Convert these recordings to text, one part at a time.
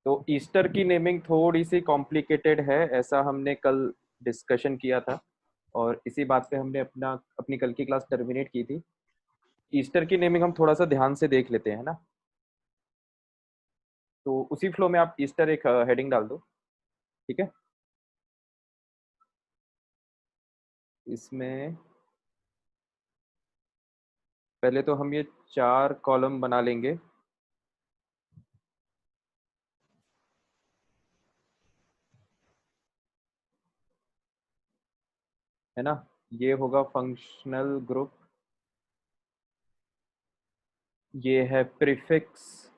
तो ईस्टर की नेमिंग थोड़ी सी कॉम्प्लिकेटेड है, ऐसा हमने कल डिस्कशन किया था और इसी बात पे हमने अपनी कल की क्लास टर्मिनेट की थी। ईस्टर की नेमिंग हम थोड़ा सा ध्यान से देख लेते हैं ना। तो उसी फ्लो में आप ईस्टर एक हेडिंग डाल दो, ठीक है। इसमें पहले तो हम ये 4 कॉलम बना लेंगे। है ना, ये होगा फंक्शनल ग्रुप, ये है प्रीफिक्स,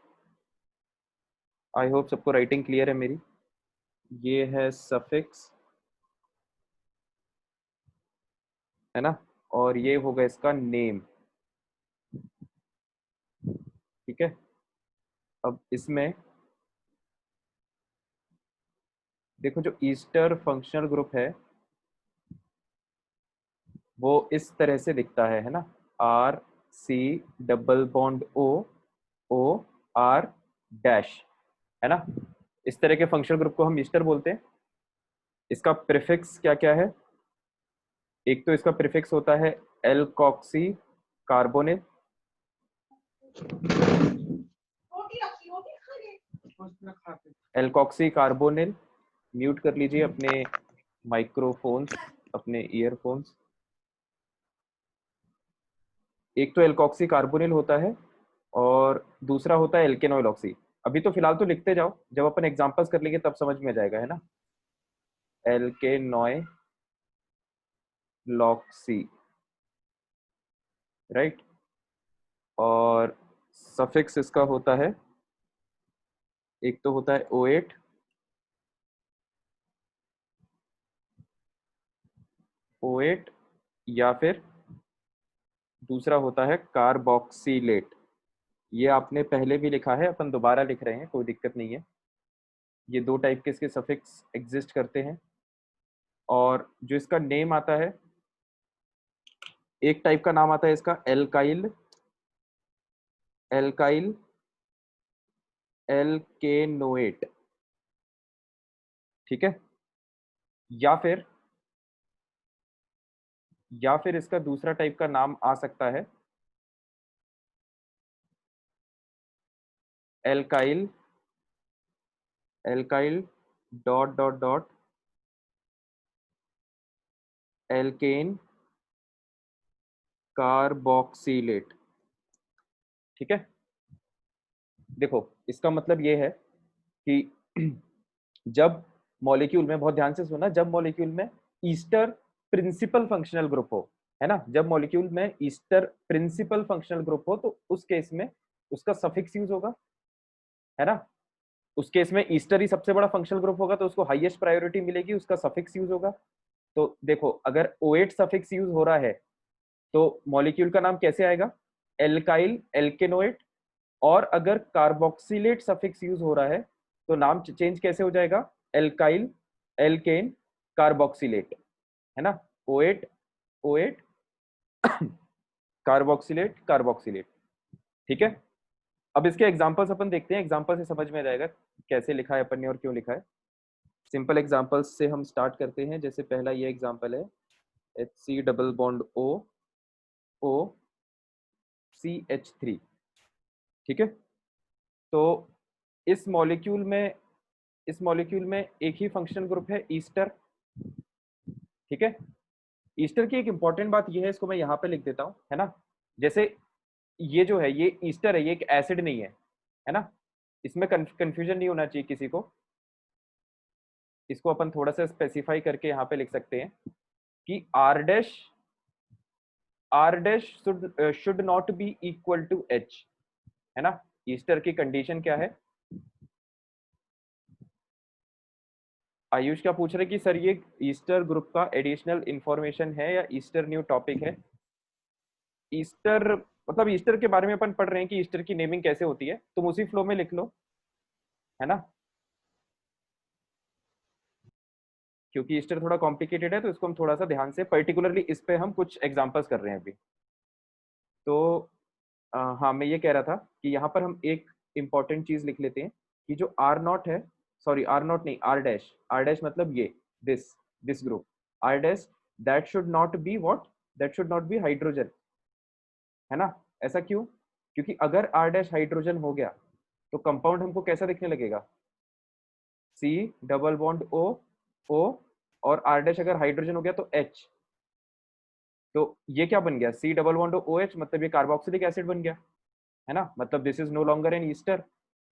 आई होप सबको राइटिंग क्लियर है मेरी। ये है सफिक्स, है ना, और ये होगा इसका नेम, ठीक है। अब इसमें देखो, जो ईस्टर फंक्शनल ग्रुप है वो इस तरह से दिखता है ना, R C double bond O O R dash, है ना। इस तरह के फंक्शनल ग्रुप को हम ईस्टर बोलते हैं। इसका प्रीफिक्स क्या क्या है? एक तो इसका प्रीफिक्स होता है alkoxy carbonyl, alkoxy carbonyl. Mute कर लीजिए अपने माइक्रोफोन्स, अपने ईयरफोन्स। एक तो एल्कोक्सी कार्बोनिल होता है और दूसरा होता है एल्केनॉइल ऑक्सी। अभी तो फिलहाल तो लिखते जाओ, जब अपन एग्जांपल्स कर लेंगे तब समझ में आ जाएगा, है ना। एल्केनॉइल लॉक्सी, राइट। और सफिक्स इसका होता है, एक तो होता है O8, O8 या फिर दूसरा होता है कार्बोक्सिलेट। ये आपने पहले भी लिखा है, अपन दोबारा लिख रहे हैं, कोई दिक्कत नहीं है। ये 2 टाइप के इसके सफिक्स एग्जिस्ट करते हैं। और जो इसका नेम आता है, एक टाइप का नाम आता है इसका एल्काइल, एल्काइल एल्केनोएट, ठीक है। या फिर इसका दूसरा टाइप का नाम आ सकता है alkyl, alkyl dot dot dot alkane carboxylate, ठीक है। देखो, इसका मतलब ये है कि जब मॉलिक्यूल में, बहुत ध्यान से सुना, जब मॉलिक्यूल में ईस्टर प्रिंसिपल फंक्शनल ग्रुप हो, है ना, जब मॉलिक्यूल में ईस्टर प्रिंसिपल फंक्शनल ग्रुप हो तो उस केस में उसका सफिक्स यूज होगा, है ना। उस केस में ईस्टर ही सबसे बड़ा फंक्शनल ग्रुप होगा तो उसको हाईएस्ट प्रायोरिटी मिलेगी, उसका सफिक्स यूज होगा। तो देखो, अगर O8 सफिक्स यूज हो रहा है तो मॉलिक्यूल का नाम कैसे आएगा? Alkyl alkanoate. और अगर कार्बोक्सिलेट सफिक्स यूज हो रहा है तो नाम चेंज कैसे हो जाएगा? एल्काइल एल्केन कार्बोक्सिलेट, है ना। O8 O8 कार्बोक्सिलेट कार्बोक्सिलेट, ठीक है। अब इसके एग्जांपल्स अपन देखते हैं, एग्जांपल से समझ में आ जाएगा कैसे लिखा है अपन ने और क्यों लिखा है। सिंपल एग्जांपल्स से हम स्टार्ट करते हैं। जैसे पहला ये एग्जांपल है HC double bond O O CH3, ठीक है। तो इस मॉलिक्यूल में एक ही फंक्शनल ग्रुप है ईस्टर, ठीक है। ईस्टर की एक इंपॉर्टेंट बात यह है, इसको मैं यहाँ पे लिख देता हूँ, है ना। जैसे ये जो है, ये ईस्टर है, ये एक एसिड नहीं है ना। इसमें कंफ्यूजन नहीं होना चाहिए किसी को। इसको अपन थोड़ा सा स्पेसिफाई करके यहाँ पे लिख सकते हैं कि R dash should not be equal to H, है ना। ईस्टर की कंडीशन क्या है? आयुष क्या पूछ रहे कि सर ये ईस्टर ग्रुप का एडिशनल इंफॉर्मेशन है या ईस्टर न्यू टॉपिक है? ईस्टर मतलब ईस्टर के बारे में अपन पढ़ रहे हैं कि ईस्टर की नेमिंग कैसे होती है, तुम उसी फ्लो में लिख लो, है ना। क्योंकि ईस्टर थोड़ा कॉम्प्लिकेटेड है तो इसको हम थोड़ा सा ध्यान से, पर्टिकुलरली इस पे हम कुछ एग्जांपल्स कर रहे हैं अभी। तो हाँ, मैं ये कह रहा था कि यहाँ पर हम एक इंपॉर्टेंट चीज लिख लेते हैं कि जो आर नॉट है, सॉरी आर नॉट नहीं, आर डैश मतलब ये this group R dash, that should not be what, that should not be hydrogen, है ना। ऐसा क्यों? क्योंकि अगर आर डैश हाइड्रोजन हो गया तो कंपाउंड हमको कैसा दिखने लगेगा, सी डबल बॉन्ड ओ ओ, और आर डैश अगर हाइड्रोजन हो गया तो एच, तो ये क्या बन गया, C double bond O H, मतलब ये कार्बोक्सिलिक एसिड बन गया, है ना। मतलब this is no longer an ester,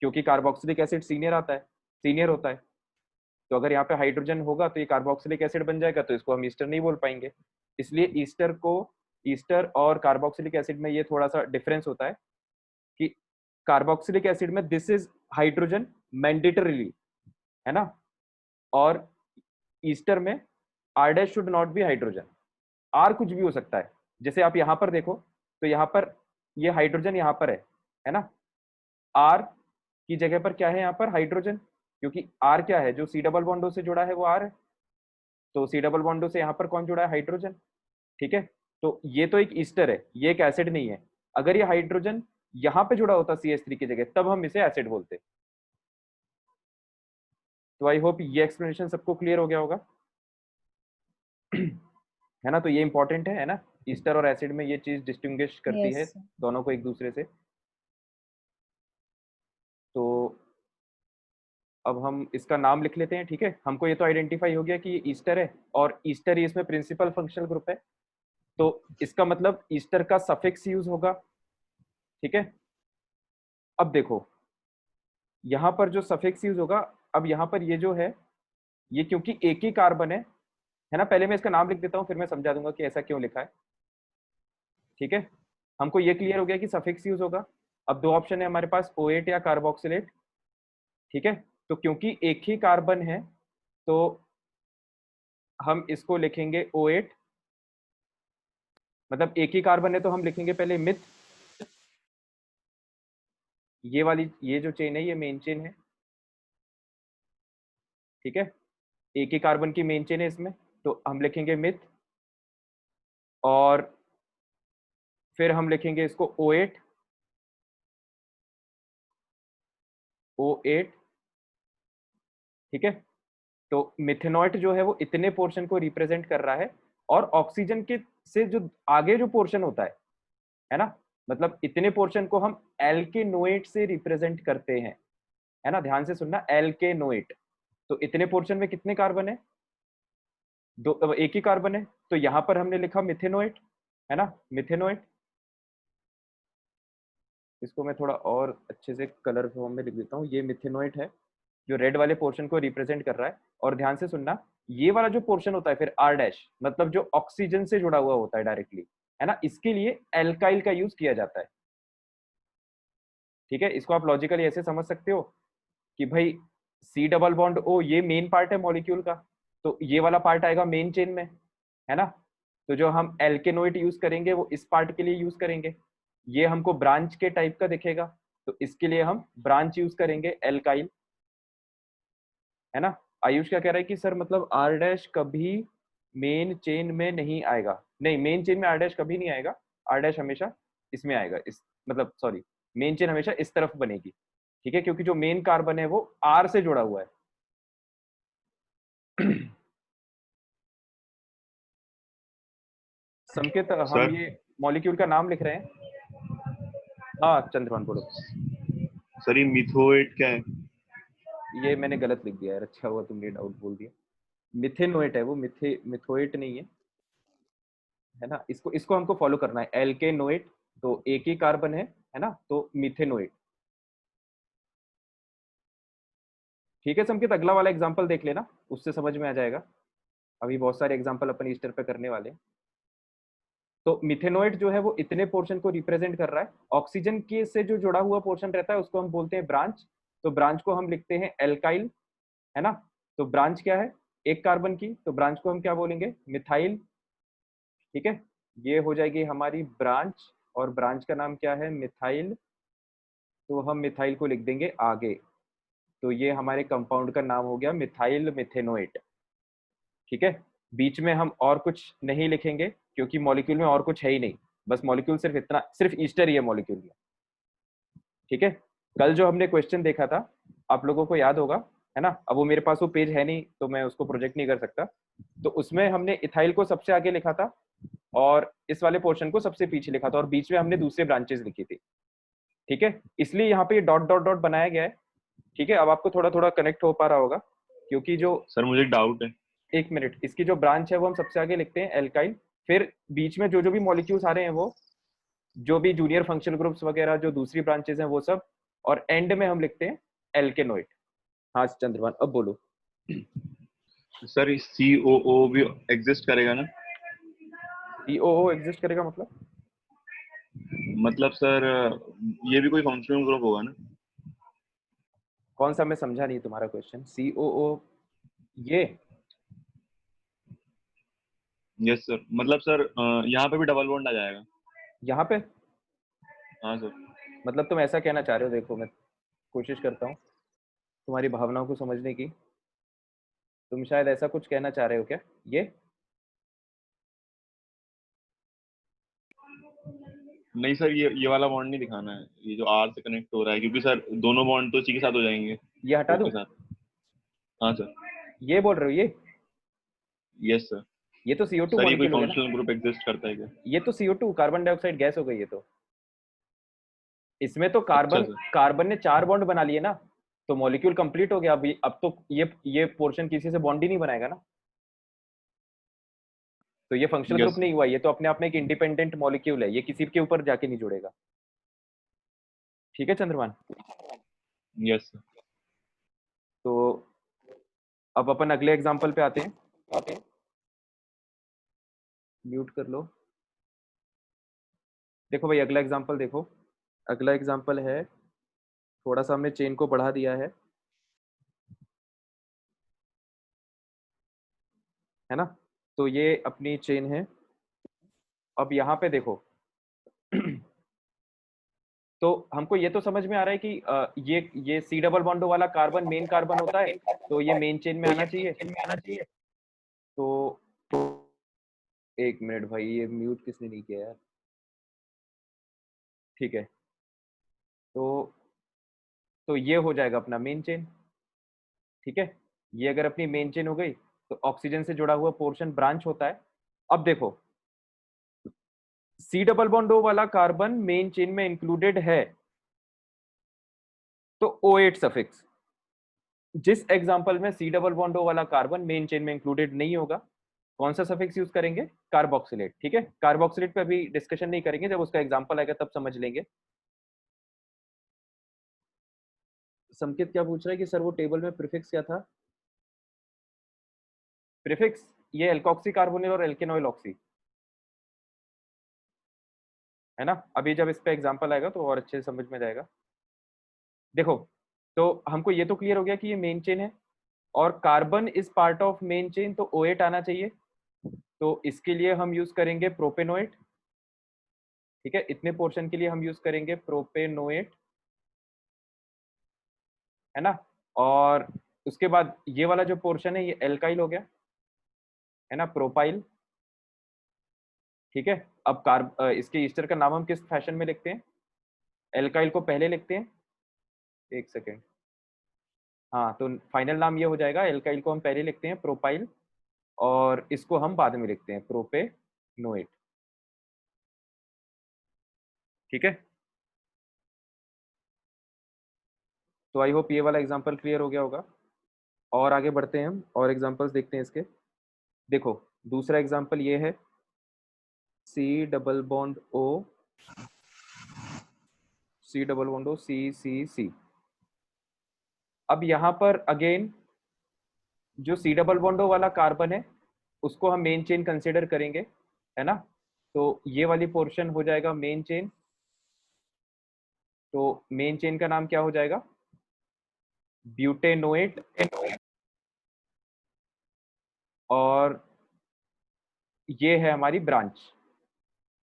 क्योंकि कार्बोक्सिलिक एसिड सीनियर आता है, सीनियर होता है। तो अगर यहाँ पे हाइड्रोजन होगा तो ये कार्बोक्सिलिक एसिड बन जाएगा, तो इसको हम ईस्टर नहीं बोल पाएंगे। इसलिए ईस्टर को, ईस्टर और कार्बोक्सिलिक एसिड में ये थोड़ा सा डिफरेंस होता है कि कार्बोक्सिलिक एसिड में दिस इज हाइड्रोजन मैंडेटरीली, है ना, और ईस्टर में R dash should not be hydrogen, R कुछ भी हो सकता है। जैसे आप यहाँ पर देखो तो यहाँ पर ये हाइड्रोजन यहाँ पर है ना, आर की जगह पर क्या है यहाँ पर, हाइड्रोजन, क्योंकि आर क्या है, जो सी डबल बॉन्डो से जुड़ा है वो आर है, तो सी डबल बॉन्डो से यहाँ पर कौन जुड़ा है, हाइड्रोजन, ठीक है। तो ये तो एक ईस्टर है, ये एक एसिड नहीं है। अगर ये हाइड्रोजन यहाँ पे जुड़ा होता CH3 की जगह, तब हम इसे एसिड बोलते। तो आई होप ये एक्सप्लेनेशन सबको क्लियर हो गया होगा, है ना। तो ये इंपॉर्टेंट है ना, ईस्टर और एसिड में ये चीज डिस्टिंग्विश करती है Yes. दोनों को एक दूसरे से। तो अब हम इसका नाम लिख लेते हैं, ठीक है। हमको ये तो आइडेंटिफाई हो गया कि ये ईस्टर है, और ईस्टर ही इसमें प्रिंसिपल फंक्शनल ग्रुप है, तो इसका मतलब ईस्टर का सफिक्स यूज होगा, ठीक है। अब देखो यहाँ पर जो सफिक्स यूज होगा, अब यहाँ पर ये जो है, ये क्योंकि एक ही कार्बन है ना, पहले मैं इसका नाम लिख देता हूँ, फिर मैं समझा दूंगा कि ऐसा क्यों लिखा है, ठीक है। हमको ये क्लियर हो गया कि सफिक्स यूज होगा। अब दो ऑप्शन है हमारे पास, OH या कार्बोक्सिलेट, ठीक है। तो क्योंकि एक ही कार्बन है तो हम इसको लिखेंगे OH, मतलब एक ही कार्बन है तो हम लिखेंगे पहले मिथ, ये वाली ये जो चेन है ये मेन चेन है, ठीक है। एक ही कार्बन की मेन चेन है इसमें, तो हम लिखेंगे मिथ, और फिर हम लिखेंगे इसको O8, O8, ठीक है। तो मिथेनॉइट जो है वो इतने पोर्शन को रिप्रेजेंट कर रहा है, और ऑक्सीजन के से जो आगे जो पोर्शन होता है ना, मतलब इतने पोर्शन को हम एल्केनोएट से रिप्रेजेंट करते हैं, है ना, ध्यान से सुनना, एल्केनोएट। तो इतने पोर्शन में कितने कार्बन है, दो, एक ही कार्बन है, तो यहां पर हमने लिखा मिथेनोएट, है ना, मिथेनोएट। इसको मैं थोड़ा और अच्छे से कलर फॉर्म में लिख देता हूँ, ये मिथेनोएट है जो रेड वाले पोर्शन को रिप्रेजेंट कर रहा है। और ध्यान से सुनना, ये वाला जो पोर्शन होता है फिर आर डैश, मतलब जो ऑक्सीजन से जुड़ा हुआ होता है डायरेक्टली, है ना, इसके लिए एल्काइल का यूज किया जाता है, ठीक है। इसको आप लॉजिकली ऐसे समझ सकते हो कि भाई सी डबल बॉन्ड ओ ये मेन पार्ट है मॉलिक्यूल का, तो ये वाला पार्ट आएगा मेन चेन में, है ना। तो जो हम एल्केनोइड यूज करेंगे वो इस पार्ट के लिए यूज करेंगे, ये हमको ब्रांच के टाइप का दिखेगा, तो इसके लिए हम ब्रांच यूज करेंगे एल्काइल, है ना। आयुष क्या कह रहा है कि सर मतलब आर डैश कभी मेन चेन में नहीं आएगा, नहीं मेन चेन में आर डैश कभी नहीं आएगा, आर डैश हमेशा इसमें आएगा, इस मतलब सॉरी मेन चेन हमेशा इस तरफ बनेगी, ठीक है, क्योंकि जो मेन कार्बन है वो आर से जुड़ा हुआ है। संकेत हम सर ये मॉलिक्यूल का नाम लिख रहे हैं। हाँ चंद्रभान बोलो। सर ये मिथोएट क्या है? ये मैंने गलत लिख दिया यार, अच्छा हुआ तुमने डाउट बोल दिया, मिथेनोएट है वो, मिथोएट नहीं है ना। इसको इसको हमको फॉलो करना है, एल्केनोएट, तो एक ही कार्बन है ना, तो मिथेनोएट, ठीक है। संकेत अगला वाला एग्जांपल देख लेना, उससे समझ में आ जाएगा। अभी बहुत सारे एग्जांपल अपन ईस्टर पे करने वाले हैं। तो मिथेनोएट जो है वो इतने पोर्शन को रिप्रेजेंट कर रहा है, ऑक्सीजन के से जो जुड़ा हुआ पोर्शन रहता है उसको हम बोलते हैं ब्रांच, तो ब्रांच को हम लिखते हैं एल्काइल, है ना। तो ब्रांच क्या है, एक कार्बन की, तो ब्रांच को हम क्या बोलेंगे, मिथाइल, ठीक है। ये हो जाएगी हमारी ब्रांच, और ब्रांच का नाम क्या है, मिथाइल, तो हम मिथाइल को लिख देंगे आगे, तो ये हमारे कंपाउंड का नाम हो गया मिथाइल मिथेनोएट, ठीक है। बीच में हम और कुछ नहीं लिखेंगे क्योंकि मॉलिक्यूल में और कुछ है ही नहीं, बस मॉलिक्यूल सिर्फ इतना, सिर्फ ईस्टर ही है मॉलिक्यूल में, ठीक है। कल जो हमने क्वेश्चन देखा था आप लोगों को याद होगा, है ना। अब वो मेरे पास वो पेज है नहीं तो मैं उसको प्रोजेक्ट नहीं कर सकता। तो उसमें हमने इथाइल को सबसे आगे लिखा था और इस वाले पोर्शन को सबसे पीछे लिखा था और बीच में हमने दूसरे ब्रांचेस लिखी थी। ठीक है, इसलिए यहाँ पे ये डॉट डॉट डॉट बनाया गया है। ठीक है, अब आपको थोड़ा थोड़ा कनेक्ट हो पा रहा होगा, क्योंकि जो सर मुझे एक डाउट है। एक मिनट, इसकी जो ब्रांच है वो हम सबसे आगे लिखते हैं एल्काइल, फिर बीच में जो जो भी मॉलिक्यूल्स आ रहे हैं वो जो भी जूनियर फंक्शनल ग्रुप्स वगैरह जो दूसरी ब्रांचेस हैं वो सब, और एंड में हम लिखते हैं एल्केनोइड। हाँ चंद्रभान, अब बोलो। सर COO भी एग्जिस्ट करेगा ना? सीओओ एग्जिस्ट करेगा मतलब सर ये भी कोई फंक्शनल ग्रुप होगा ना? कौन सा? मैं समझा नहीं तुम्हारा क्वेश्चन। सीओओ ये यस सर, मतलब सर यहाँ पे भी डबल बॉन्ड आ जाएगा? यहाँ पे हाँ सर। मतलब तुम ऐसा कहना चाह रहे हो? देखो मैं कोशिश करता हूँ तुम्हारी भावनाओं को समझने की। तुम शायद ऐसा कुछ कहना चाह रहे हो क्या? ये नहीं सर, ये वाला बॉन्ड नहीं दिखाना है, ये जो R से कनेक्ट हो रहा है, क्योंकि सर दोनों बॉन्ड तो इसी के साथ हो जाएंगे, ये हटा O दूं? के साथ। हाँ सर। ये बोल रहे हो? Yes sir. ये तो CO2 सर ये कोई मॉलिक्यूल हो गया ना। फंक्शनल ग्रुप एग्जिस्ट करता है क्या? ये तो CO2 कार्बन डाइऑक्साइड गैस हो गई। ये तो इसमें तो अच्छा कार्बन सर। कार्बन ने 4 बॉन्ड बना लिए ना, तो मॉलिक्यूल कंप्लीट हो गया। अब तो ये पोर्शन किसी से बॉन्ड ही नहीं बनाएगा ना, तो ये फंक्शनल यस ग्रुप सर। नहीं हुआ। ये तो अपने आप में एक इंडिपेंडेंट मॉलिक्यूल है, ये किसी के ऊपर जाके नहीं जुड़ेगा। ठीक है चंद्रमान। Yes sir. तो अब अपन अगले एग्जाम्पल पे आते हैं। म्यूट कर लो। देखो भाई अगला एग्जाम्पल देखो। अगला एग्जाम्पल है, थोड़ा सा हमने चेन को बढ़ा दिया है ना। तो ये अपनी चेन है। अब यहाँ पे देखो तो हमको ये तो समझ में आ रहा है कि ये सी डबल बॉन्डो वाला कार्बन मेन कार्बन होता है, तो ये मेन चेन में आना चाहिए। तो एक मिनट भाई, ये म्यूट किसने नहीं किया यार। ठीक है, तो ये हो जाएगा अपना मेन चेन। ठीक है, ये अगर अपनी मेन चेन हो गई तो ऑक्सीजन से जुड़ा हुआ पोर्शन ब्रांच होता है। अब देखो सी डबल बॉन्ड ओ वाला कार्बन मेन चेन में इंक्लूडेड है, तो O8 सफिक्स। जिस एग्जांपल में सी डबल बॉन्ड ओ वाला कार्बन मेन चेन में इंक्लूडेड नहीं होगा, कौन सा सफिक्स यूज करेंगे? कार्बोक्सिलेट। ठीक है, कार्बोक्सिलेट पे अभी डिस्कशन नहीं करेंगे, जब उसका एग्जांपल आएगा तब समझ लेंगे। संकेत क्या पूछ रहा है कि सर वो टेबल में प्रीफिक्स क्या था? प्रीफिक्स ये एल्कोक्सी कार्बोनिल और एल्केनोइल ऑक्सी है ना। अभी जब इस पे एग्जांपल आएगा तो और अच्छे से समझ में जाएगा। देखो, तो हमको ये तो क्लियर हो गया कि ये मेन चेन है और carbon is part of main chain, तो O8 आना चाहिए। तो इसके लिए हम यूज करेंगे प्रोपेनोएट। ठीक है, इतने पोर्शन के लिए हम यूज करेंगे प्रोपेनोएट, है ना। और उसके बाद ये वाला जो पोर्शन है ये एल्काइल हो गया, है ना, प्रोपाइल। ठीक है, अब इसके ईस्टर का नाम हम किस फैशन में लिखते हैं? एल्काइल को पहले लिखते हैं, एक सेकेंड। हाँ, तो फाइनल नाम ये हो जाएगा, एल्काइल को हम पहले लिखते हैं प्रोपाइल और इसको हम बाद में लिखते हैं प्रोपेनोएट। ठीक है, तो आई होप ये वाला एग्जांपल क्लियर हो गया होगा। और आगे बढ़ते हैं हम और एग्जांपल्स देखते हैं इसके। देखो दूसरा एग्जांपल ये है, C double bond O, C double bond O C C C. अब यहाँ पर अगेन जो सी डबल बॉन्डो वाला कार्बन है उसको हम मेन चेन कंसिडर करेंगे, है ना। तो ये वाली पोर्शन हो जाएगा मेन चेन। तो मेन चेन का नाम क्या हो जाएगा? ब्यूटेनोएट। और ये है हमारी ब्रांच।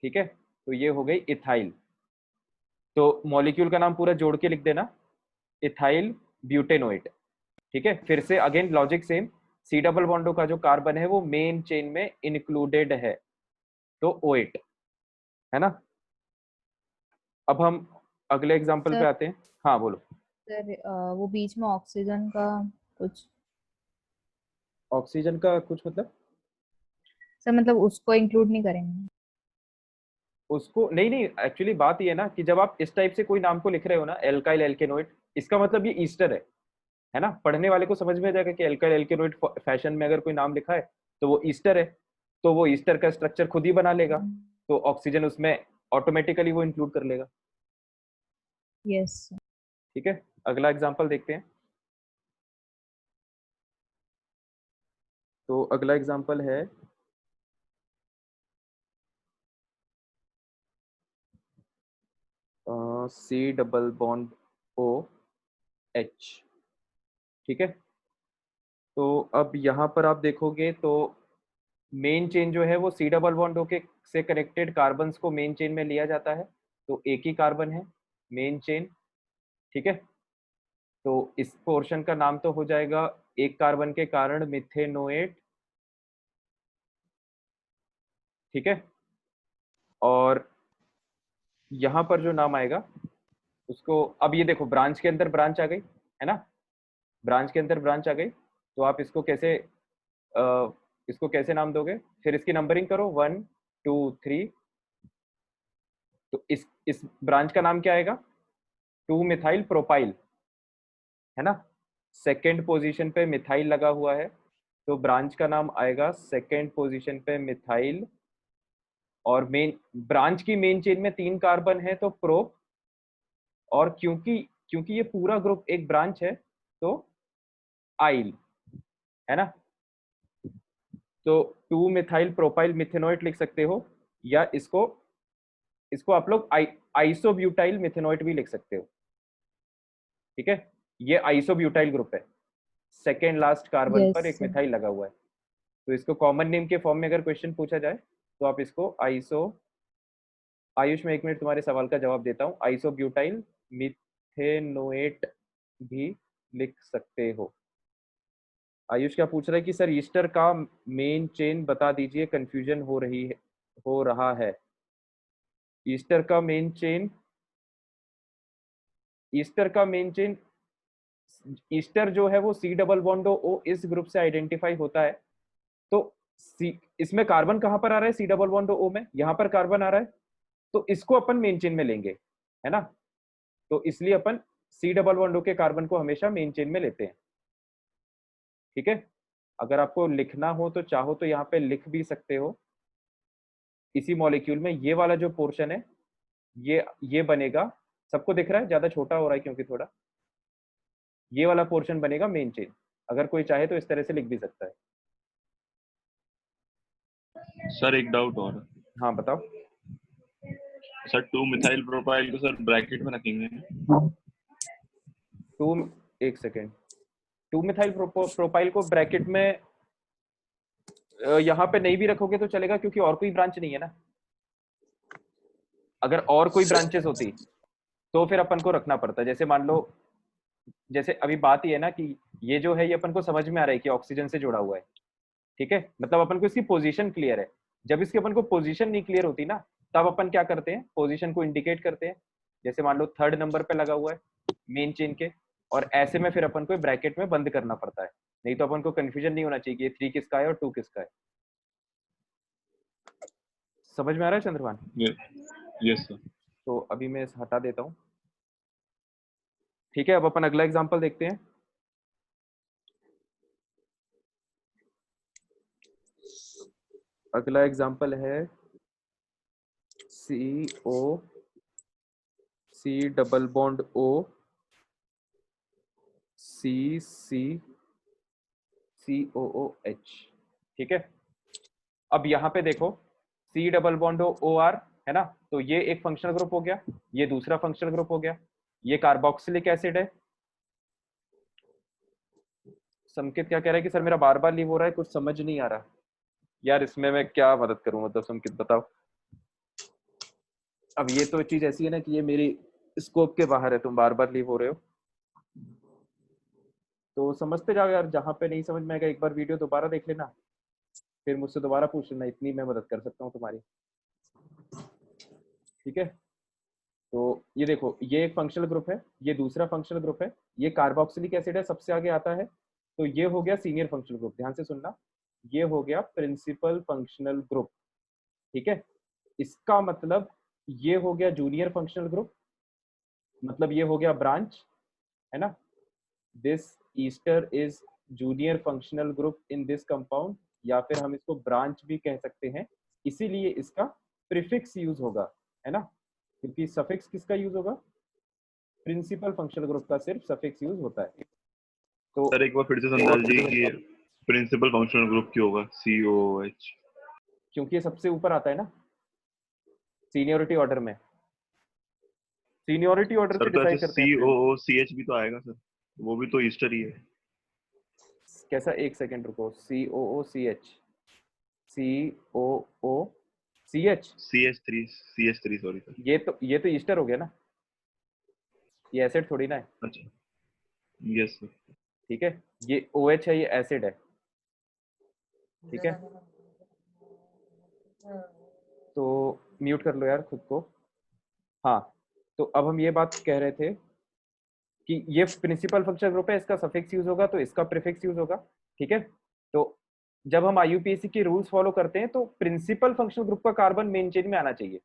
ठीक है, तो ये हो गई इथाइल। तो मॉलिक्यूल का नाम पूरा जोड़ के लिख देना, इथाइल ब्यूटेनोएट। ठीक है, फिर से again logic same, C double बॉन्डो का जो कार्बन है वो मेन चेन में इंक्लूडेड है, तो O8, है ना। अब हम अगले एग्जाम्पल पे सर आते हैं। हाँ बोलो। सर वो बीच में ऑक्सीजन का कुछ, ऑक्सीजन का कुछ मतलब? सर मतलब उसको इंक्लूड नहीं करेंगे? उसको नहीं नहीं, एक्चुअली बात ये है ना कि जब आप इस टाइप से कोई नाम को लिख रहे हो ना, एल्काइल एल्केनोइड, इसका मतलब ये ईस्टर है ना। पढ़ने वाले को समझ में आ जाएगा कि एल्काइल एल्केनोइड फैशन में अगर कोई नाम लिखा है तो वो ईस्टर है, तो वो ईस्टर का स्ट्रक्चर खुद ही बना लेगा, तो ऑक्सीजन उसमें ऑटोमेटिकली वो इंक्लूड कर लेगा। यस। ठीक है, अगला एग्जांपल देखते हैं। तो अगला एग्जांपल है C double bond O H. ठीक है, तो अब यहाँ पर आप देखोगे तो मेन चेन जो है वो सी डबल बॉन्ड के से कनेक्टेड कार्बन्स को मेन चेन में लिया जाता है, तो एक ही कार्बन है मेन चेन। ठीक है, तो इस पोर्शन का नाम तो हो जाएगा एक कार्बन के कारण मिथेनोएट। ठीक है, और यहाँ पर जो नाम आएगा उसको, अब ये देखो ब्रांच के अंदर ब्रांच आ गई है ना, ब्रांच के अंदर ब्रांच आ गई, तो आप इसको कैसे नाम दोगे? फिर इसकी नंबरिंग करो 1 2 3। तो इस ब्रांच का नाम क्या आएगा? 2 मिथाइल प्रोपाइल, है ना। सेकेंड पोजीशन पे मिथाइल लगा हुआ है, तो ब्रांच का नाम आएगा सेकेंड पोजीशन पे मिथाइल। और मेन ब्रांच की मेन चेन में 3 कार्बन है तो प्रोप, और क्योंकि क्योंकि ये पूरा ग्रुप एक ब्रांच है तो आइल, है ना। तो 2 मिथाइल प्रोपाइल मिथेनोइट लिख सकते हो, या इसको इसको आप लोग आइसोब्यूटाइल मिथेनोइट भी लिख सकते हो। ठीक है, ये आइसोब्यूटाइल ग्रुप है, सेकेंड लास्ट कार्बन यस पर एक सर। मिथाइल लगा हुआ है, तो इसको कॉमन नेम के फॉर्म में अगर क्वेश्चन पूछा जाए तो आप इसको आयुष में 1 मिनट तुम्हारे सवाल का जवाब देता हूँ, आइसोब्यूटाइल मिथेनोएट भी लिख सकते हो। आयुष क्या पूछ रहा है कि सर ईस्टर का मेन चेन बता दीजिए, कंफ्यूजन हो रहा है। ईस्टर का मेन चेन ईस्टर का मेन चेन ईस्टर जो है वो सी डबल बॉन्ड ओ इस ग्रुप से आइडेंटिफाई होता है। तो सी, इसमें कार्बन कहां पर आ रहा है? सी डबल बॉन्ड ओ में यहां पर कार्बन आ रहा है, तो इसको अपन मेन चेन में लेंगे, है ना। तो इसलिए अपन सी डबल बॉन्ड ओ के कार्बन को हमेशा मेन चेन में लेते हैं। ठीक है, अगर आपको लिखना हो तो चाहो तो यहाँ पे लिख भी सकते हो, इसी मॉलिक्यूल में ये वाला जो पोर्शन है ये बनेगा, सबको दिख रहा है? ज्यादा छोटा हो रहा है क्योंकि थोड़ा, ये वाला पोर्शन बनेगा मेन चेन। अगर कोई चाहे तो इस तरह से लिख भी सकता है। सर एक डाउट और। हाँ बताओ। सर 2 मिथाइल प्रोपाइल को सर ब्रैकेट में रखेंगे? टू एक सेकेंड, 2 मिथाइल प्रोपाइल को ब्रैकेट में यहाँ पे नहीं भी रखोगे तो चलेगा, क्योंकि और कोई ब्रांच नहीं है ना। अगर और कोई ब्रांचेस होती तो फिर अपन को रखना पड़ता, जैसे मान लो, जैसे अभी बात ये है ना कि ये जो है ये अपन को समझ में आ रहा है कि ऑक्सीजन से जुड़ा हुआ है। ठीक है, मतलब अपन को इसकी पोजीशन क्लियर है। जब इसकी अपन को पोजीशन नहीं क्लियर होती ना, तब अपन क्या करते हैं, पोजीशन को इंडिकेट करते हैं। जैसे मान लो 3rd नंबर पे लगा हुआ है मेन चेन के, और ऐसे में फिर अपन को ब्रैकेट में बंद करना पड़ता है, नहीं तो अपन को कंफ्यूजन नहीं होना चाहिए कि 3 किसका है और 2 किसका है। समझ में आ रहा है चंद्रभान? Yes sir. तो अभी मैं इसे हटा देता हूँ। ठीक है, अब अपन अगला एग्जांपल देखते हैं। अगला एग्जांपल है C double bond O COOH। ठीक है, अब यहाँ पे देखो C double bond O R, है ना, तो ये एक फंक्शनल ग्रुप हो गया, ये दूसरा फंक्शनल ग्रुप हो गया, ये कार्बोक्सिलिक एसिड है। संकेत क्या कह रहा है कि सर मेरा बार बार लीव हो रहा है, कुछ समझ नहीं आ रहा। यार इसमें मैं क्या मदद करूं, मतलब संकेत बताओ। अब ये तो चीज ऐसी है ना कि ये मेरी स्कोप के बाहर है, तुम बार बार लीव हो रहे हो, तो समझते जाओ यार। जहां पे नहीं समझ में आएगा एक बार वीडियो दोबारा देख लेना, फिर मुझसे दोबारा पूछ लेना, इतनी मैं मदद कर सकता हूँ तुम्हारी। ठीक है, तो ये देखो, ये एक फंक्शनल ग्रुप है, ये दूसरा फंक्शनल ग्रुप है, ये कार्बोक्सिलिक एसिड है, सबसे आगे आता है, तो ये हो गया सीनियर फंक्शनल ग्रुप। ध्यान से सुनना, ये हो गया प्रिंसिपल फंक्शनल ग्रुप, ठीक है। इसका मतलब ये हो गया जूनियर फंक्शनल ग्रुप, मतलब ये हो गया ब्रांच, है ना। This Easter is junior functional group in this compound, या फिर हम इसको ब्रांच भी कह सकते हैं, इसीलिए इसका प्रीफिक्स यूज होगा, है ना, क्योंकि सफिक्स किसका यूज होगा, प्रिंसिपल फंक्शनल ग्रुप का सिर्फ सफिक्स यूज होता है। तो सर एक बार फिर से समझा दीजिए कि प्रिंसिपल फंक्शनल ग्रुप क्यों होगा COOH? क्योंकि ये सबसे ऊपर आता है ना सीनियोरिटी ऑर्डर में, सीनियोरिटी ऑर्डर से सर तो ऐसे डिसाइड करते हैं friends। COOCH भी तो आएगा सर, वो भी तो ईस्टर ही है। कैसा, एक सेकेंड रुको, COOCH, COOCH, CH3 sorry sir. ये तो ईस्टर हो गया ना, ये एसिड थोड़ी ना है, अच्छा, यस सर। ठीक है। ये OH है, ये एसिड है, ठीक है। तो म्यूट कर लो यार खुद को। हाँ, तो अब हम ये बात कह रहे थे कि ये प्रिंसिपल फंक्शनल ग्रुप है, इसका सफिक्स यूज होगा तो इसका प्रीफिक्स यूज होगा, ठीक है। तो जब हम IUPAC के रूल्स फॉलो करते हैं तो प्रिंसिपल फंक्शनल ग्रुप का कार्बन मेन चेन में आना चाहिए,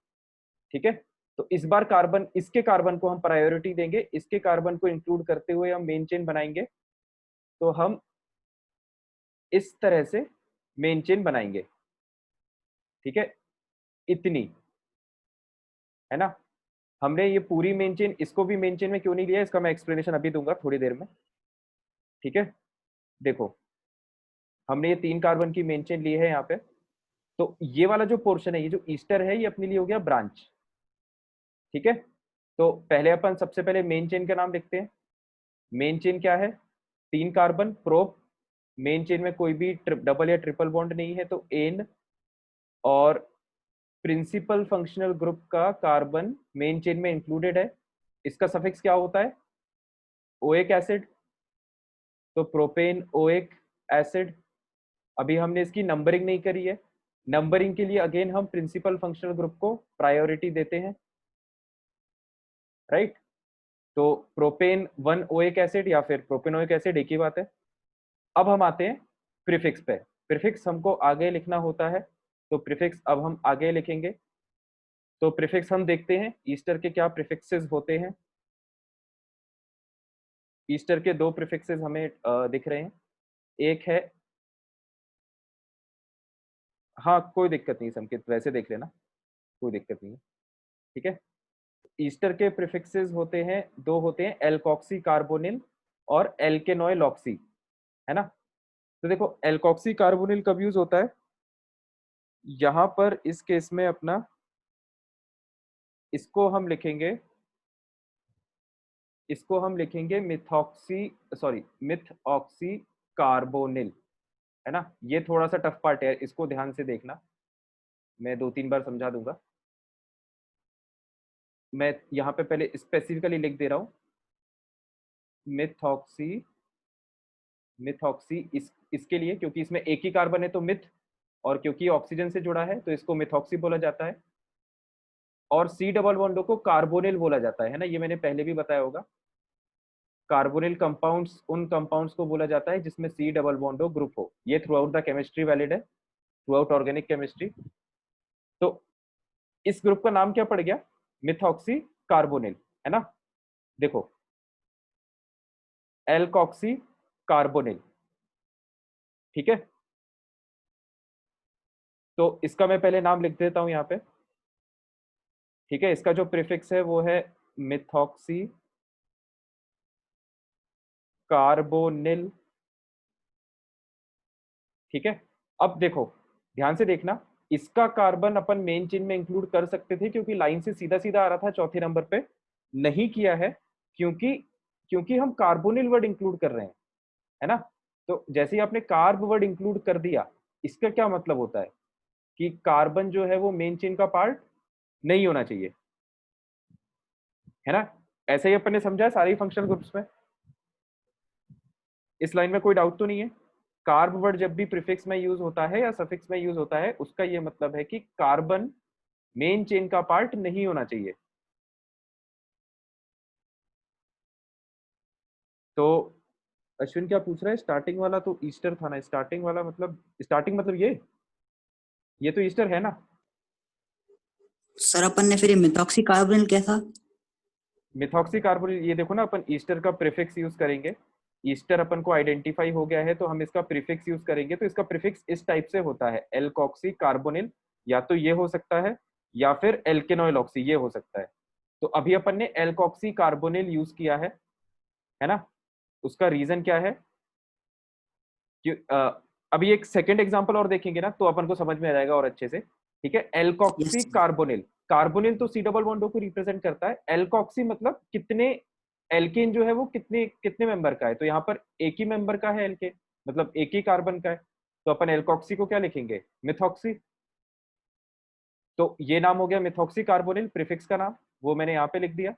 ठीक है। तो इस बार कार्बन, इसके कार्बन को हम प्रायोरिटी देंगे, इसके कार्बन को इंक्लूड करते हुए हम मेन चेन बनाएंगे, तो हम इस तरह से मेन चेन बनाएंगे, ठीक है, इतनी, है ना। हमने ये पूरी मेन चेन, इसको भी मेन चेन में क्यों नहीं लिया, इसका मैं एक्सप्लेनेशन अभी दूंगा थोड़ी देर में, ठीक है। देखो, हमने ये 3 कार्बन की मेन चेन ली है यहाँ पे, तो ये वाला जो पोर्शन है, ये जो ईस्टर है, ये अपने लिए हो गया ब्रांच, ठीक है। तो पहले अपन सबसे पहले मेन चेन का नाम लिखते हैं। मेन चेन क्या है, 3 कार्बन प्रोप, मेन चेन में कोई भी डबल या ट्रिपल बॉन्ड नहीं है तो एन, और प्रिंसिपल फंक्शनल ग्रुप का कार्बन मेन चेन में इंक्लूडेड है, इसका सफिक्स क्या होता है, ओएक एसिड, तो प्रोपेन ओएक एसिड। अभी हमने इसकी नंबरिंग नहीं करी है, नंबरिंग के लिए अगेन हम प्रिंसिपल फंक्शनल ग्रुप को प्रायोरिटी देते हैं, राइट। तो प्रोपेन 1 ओएक एसिड या फिर प्रोपेनोइक एसिड, एक ही बात है। अब हम आते हैं प्रीफिक्स पे, प्रीफिक्स हमको आगे लिखना होता है, तो प्रीफिक्स अब हम आगे लिखेंगे। तो प्रीफिक्स हम देखते हैं ईस्टर के क्या प्रीफिक्सेस होते हैं। ईस्टर के 2 प्रीफिक्सेस हमें दिख रहे हैं, एक है, हाँ कोई दिक्कत नहीं संकेत, वैसे देख लेना, कोई दिक्कत नहीं है, ठीक है। ईस्टर के प्रीफिक्सेस होते हैं, 2 होते हैं, एल्कोक्सी कार्बोनिल और एल्केनॉइल ऑक्सी, है ना। तो देखो एल्कोक्सी कार्बोनिल कब यूज होता है, यहाँ पर इस केस में अपना, इसको हम लिखेंगे, इसको हम लिखेंगे मिथॉक्सी, सॉरी मिथऑक्सी कार्बोनिल, है ना। ये थोड़ा सा टफ पार्ट है, इसको ध्यान से देखना, मैं 2-3 बार समझा दूंगा। मैं यहाँ पे पहले स्पेसिफिकली लिख दे रहा हूँ, मिथऑक्सी, मिथऑक्सी इसके लिए, क्योंकि इसमें एक ही कार्बन है तो मिथ, और क्योंकि ऑक्सीजन से जुड़ा है तो इसको मिथॉक्सी बोला जाता है, और C डबल बॉन्डो को कार्बोनिल बोला जाता है ना, ये मैंने पहले भी बताया होगा। कार्बोनिल कंपाउंड्स उन कंपाउंड्स को बोला जाता है जिसमें C डबल बॉन्डो ग्रुप हो, ये through out the chemistry valid है, थ्रू आउट ऑर्गेनिक केमिस्ट्री। तो इस ग्रुप का नाम क्या पड़ गया, मिथॉक्सी कार्बोनिल, है ना। देखो एल्कोक्सी कार्बोनिल, ठीक है। तो इसका मैं पहले नाम लिख देता हूं यहाँ पे, ठीक है। इसका जो प्रीफिक्स है वो है मिथॉक्सी कार्बोनिल, ठीक है। अब देखो ध्यान से देखना, इसका कार्बन अपन मेन चेन में इंक्लूड कर सकते थे क्योंकि लाइन से सीधा सीधा आ रहा था चौथे नंबर पे, नहीं किया है क्योंकि क्योंकि हम कार्बोनिल वर्ड इंक्लूड कर रहे हैं, है ना। तो जैसे ही आपने कार्ब वर्ड इंक्लूड कर दिया, इसका क्या मतलब होता है कि कार्बन जो है वो मेन चेन का पार्ट नहीं होना चाहिए, है ना। ऐसे ही अपन ने समझा है सारी फंक्शनल ग्रुप्स में, इस लाइन में कोई डाउट तो नहीं है। कार्ब वर्ड जब भी प्रीफिक्स में यूज होता है या सफिक्स में यूज होता है, उसका ये मतलब है कि कार्बन मेन चेन का पार्ट नहीं होना चाहिए, तो अश्विन क्या पूछ रहा है, स्टार्टिंग वाला तो ईस्टर था ना, स्टार्टिंग वाला मतलब स्टार्टिंग मतलब ये तो ईस्टर है ना। सर अपन ने फिर ये मिथॉक्सी कार्बोनिल क्या था? मिथॉक्सी कार्बोनिल, ये देखो ना, अपन ईस्टर का प्रीफिक्स यूज करेंगे। ईस्टर अपन को आइडेंटिफाई हो गया है तो हम इसका प्रीफिक्स यूज करेंगे, तो इसका प्रीफिक्स इस टाइप से होता है, एल्कोक्सी कार्बोनिल, या तो ये हो सकता है या फिर एल्केनोइल ऑक्सी, ये हो सकता है। तो अभी अपन ने एल्कोक्सी कार्बोनिल यूज किया है ना। उसका रीजन क्या है कि अभी एक सेकंड एग्जांपल और देखेंगे ना तो अपन को समझ में आ जाएगा और अच्छे से। ठीक है, एल्कोक्सी Yes. कार्बोनिल, कार्बोनिल तो सी डबल बॉन्डो को रिप्रेजेंट करता है, एल्कोक्सी मतलब कितने एल्केन जो है वो कितने कितने मेंबर का है, तो यहाँ पर एक ही मेंबर का है एल्केन, मतलब एक ही कार्बन का है, तो अपन एल्कोक्सी को क्या लिखेंगे, मिथॉक्सी। तो ये नाम हो गया मिथॉक्सी कार्बोनिल, प्रीफिक्स का नाम वो मैंने यहाँ पे लिख दिया।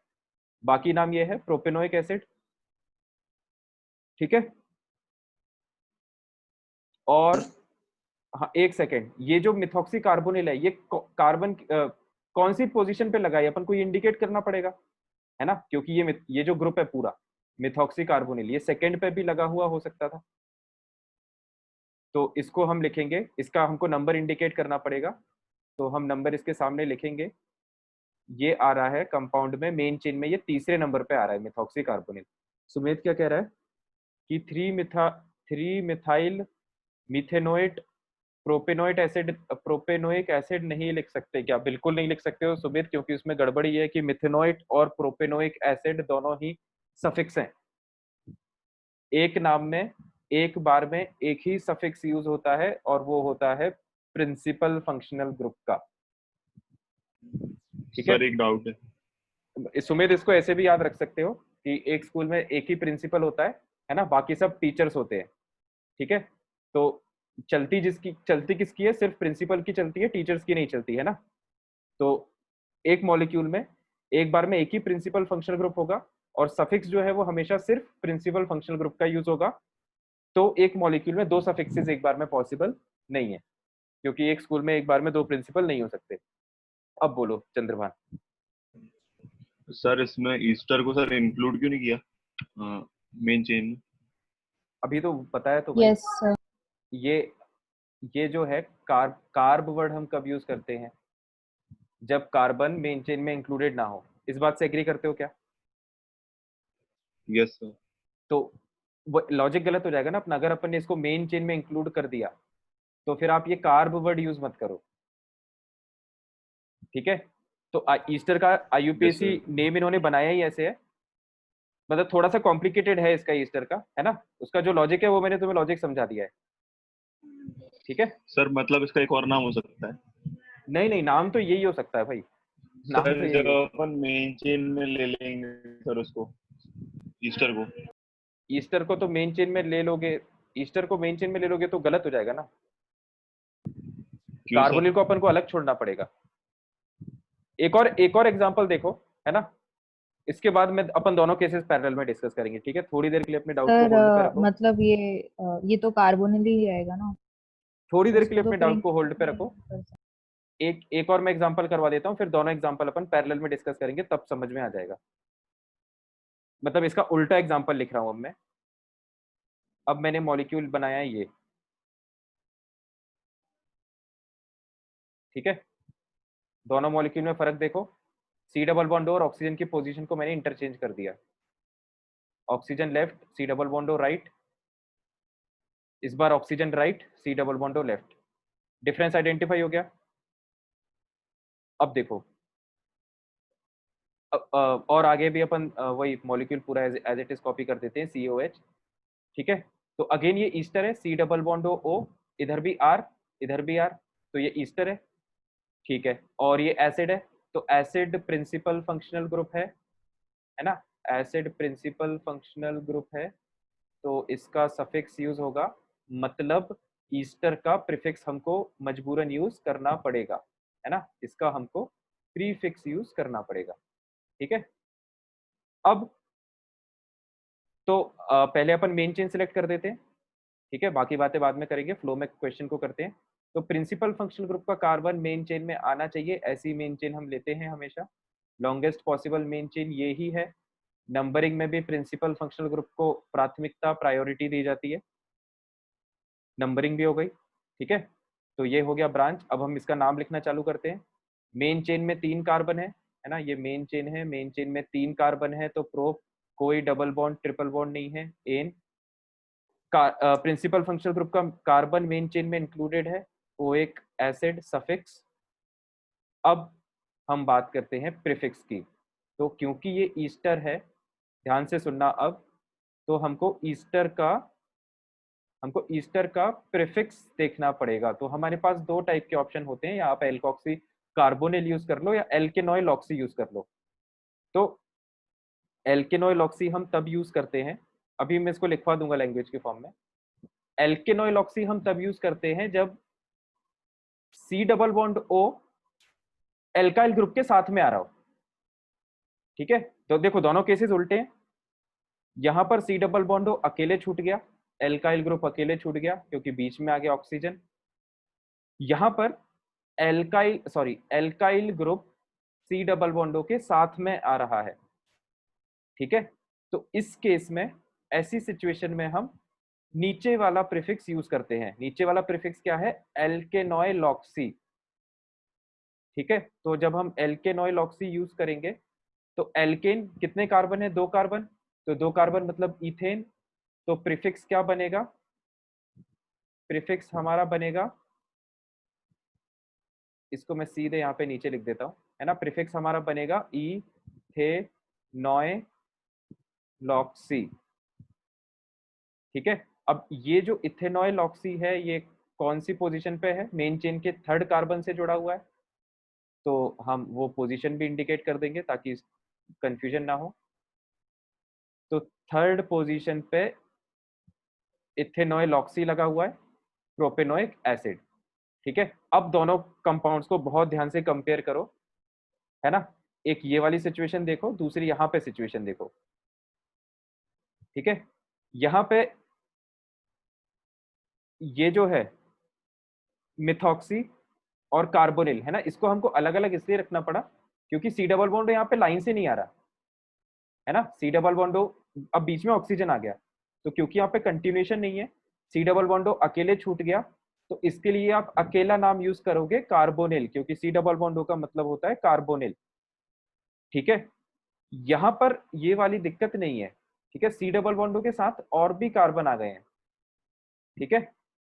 बाकी नाम ये है प्रोपेनोइक एसिड। ठीक है, और हाँ एक सेकेंड, ये जो मिथॉक्सी कार्बोनिल है ये कार्बन कौन सी पोजीशन पे लगा है अपन को ये इंडिकेट करना पड़ेगा, है ना, क्योंकि ये जो ग्रुप है पूरा मिथॉक्सी कार्बोनिल ये सेकंड पे भी लगा हुआ हो सकता था। तो इसको हम लिखेंगे, इसका हमको नंबर इंडिकेट करना पड़ेगा, तो हम नंबर इसके सामने लिखेंगे। ये आ रहा है कंपाउंड में, मेन चेन में ये तीसरे नंबर पे आ रहा है मिथॉक्सी कार्बोनिल। सुमित क्या कह रहा है कि 3 मिथाइल मिथेनोएट प्रोपेनोइक एसिड नहीं लिख सकते क्या? बिल्कुल नहीं लिख सकते हो सुमित, क्योंकि उसमें गड़बड़ी है कि मिथेनोइट और प्रोपेनोइक एसिड दोनों ही सफिक्स हैं। एक नाम में एक बार में एक ही सफिक्स यूज होता है और वो होता है प्रिंसिपल फंक्शनल ग्रुप का। ठीक है सर एक डाउट है। सुमित, इसको ऐसे भी याद रख सकते हो कि एक स्कूल में एक ही प्रिंसिपल होता है ना, बाकी सब टीचर्स होते हैं। ठीक है, तो चलती किसकी है, सिर्फ प्रिंसिपल की चलती है, टीचर्स की नहीं चलती है ना। तो एक मॉलिक्यूल में एक बार में एक ही प्रिंसिपल फंक्शनल ग्रुप होगा और सफिक्स जो है वो हमेशा सिर्फ प्रिंसिपल फंक्शनल ग्रुप का यूज होगा। तो एक मॉलिक्यूल में दो सफिक्सेस एक बार में पॉसिबल नहीं है, क्योंकि एक स्कूल में एक बार में दो प्रिंसिपल नहीं हो सकते। अब बोलो चंद्रभान। सर इसमें ईस्टर को सर इंक्लूड क्यों नहीं किया मेन चेन में? अभी तो बताया तो भाई। Yes sir. ये जो है कार्ब वर्ड हम कब यूज करते हैं, जब कार्बन मेन चेन में इंक्लूडेड ना हो। इस बात से एग्री करते हो क्या? Yes sir. तो वो लॉजिक गलत हो जाएगा ना अपना, अगर अपन ने इसको मेन चेन में इंक्लूड कर दिया तो फिर आप ये कार्ब वर्ड यूज मत करो। ठीक है, तो ईस्टर का आईयूपीएसी Yes, नेम इन्होंने बनाया ही ऐसे है, मतलब थोड़ा सा कॉम्प्लिकेटेड है इसका ईस्टर का, है ना। उसका जो लॉजिक है वो मैंने तुम्हें लॉजिक समझा दिया है। ठीक है, सर मतलब इसका एक और नाम हो सकता है? नहीं नहीं, नाम तो यही हो सकता है भाई, नाम तो सर यही जब हो। अपन मेन चेन में ले लेंगे सर उसको, ईस्टर को। ईस्टर को तो मेन चेन में ले लोगे, ईस्टर को मेन चेन में ले लोगे तो गलत हो जाएगा ना, क्यों सर? कार्बोनिल को अपन को अलग छोड़ना पड़ेगा। एक और एग्जांपल देखो, है ना, इसके बाद में अपन दोनों केसेस पैरेलल में डिस्कस करेंगे। ठीक है, थोड़ी देर के लिए अपने डाउट को सर होल्ड पे रखो, मतलब ये तो कार्बोनिल ही आएगा ना, थोड़ी देर के उसको लिए तो अपने फिर डाउट को include होल्ड पे नहीं रखो। कर सकते। एक और मैं एग्जांपल करवा देता हूँ, फिर दोनों एग्जांपल अपन पैरेलल में डिस्कस करेंगे, तब समझ में आ जाएगा। मतलब इसका उल्टा एग्जांपल लिख रहा हूँ अब मैं। अब मैंने मॉलिक्यूल बनाया है ये, ठीक है, दोनों मॉलिक्यूल में फर्क देखो, सी डबल बॉन्ड और ऑक्सीजन की पोजीशन को मैंने इंटरचेंज कर दिया, oxygen left C double bond right, इस बार oxygen right C double bond left, difference identify हो गया। अब देखो, और आगे भी अपन वही मॉलिक्यूल पूरा एज इट इज कॉपी कर देते हैं, COH। ठीक है, तो अगेन ये ईस्टर है, सी डबल बॉन्ड O, इधर भी R, इधर भी R, तो ये ईस्टर है। ठीक है, और ये एसिड है, तो एसिड प्रिंसिपल फंक्शनल ग्रुप है ना, एसिड प्रिंसिपल फंक्शनल ग्रुप है, तो इसका सफिक्स यूज होगा, मतलब ईस्टर का प्रीफिक्स हमको मजबूरन यूज करना पड़ेगा, है ना, इसका हमको प्रीफिक्स यूज करना पड़ेगा। ठीक है, अब तो पहले अपन मेन चेन सिलेक्ट कर देते हैं। ठीक है, बाकी बातें बाद में करेंगे, फ्लो में क्वेश्चन को करते हैं। तो प्रिंसिपल फंक्शनल ग्रुप का कार्बन मेन चेन में आना चाहिए, ऐसी मेन चेन हम लेते हैं हमेशा, लॉन्गेस्ट पॉसिबल मेन चेन ये ही है। नंबरिंग में भी प्रिंसिपल फंक्शनल ग्रुप को प्राथमिकता प्रायोरिटी दी जाती है, नंबरिंग भी हो गई। ठीक है, तो ये हो गया ब्रांच। अब हम इसका नाम लिखना चालू करते हैं। मेन चेन में 3 कार्बन है ना, ये मेन चेन है, मेन चेन में 3 कार्बन है, तो प्रो कोई डबल बॉन्ड ट्रिपल बॉन्ड नहीं है। एन प्रिंसिपल फंक्शनल ग्रुप का कार्बन मेन चेन में इंक्लूडेड है, वो एक एसिड सफिक्स। अब हम बात करते हैं प्रीफिक्स की। तो क्योंकि ये ईस्टर है, ध्यान से सुनना अब, तो हमको ईस्टर का प्रीफिक्स देखना पड़ेगा। तो हमारे पास 2 टाइप के ऑप्शन होते हैं, या आप एल्कोक्सी कार्बोनिल यूज कर लो या एल्केनॉइल ऑक्सी यूज कर लो। तो एल्केनॉइल ऑक्सी हम तब यूज करते हैं, अभी मैं इसको लिखवा दूंगा लैंग्वेज के फॉर्म में। एल्केनॉइल ऑक्सी हम तब यूज करते हैं जब C double bond O alkyl group के साथ में आ रहा हो। ठीक है, तो देखो दोनों केसेस उल्टे हैं। यहां पर C डबल बॉन्ड O अकेले छूट गया, एल्काइल ग्रुप अकेले छूट गया क्योंकि बीच में आ गया ऑक्सीजन। यहां पर alkyl group C double bond O के साथ में आ रहा है। ठीक है, तो इस केस में, ऐसी सिचुएशन में हम नीचे वाला प्रीफिक्स यूज करते हैं। नीचे वाला प्रीफिक्स क्या है? एल्केनॉइल ऑक्सी। ठीक है, तो जब हम एल्केनॉइल ऑक्सी यूज करेंगे तो एल्केन कितने कार्बन है? 2 कार्बन, तो 2 कार्बन मतलब इथेन। तो प्रीफिक्स क्या बनेगा? प्रीफिक्स हमारा बनेगा, इसको मैं सीधे यहाँ पे नीचे लिख देता हूँ, है ना। प्रीफिक्स हमारा बनेगा इथेनॉइलॉक्सी। ठीक है, अब ये जो इथेनॉइल ऑक्सी है, ये कौन सी पोजीशन पे है? मेन चेन के 3rd कार्बन से जुड़ा हुआ है, तो हम वो पोजीशन भी इंडिकेट कर देंगे ताकि कंफ्यूजन ना हो। तो 3rd पोजीशन पे इथेनॉइल ऑक्सी लगा हुआ है, प्रोपेनोइक एसिड। ठीक है, अब दोनों कंपाउंड्स को बहुत ध्यान से कंपेयर करो, है ना। एक ये वाली सिचुएशन देखो, दूसरी यहाँ पे सिचुएशन देखो। ठीक है, यहाँ पे ये जो है मिथॉक्सी और कार्बोनिल, है ना, इसको हमको अलग अलग इसलिए रखना पड़ा क्योंकि C डबल बॉन्ड यहाँ पे लाइन से नहीं आ रहा, है ना। C डबल बॉन्ड अब बीच में ऑक्सीजन आ गया, तो क्योंकि यहाँ पे कंटिन्यूएशन नहीं है, C डबल बॉन्ड अकेले छूट गया, तो इसके लिए आप अकेला नाम यूज करोगे कार्बोनिल, क्योंकि C डबल बॉन्ड का मतलब होता है कार्बोनिल। ठीक है, यहाँ पर ये वाली दिक्कत नहीं है। ठीक है, C डबल बॉन्ड के साथ और भी कार्बन आ गए हैं। ठीक है,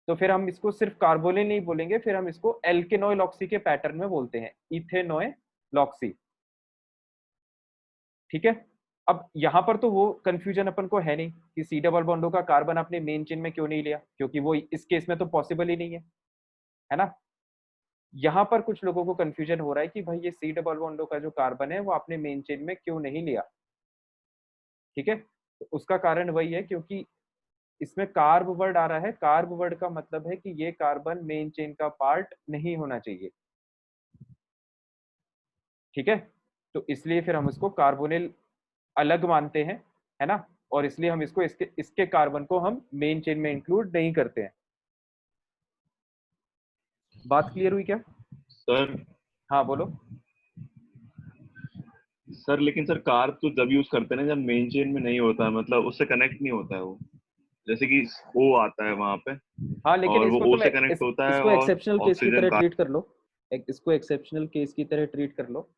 तो फिर हम इसको सिर्फ कार्बोनिल नहीं बोलेंगे, फिर हम इसको एल्केनॉइल ऑक्सी के पैटर्न में बोलते हैं, इथेनॉइल ऑक्सी। ठीक है, अब यहाँ पर तो वो कंफ्यूजन अपन को है नहीं कि C डबल बॉन्डो का कार्बन आपने मेन चेन में क्यों नहीं लिया, क्योंकि वो इस केस में तो पॉसिबल ही नहीं है ना। यहाँ पर कुछ लोगों को कंफ्यूजन हो रहा है कि भाई ये C डबल बॉन्डो का जो कार्बन है वो आपने मेन चेन में क्यों नहीं लिया। ठीक है, तो उसका कारण वही है क्योंकि इसमें कार्ब वर्ड आ रहा है। कार्ब वर्ड का मतलब है कि ये कार्बन मेन चेन का पार्ट नहीं होना चाहिए। ठीक है, तो इसलिए फिर हम इसको कार्बोनिल अलग मानते हैं, है ना, और इसलिए हम इसको इसके कार्बन को हम मेन चेन में इंक्लूड नहीं करते हैं। बात क्लियर हुई क्या? सर हाँ बोलो। सर लेकिन सर कार्ब तो जब यूज करते हैं ना जब मेन चेन में नहीं होता है, मतलब उससे कनेक्ट नहीं होता है वो, जैसे कि O आता है वहां पे हाँ, लेकिन और इसको वो तुम O से कनेक्ट होता है इसको और एक्सेप्शनल केस की ऑक्सीजन तरह का। ट्रीट कर लो। इसको एक्सेप्शनल केस की तरह ट्रीट कर लो,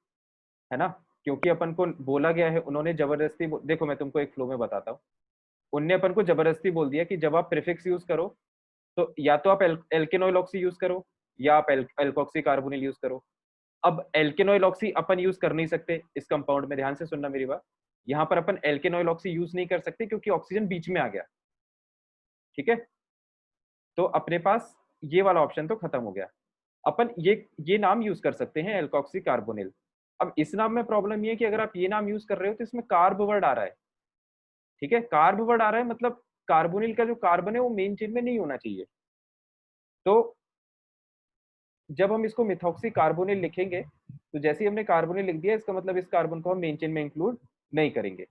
है ना, क्योंकि अपन को बोला गया है, उन्होंने जबरदस्ती देखो मैं तुमको एक फ्लो में बताता हूँ। उनने अपन को जबरदस्ती बोल दिया कि जब आप प्रीफिक्स यूज करो तो या तो आप एल्केनॉइल ऑक्सी यूज करो या आप एल्कोक्सी कार्बोनिल यूज करो। अब एल्केनॉइल ऑक्सी अपन यूज कर नहीं सकते इस कंपाउंड में, ध्यान से सुनना मेरी बात। यहाँ पर अपन एल्केनॉइल ऑक्सी यूज नहीं कर सकते क्योंकि ऑक्सीजन बीच में आ गया। ठीक है, तो अपने पास ये वाला ऑप्शन तो खत्म हो गया। अपन ये नाम यूज कर सकते हैं, एल्कोक्सी कार्बोनिल। अब इस नाम में प्रॉब्लम ये है कि अगर आप ये नाम यूज कर रहे हो तो इसमें कार्ब वर्ड आ रहा है। ठीक है, कार्ब वर्ड आ रहा है मतलब कार्बोनिल का जो कार्बन है वो मेन चेन में नहीं होना चाहिए। तो जब हम इसको मिथॉक्सी कार्बोनिल लिखेंगे तो जैसे ही हमने कार्बोनिल लिख दिया, इसका मतलब इस कार्बन को हम मेन चेन में इंक्लूड नहीं करेंगे।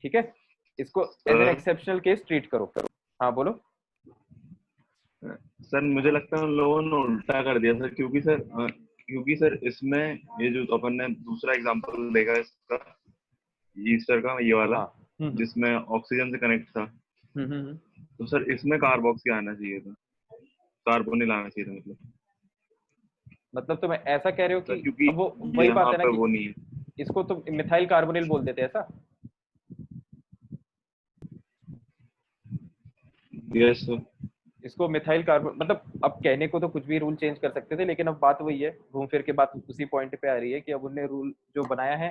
ठीक है, इसको as an exceptional case treat करो। हाँ बोलो। सर मुझे लगता है उन लोगों ने उल्टा कर दिया सर, क्योंकि सर इसमें ये जो अपन ने दूसरा एग्जांपल देखा इसका, ईस्टर का ये वाला, हाँ। जिसमें ऑक्सीजन से कनेक्ट था। तो सर इसमें कार्बोक्सी आना चाहिए था, कार्बोनिल आना चाहिए था मतलब तुम ऐसा कह रहे हो कि क्योंकि अब वो ये वही बात यहाँ है ना पे कि वो नहीं है। इसको तो मिथाइल कार्बोनिल बोल देते हैं ऐसा। Yes sir. इसको मिथाइल कार्बन मतलब अब कहने को तो कुछ भी रूल चेंज कर सकते थे, लेकिन अब बात वही है, घूम फिर के बात उसी पॉइंट पे आ रही है कि अब उनने रूल जो बनाया है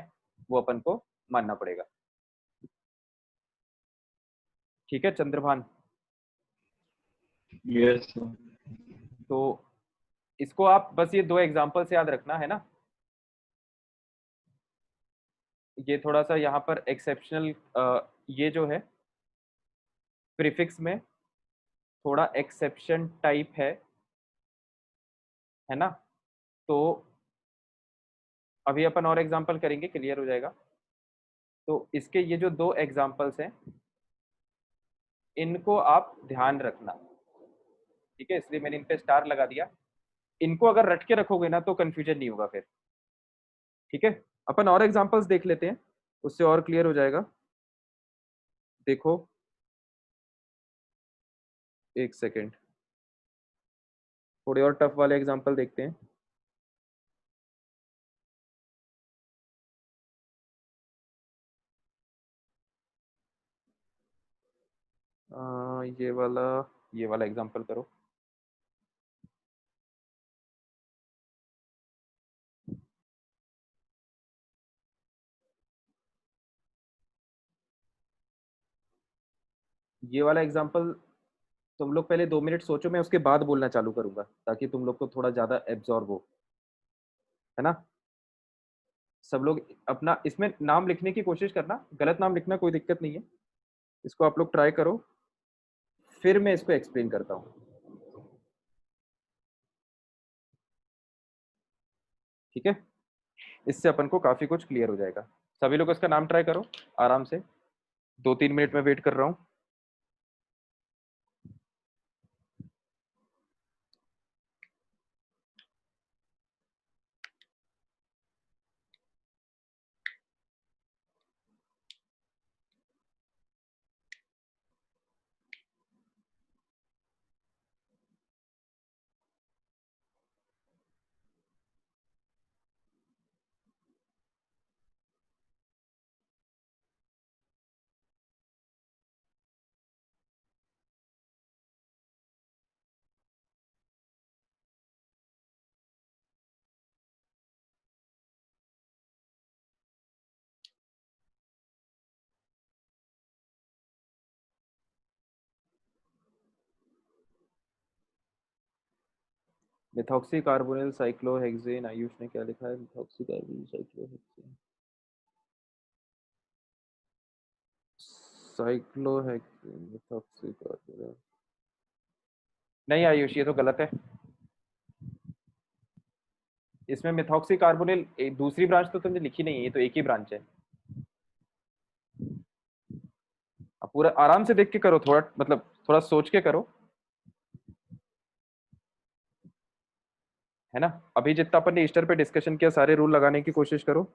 वो अपन को मानना पड़ेगा। ठीक है चंद्रभान। Yes sir. तो इसको आप बस ये दो एग्जांपल से याद रखना है ना। ये थोड़ा सा यहाँ पर एक्सेप्शनल, ये जो है प्रीफिक्स में थोड़ा एक्सेप्शन टाइप है ना। तो अभी अपन और एग्जांपल करेंगे, क्लियर हो जाएगा। तो इसके ये जो दो एग्जांपल्स हैं इनको आप ध्यान रखना, ठीक है, इसलिए मैंने इन पे स्टार लगा दिया। इनको अगर रट के रखोगे ना तो कंफ्यूजन नहीं होगा फिर। ठीक है, अपन और एग्जांपल्स देख लेते हैं, उससे और क्लियर हो जाएगा। देखो एक सेकेंड, थोड़े और टफ वाले एग्जांपल देखते हैं। ये वाला एग्जांपल करो। ये वाला एग्जांपल तुम लोग पहले 2 मिनट सोचो, मैं उसके बाद बोलना चालू करूंगा ताकि तुम लोग को थोड़ा ज्यादा एब्जॉर्ब हो, है ना। सब लोग अपना इसमें नाम लिखने की कोशिश करना, गलत नाम लिखना कोई दिक्कत नहीं है, इसको आप लोग ट्राई करो, फिर मैं इसको एक्सप्लेन करता हूँ। ठीक है, इससे अपन को काफी कुछ क्लियर हो जाएगा। सभी लोग इसका नाम ट्राई करो आराम से, 2-3 मिनट में वेट कर रहा हूँ। मिथॉक्सी कार्बोनिल साइक्लोहेक्सेन, आयुष ने क्या लिखा है, methoxy carbonyl cyclohexane, cyclohexane methoxy carbonyl. नहीं आयुष, ये तो गलत है। इसमें मिथॉक्सी कार्बोनिल दूसरी ब्रांच तो तुमने लिखी नहीं है, ये तो एक ही ब्रांच है। अब पूरा आराम से देख के करो, थोड़ा मतलब थोड़ा सोच के करो, है ना। अभी जितना अपन ने ईस्टर पे डिस्कशन किया सारे रूल लगाने की कोशिश करो।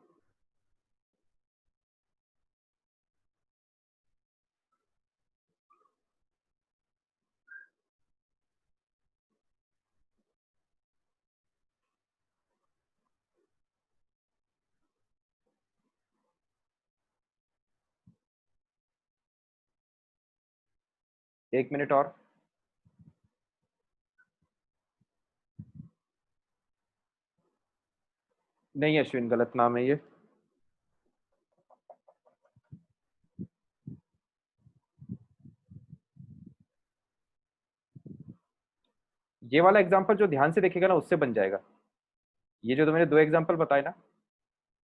एक मिनट और। नहीं अश्विन, गलत नाम है ये। ये वाला एग्जांपल जो ध्यान से देखेगा ना उससे बन जाएगा। ये जो मैंने दो एग्जांपल बताए ना,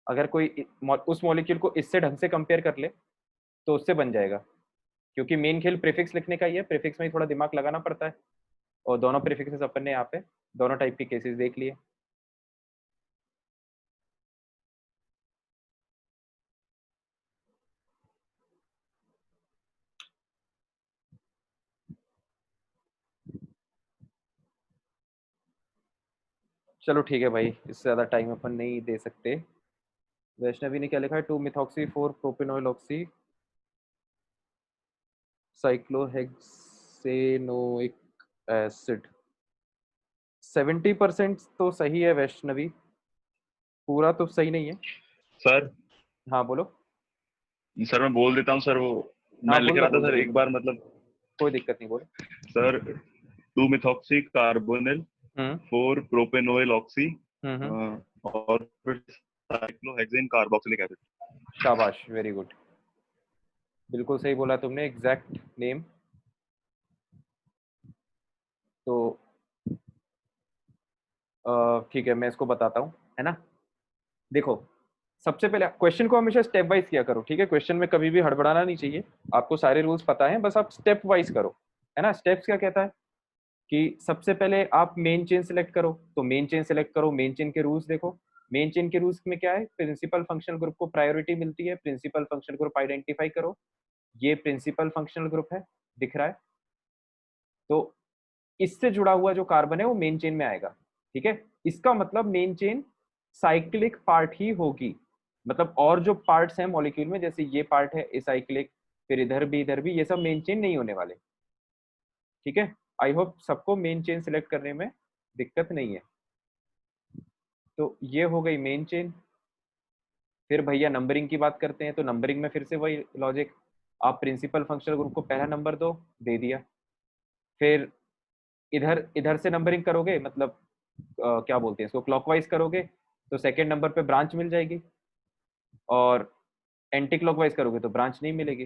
अगर कोई उस मॉलिक्यूल को इससे ढंग से कंपेयर कर ले तो उससे बन जाएगा, क्योंकि मेन खेल प्रीफिक्स लिखने का ही है, प्रीफिक्स में ही थोड़ा दिमाग लगाना पड़ता है। और दोनों प्रीफिक्सेस अपन ने यहाँ पे दोनों टाइप के केसेस देख लिए। चलो ठीक है भाई, इससे ज़्यादा टाइम अपन नहीं दे सकते। वैष्णवी ने क्या लिखा है, 2 मिथॉक्सी 4 प्रोपेनॉइल ऑक्सी साइक्लोहेक्सेनोइक एसिड। 70% तो सही है वैष्णवी, पूरा तो सही नहीं है। सर हाँ बोलो। सर मैं बोल देता हूँ सर, वो हाँ मैं लिख बोल रहा दो था सर एक बार, मतलब कोई दिक्कत नहीं, बोलो। सर 2 मिथॉक्सी कार्बोनिल हम्म 4 प्रोपेनोइल ऑक्सी हम्म। और फिर साइक्लोहेक्सेन कार्बोक्सिलिक एसिड। शाबाश, वेरी गुड, बिल्कुल सही बोला तुमने, एग्जैक्ट नेम। तो ठीक है, मैं इसको बताता हूँ, है ना। देखो, सबसे पहले क्वेश्चन को हमेशा स्टेप वाइज किया करो, ठीक है। क्वेश्चन में कभी भी हड़बड़ाना नहीं चाहिए, आपको सारे रूल्स पता है, बस आप स्टेप वाइज करो, है ना। स्टेप्स क्या कहता है कि सबसे पहले आप मेन चेन सेलेक्ट करो, तो मेन चेन सेलेक्ट करो, मेन चेन के रूल्स देखो। मेन चेन के रूल्स में क्या है, प्रिंसिपल फंक्शनल ग्रुप को प्रायोरिटी मिलती है, प्रिंसिपल फंक्शनल ग्रुप आइडेंटिफाई करो। ये प्रिंसिपल फंक्शनल ग्रुप है, दिख रहा है। तो इससे जुड़ा हुआ जो कार्बन है वो मेन चेन में आएगा, ठीक है। इसका मतलब मेन चेन साइक्लिक पार्ट ही होगी, मतलब और जो पार्ट्स हैं मॉलिक्यूल में, जैसे ये पार्ट है एसाइक्लिक, फिर इधर भी, ये सब मेन चेन नहीं होने वाले, ठीक है। आई होप सबको मेन चेन सिलेक्ट करने में दिक्कत नहीं है। तो ये हो गई मेन चेन। फिर भैया नंबरिंग की बात करते हैं, तो नंबरिंग में फिर से वही लॉजिक, आप प्रिंसिपल फंक्शनल ग्रुप को पहला नंबर दो, दे दिया। फिर इधर इधर से नंबरिंग करोगे, मतलब क्या बोलते हैं इसको, क्लॉकवाइज करोगे तो सेकंड नंबर पे ब्रांच मिल जाएगी, और एंटी क्लॉकवाइज करोगे तो ब्रांच नहीं मिलेगी।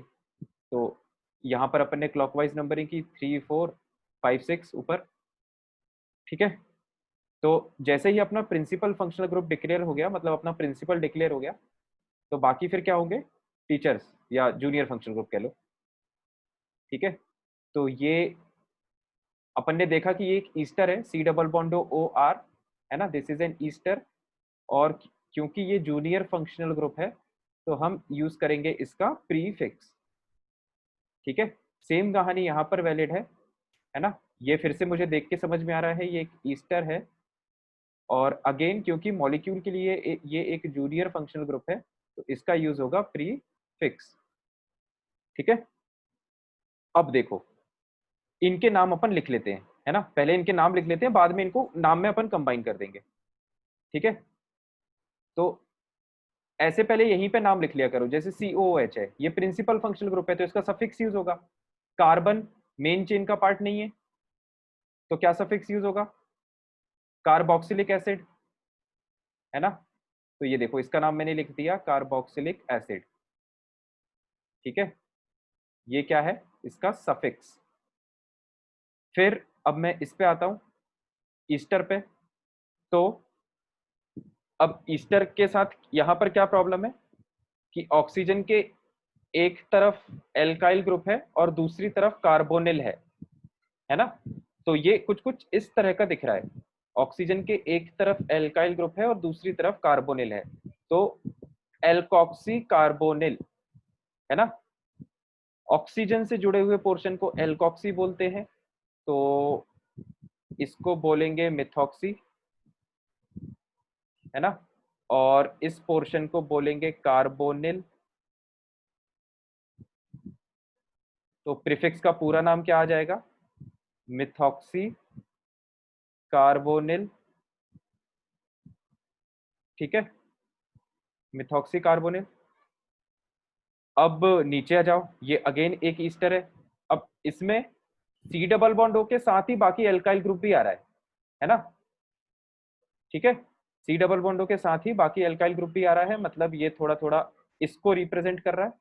तो यहाँ पर अपन ने क्लॉकवाइज नंबरिंग की 3 4 5 6 ऊपर, ठीक है। तो जैसे ही अपना प्रिंसिपल फंक्शनल ग्रुप डिक्लेयर हो गया, मतलब अपना प्रिंसिपल डिक्लेयर हो गया, तो बाकी फिर क्या होंगे, टीचर्स या जूनियर फंक्शनल ग्रुप कह लो, ठीक है। तो ये अपन ने देखा कि ये एक ईस्टर है, C double bond O R, है ना, दिस इज एन ईस्टर। और क्योंकि ये जूनियर फंक्शनल ग्रुप है, तो हम यूज करेंगे इसका प्रीफिक्स, ठीक है। सेम कहानी यहाँ पर वैलिड है ना। ये फिर से मुझे देख के समझ में आ रहा है, ये एक ईस्टर है, और अगेन क्योंकि मॉलिक्यूल के लिए ये एक जूनियर फंक्शनल ग्रुप है, तो इसका यूज होगा प्रीफिक्स, ठीक है। अब देखो, इनके नाम अपन लिख लेते हैं, है ना, पहले इनके नाम लिख लेते हैं, बाद में इनको नाम में अपन कंबाइन कर देंगे, ठीक है। तो ऐसे पहले यहीं पे नाम लिख लिया करो, जैसे COOH है, ये प्रिंसिपल फंक्शनल ग्रुप है, तो इसका सफिक्स यूज होगा। कार्बन मेन चेन का पार्ट नहीं है, तो क्या सफिक्स यूज होगा, कार्बोक्सिलिक एसिड, है ना। तो ये देखो, इसका नाम मैंने लिख दिया कार्बोक्सिलिक एसिड, ठीक है। ये क्या है, इसका सफिक्स। फिर अब मैं इस पे आता हूं, ईस्टर पे। तो अब ईस्टर के साथ यहाँ पर क्या प्रॉब्लम है कि ऑक्सीजन के एक तरफ एल्काइल ग्रुप है और दूसरी तरफ कार्बोनिल है ना। तो ये कुछ कुछ इस तरह का दिख रहा है, ऑक्सीजन के एक तरफ एल्काइल ग्रुप है और दूसरी तरफ कार्बोनिल है, तो एल्कॉक्सी कार्बोनिल, है ना। ऑक्सीजन से जुड़े हुए पोर्शन को एल्कॉक्सी बोलते हैं, तो इसको बोलेंगे मिथॉक्सी, है ना। और इस पोर्शन को बोलेंगे कार्बोनिल। तो प्रीफिक्स का पूरा नाम क्या आ जाएगा, मिथॉक्सी कार्बोनिल, ठीक है, मिथॉक्सी कार्बोनिल। अब नीचे आ जाओ, ये अगेन एक ईस्टर है। अब इसमें सी डबल बॉन्ड O के साथ ही बाकी एल्काइल ग्रुप भी आ रहा है ना, ठीक है। सी डबल बॉन्ड O के साथ ही बाकी एल्काइल ग्रुप भी आ रहा है, मतलब ये थोड़ा थोड़ा इसको रिप्रेजेंट कर रहा है।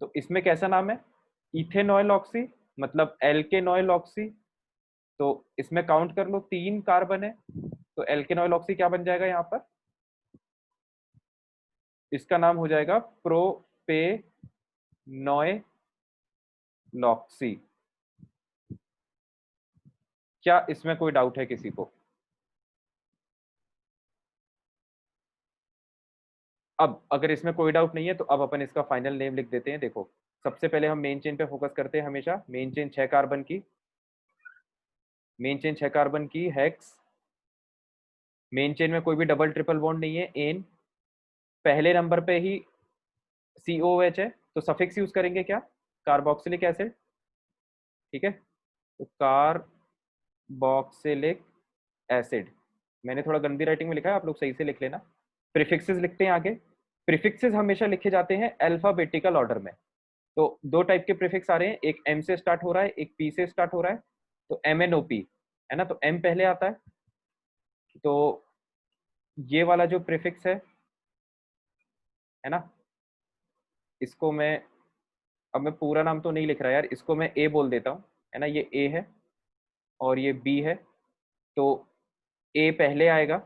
तो इसमें कैसा नाम है, इथेनॉइल ऑक्सी, मतलब एल्केनॉइल ऑक्सी। तो इसमें काउंट कर लो 3 कार्बन है, तो एल्केनॉइल ऑक्सी क्या बन जाएगा यहाँ पर, इसका नाम हो जाएगा प्रोपेनॉइलॉक्सी। क्या इसमें कोई डाउट है किसी को। अब अगर इसमें कोई डाउट नहीं है, तो अब अपन इसका फाइनल नेम लिख देते हैं। देखो, सबसे पहले हम मेन चेन पे फोकस करते हैं हमेशा, मेन चेन 6 कार्बन की, मेन चेन 6 कार्बन की हेक्स मेन चेन में कोई भी डबल ट्रिपल बॉन्ड नहीं है, एन पहले नंबर पे ही COOH है, तो सफिक्स यूज करेंगे क्या, कार्बोक्सिलिक एसिड। ठीक है, तो कार्बोक्सिलिक एसिड, मैंने थोड़ा गंदी राइटिंग में लिखा है, आप लोग सही से लिख लेना। प्रीफिक्सेस लिखते हैं आगे। प्रीफिक्सेस हमेशा लिखे जाते हैं अल्फाबेटिकल ऑर्डर में। तो दो टाइप के प्रीफिक्स आ रहे हैं, एक M से स्टार्ट हो रहा है, एक P से स्टार्ट हो रहा है। तो MNOP है ना, तो M पहले आता है। तो ये वाला जो प्रीफिक्स है ना, इसको मैं, अब मैं पूरा नाम तो नहीं लिख रहा यार, इसको मैं A बोल देता हूँ, है ना, ये A है और ये B है। तो A पहले आएगा,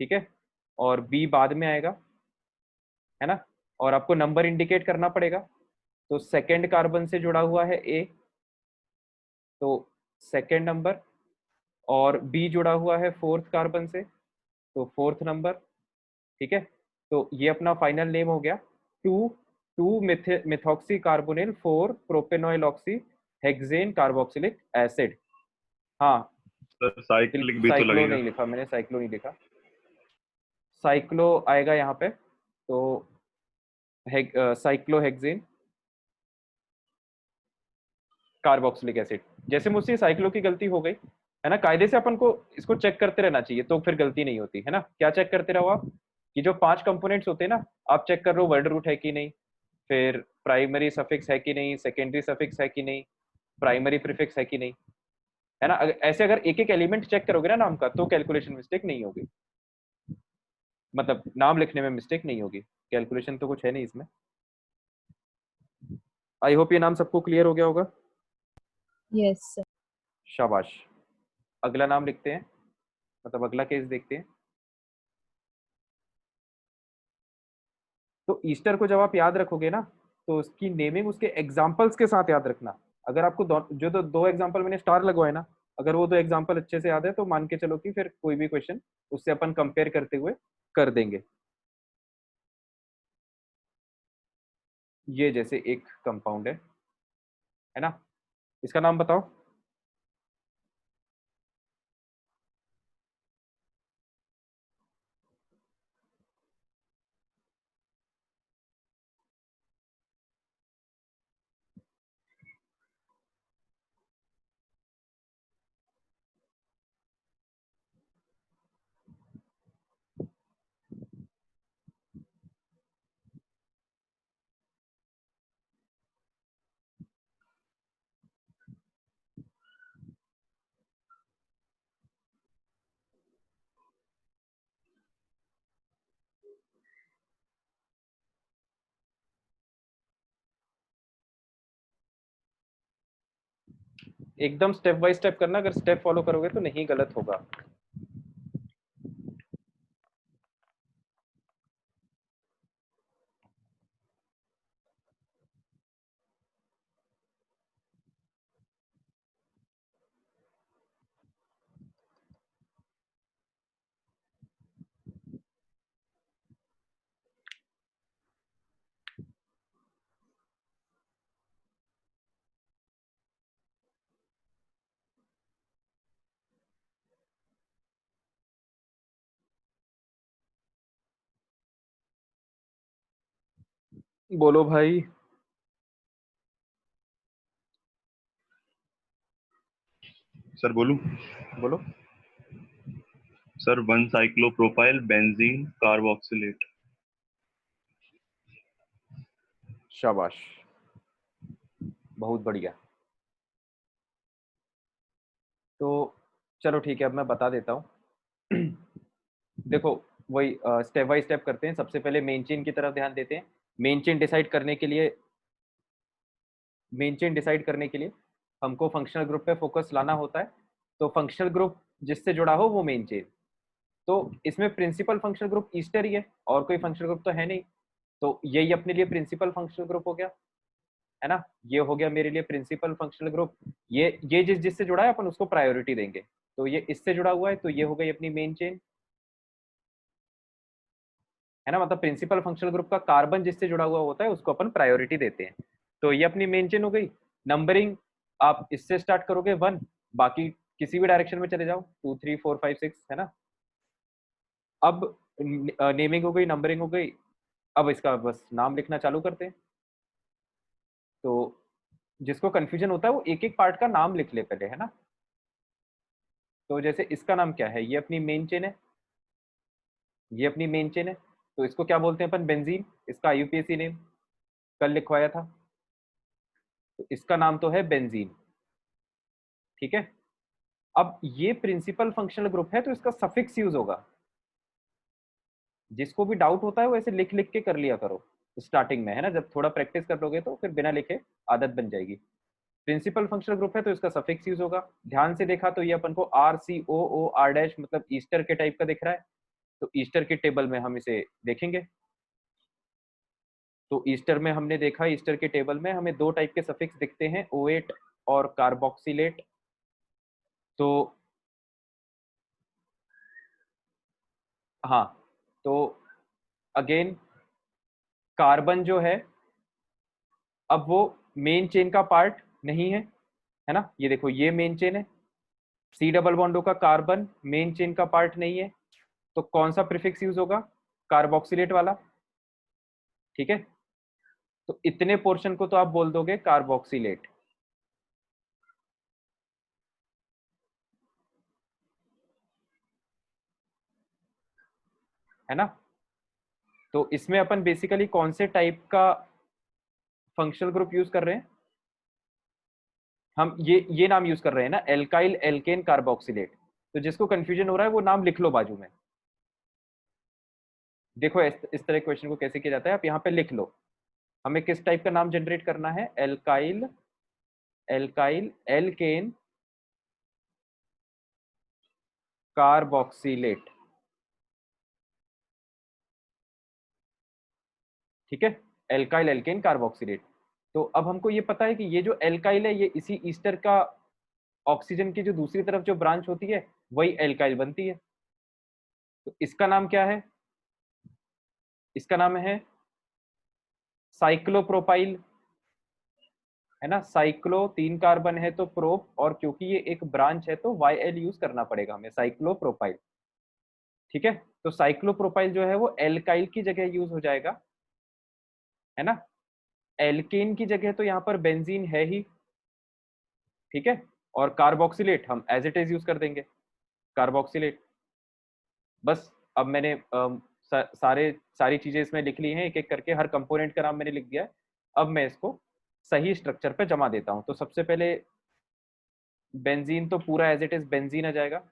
ठीक है, और B बाद में आएगा, है ना। और आपको नंबर इंडिकेट करना पड़ेगा। तो सेकेंड कार्बन से जुड़ा हुआ है A, तो सेकेंड नंबर, और B जुड़ा हुआ है फोर्थ कार्बन से, तो फोर्थ नंबर। ठीक है, तो ये अपना फाइनल नेम हो गया, 2 methoxy carbonyl 4 propanoyl oxy hexane carboxylic acid. हाँ, सर साइक्लिक भी तो साइक्लो लगेगा। नहीं लिखा मैंने, साइक्लो नहीं लिखा, साइक्लो आएगा यहाँ पे। तो साइक्लोहेक्सेन कार्बोक्सिलिक एसिड। जैसे मुझसे साइक्लो की गलती हो गई, है ना, कायदे से अपन को इसको चेक करते रहना चाहिए, तो फिर गलती नहीं होती है ना। क्या चेक करते रहो आप, कि जो 5 कंपोनेंट्स होते हैं ना, आप चेक कर रहे हो वर्ड रूट है कि नहीं, फिर प्राइमरी सफिक्स है कि नहीं, सेकेंडरी सफिक्स है कि नहीं, प्राइमरी प्रीफिक्स है कि नहीं, है ना। ऐसे अगर एक एक एलिमेंट चेक करोगे ना नाम का, तो कैलकुलेशन मिस्टेक नहीं होगी, मतलब नाम लिखने में मिस्टेक नहीं होगी। कैलकुलेशन तो कुछ है नहीं इसमें। आई होप ये नाम सबको क्लियर हो गया होगा। Yes sir. शाबाश। अगला नाम लिखते हैं, मतलब अगला केस देखते हैं। तो ईस्टर को जब आप याद रखोगे ना, तो उसकी नेमिंग उसके एग्जाम्पल्स के साथ याद रखना। अगर आपको जो दो एग्जाम्पल मैंने स्टार लगवाए ना, अगर वो दो एग्जाम्पल अच्छे से याद है, तो मान के चलो कि फिर कोई भी क्वेश्चन उससे अपन कंपेयर करते हुए कर देंगे। ये जैसे एक कंपाउंड है ना, इसका नाम बताओ। एकदम स्टेप बाय स्टेप करना, अगर स्टेप फॉलो करोगे तो नहीं गलत होगा। बोलो भाई। सर बोलूं? बोलो। Sir 1 cyclopropyl benzene carboxylate. शाबाश, बहुत बढ़िया। तो चलो ठीक है, अब मैं बता देता हूँ। देखो, वही स्टेप बाय स्टेप करते हैं। सबसे पहले मेन चेन की तरफ ध्यान देते हैं। मेन चेन डिसाइड करने के लिए, हमको फंक्शनल ग्रुप पे फोकस लाना होता है। तो फंक्शनल ग्रुप जिससे जुड़ा हो वो मेन चेन। तो इसमें प्रिंसिपल फंक्शनल ग्रुप ईस्टर ही है, और कोई फंक्शनल ग्रुप तो है नहीं। तो यही अपने लिए प्रिंसिपल फंक्शनल ग्रुप हो गया, है ना। ये हो गया मेरे लिए प्रिंसिपल फंक्शनल ग्रुप। ये जिससे जुड़ा है अपन उसको प्रायोरिटी देंगे। तो ये इससे जुड़ा हुआ है, तो ये हो गई अपनी मेन चेन, है ना। मतलब प्रिंसिपल फंक्शनल ग्रुप का कार्बन जिससे जुड़ा हुआ होता है उसको अपन प्रायोरिटी देते हैं। तो ये अपनी मेन चेन हो गई। नंबरिंग आप इससे स्टार्ट करोगे 1, बाकी किसी भी डायरेक्शन में चले जाओ, 2 3 4 5 6, है ना। अब नेमिंग हो गई, नंबरिंग हो गई, अब इसका बस नाम लिखना चालू करते हैं। तो जिसको कंफ्यूजन होता है वो एक एक पार्ट का नाम लिख ले पहले, है ना। तो जैसे इसका नाम क्या है, ये अपनी मेन चेन है, ये अपनी मेन चेन है, तो इसको क्या बोलते हैं अपन, बेंजीन। इसका आईयूपीएसी नेम कल लिखवाया था, तो इसका नाम तो है बेंजीन, ठीक है। अब ये प्रिंसिपल फंक्शनल ग्रुप है तो इसका सफिक्स यूज होगा। जिसको भी डाउट होता है वो ऐसे लिख लिख के कर लिया करो स्टार्टिंग में, है ना। जब थोड़ा प्रैक्टिस कर लोगे तो फिर बिना लिखे आदत बन जाएगी। प्रिंसिपल फंक्शनल ग्रुप है तो इसका सफिक्स यूज होगा। ध्यान से देखा तो ये अपन को आर सी ओ ओ आर डैश मतलब ईस्टर के टाइप का दिख रहा है, तो ईस्टर के टेबल में हम इसे देखेंगे। तो ईस्टर में हमने देखा, ईस्टर के टेबल में हमें दो टाइप के सफिक्स दिखते हैं, O8 और कार्बोक्सिलेट। तो हाँ, तो अगेन कार्बन जो है अब वो मेन चेन का पार्ट नहीं है ना। ये देखो ये मेन चेन है, सी डबल बॉन्डो का कार्बन मेन चेन का पार्ट नहीं है, तो कौन सा प्रीफिक्स यूज होगा, कार्बोक्सिलेट वाला, ठीक है। तो इतने पोर्शन को तो आप बोल दोगे कार्बोक्सिलेट, है ना। तो इसमें अपन बेसिकली कौन से टाइप का फंक्शनल ग्रुप यूज कर रहे हैं, हम ये नाम यूज कर रहे हैं ना, एल्काइल एल्केन कार्बोक्सिलेट। तो जिसको कंफ्यूजन हो रहा है वो नाम लिख लो बाजू में। देखो इस तरह क्वेश्चन को कैसे किया जाता है, आप यहाँ पे लिख लो हमें किस टाइप का नाम जनरेट करना है, एल्काइल एल्काइल एल्केन कार्बोक्सिलेट, ठीक है, एल्काइल एल्केन कार्बोक्सिलेट। तो अब हमको ये पता है कि ये जो एल्काइल है ये इसी ईस्टर का ऑक्सीजन की जो दूसरी तरफ जो ब्रांच होती है वही एल्काइल बनती है। तो इसका नाम क्या है, इसका नाम है साइक्लोप्रोपाइल, है ना। साइक्लो 3 कार्बन है तो प्रोप, और क्योंकि ये एक ब्रांच है तो YL यूज करना पड़ेगा हमें, साइक्लोप्रोपाइल, ठीक है। तो साइक्लोप्रोपाइल जो है वो एल्काइल की जगह यूज हो जाएगा, है ना। एल्केन की जगह तो यहाँ पर बेंजीन है ही, ठीक है। और कार्बोक्सिलेट हम एज इट इज यूज कर देंगे, कार्बोक्सिलेट। बस अब मैंने सारी चीजें इसमें लिख ली हैं एक एक करके, हर कंपोनेंट का नाम मैंने लिख दिया है। अब मैं इसको सही स्ट्रक्चर पे जमा देता हूं। तो सबसे पहले बेंजीन तो पूरा एज इट इज बेंजीन आ जाएगा।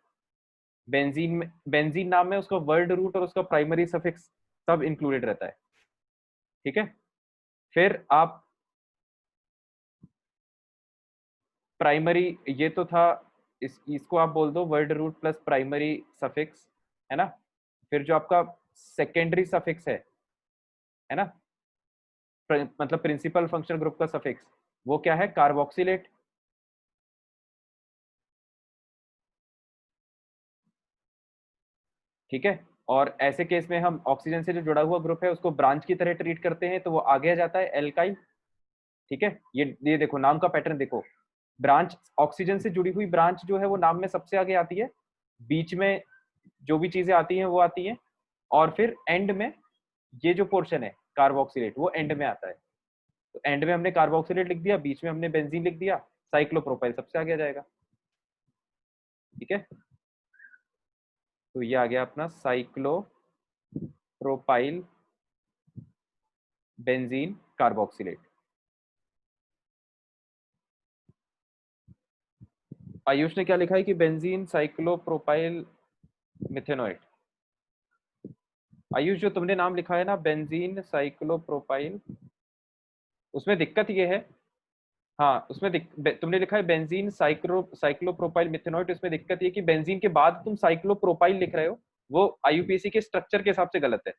बेंजीन में बेंजीन नाम में उसका वर्ड रूट और उसका प्राइमरी सफिक्स सब इंक्लूडेड रहता है, ठीक है। फिर आप प्राइमरी, ये तो था, इसको आप बोल दो word root plus primary suffix, है ना। फिर जो आपका सेकेंडरी सफिक्स है ना, मतलब प्रिंसिपल फंक्शनल ग्रुप का सफिक्स, वो क्या है, कार्बोक्सिलेट, ठीक है। और ऐसे केस में हम ऑक्सीजन से जो जुड़ा हुआ ग्रुप है उसको ब्रांच की तरह ट्रीट करते हैं, तो वो आगे आ जाता है एल्काइल, ठीक है। ये देखो नाम का पैटर्न देखो, ब्रांच ऑक्सीजन से जुड़ी हुई ब्रांच जो है वो नाम में सबसे आगे आती है, बीच में जो भी चीजें आती हैं वो आती हैं, और फिर एंड में ये जो पोर्शन है कार्बोक्सिलेट वो एंड में आता है। तो एंड में हमने कार्बोक्सिलेट लिख दिया, बीच में हमने बेंजीन लिख दिया, साइक्लोप्रोपाइल सबसे आगे आ जाएगा, ठीक है। तो ये आ गया अपना साइक्लोप्रोपाइल बेंजीन कार्बोक्सिलेट। आयुष ने क्या लिखा है कि बेंजीन साइक्लोप्रोपाइल मिथेनोएट। आयुष जो तुमने नाम लिखा है ना बेंजीन साइक्लोप्रोपाइल, उसमें दिक्कत ये है, हाँ उसमें तुमने लिखा है बेंजीन साइक्लोप्रोपाइल मिथेनोएट, उसमें दिक्कत ये कि बेंजीन के बाद तुम साइक्लोप्रोपाइल लिख रहे हो, वो आईयूपीएसी के स्ट्रक्चर के हिसाब से गलत है,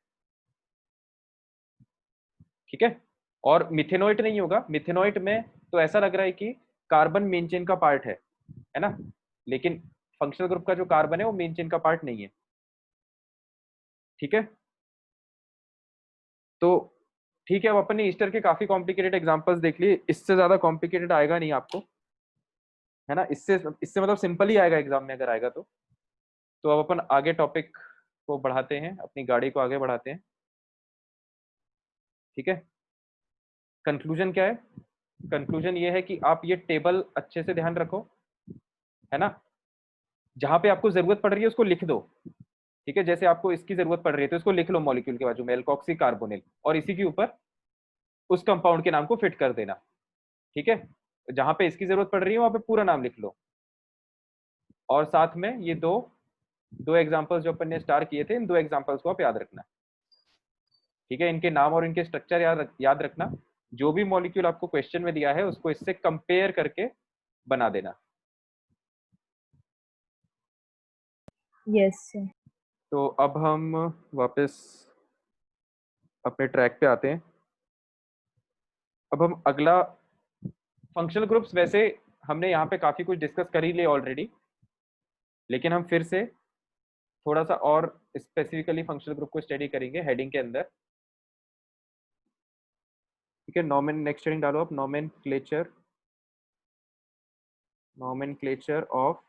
ठीक है। और मिथेनोइट नहीं होगा, मिथेनोइट में तो ऐसा लग रहा है कि कार्बन मेन चेन का पार्ट है ना, लेकिन फंक्शनल ग्रुप का जो कार्बन है वो मेन चेन का पार्ट नहीं है, ठीक है। तो ठीक है, अब अपन ने ईस्टर के काफी कॉम्प्लिकेटेड एग्जांपल्स देख लिए, इससे ज्यादा कॉम्प्लिकेटेड आएगा नहीं आपको, है ना। इससे इससे मतलब सिंपल ही आएगा एग्जाम में अगर आएगा तो अब अपन आगे टॉपिक को बढ़ाते हैं, अपनी गाड़ी को आगे बढ़ाते हैं। ठीक है, कंक्लूजन क्या है? कंक्लूजन ये है कि आप ये टेबल अच्छे से ध्यान रखो, है ना। जहां पे आपको जरूरत पड़ रही है उसको लिख दो। ठीक है, जैसे आपको इसकी जरूरत पड़ रही है तो इसको लिख लो मॉलिक्यूल के बाजू में एल्कोक्सी कार्बोनिल, और इसी के ऊपर उस कंपाउंड के नाम को फिट कर देना। ठीक है, जहां पे इसकी जरूरत पड़ रही है वहां पे पूरा नाम लिख लो। और साथ में ये दो एग्जांपल्स जो अपन ने स्टार किए थे, इन दो एग्जांपल्स को आप याद रखना। ठीक है, इनके नाम और इनके स्ट्रक्चर याद रखना। जो भी मॉलिक्यूल आपको क्वेश्चन में दिया है उसको इससे कंपेयर करके बना देना। Yes, sir. तो अब हम वापस अपने ट्रैक पे आते हैं। अब हम अगला फंक्शनल ग्रुप्स, वैसे हमने यहाँ पे काफी कुछ डिस्कस कर ही लिया ऑलरेडी, लेकिन हम फिर से थोड़ा सा और स्पेसिफिकली फंक्शनल ग्रुप को स्टडी करेंगे हेडिंग के अंदर। ठीक है, नेक्स्ट हेडिंग डालो आप, nomenclature of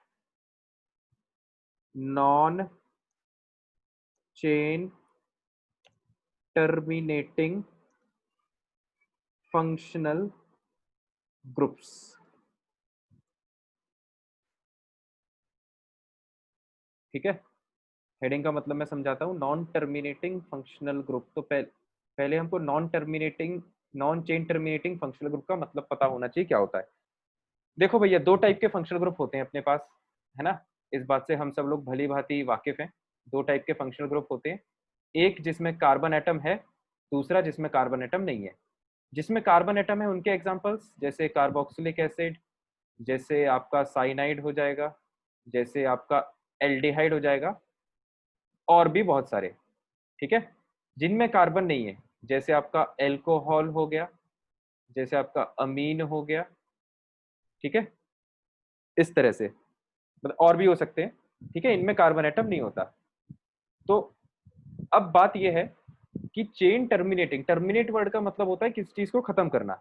non chain terminating functional groups. ठीक है, हेडिंग का मतलब मैं समझाता हूँ। नॉन टर्मिनेटिंग फंक्शनल ग्रुप, तो पहले हमको non chain terminating functional group का मतलब पता होना चाहिए क्या होता है। देखो भैया, दो टाइप के फंक्शनल ग्रुप होते हैं अपने पास, है ना। इस बात से हम सब लोग भली भांति वाकिफ हैं। दो टाइप के फंक्शनल ग्रुप होते हैं, एक जिसमें कार्बन एटम है, दूसरा जिसमें कार्बन एटम नहीं है। जिसमें कार्बन एटम है उनके एग्जांपल्स जैसे कार्बोक्सिलिक एसिड, जैसे आपका साइनाइड हो जाएगा, जैसे आपका एल्डिहाइड हो जाएगा, और भी बहुत सारे। ठीक है, जिनमें कार्बन नहीं है जैसे आपका एल्कोहल हो गया, जैसे आपका अमीन हो गया। ठीक है, इस तरह से मतलब और भी हो सकते हैं। ठीक है, इनमें कार्बन एटम नहीं होता। तो अब बात यह है कि चेन टर्मिनेट वर्ड का मतलब होता है किस चीज को खत्म करना,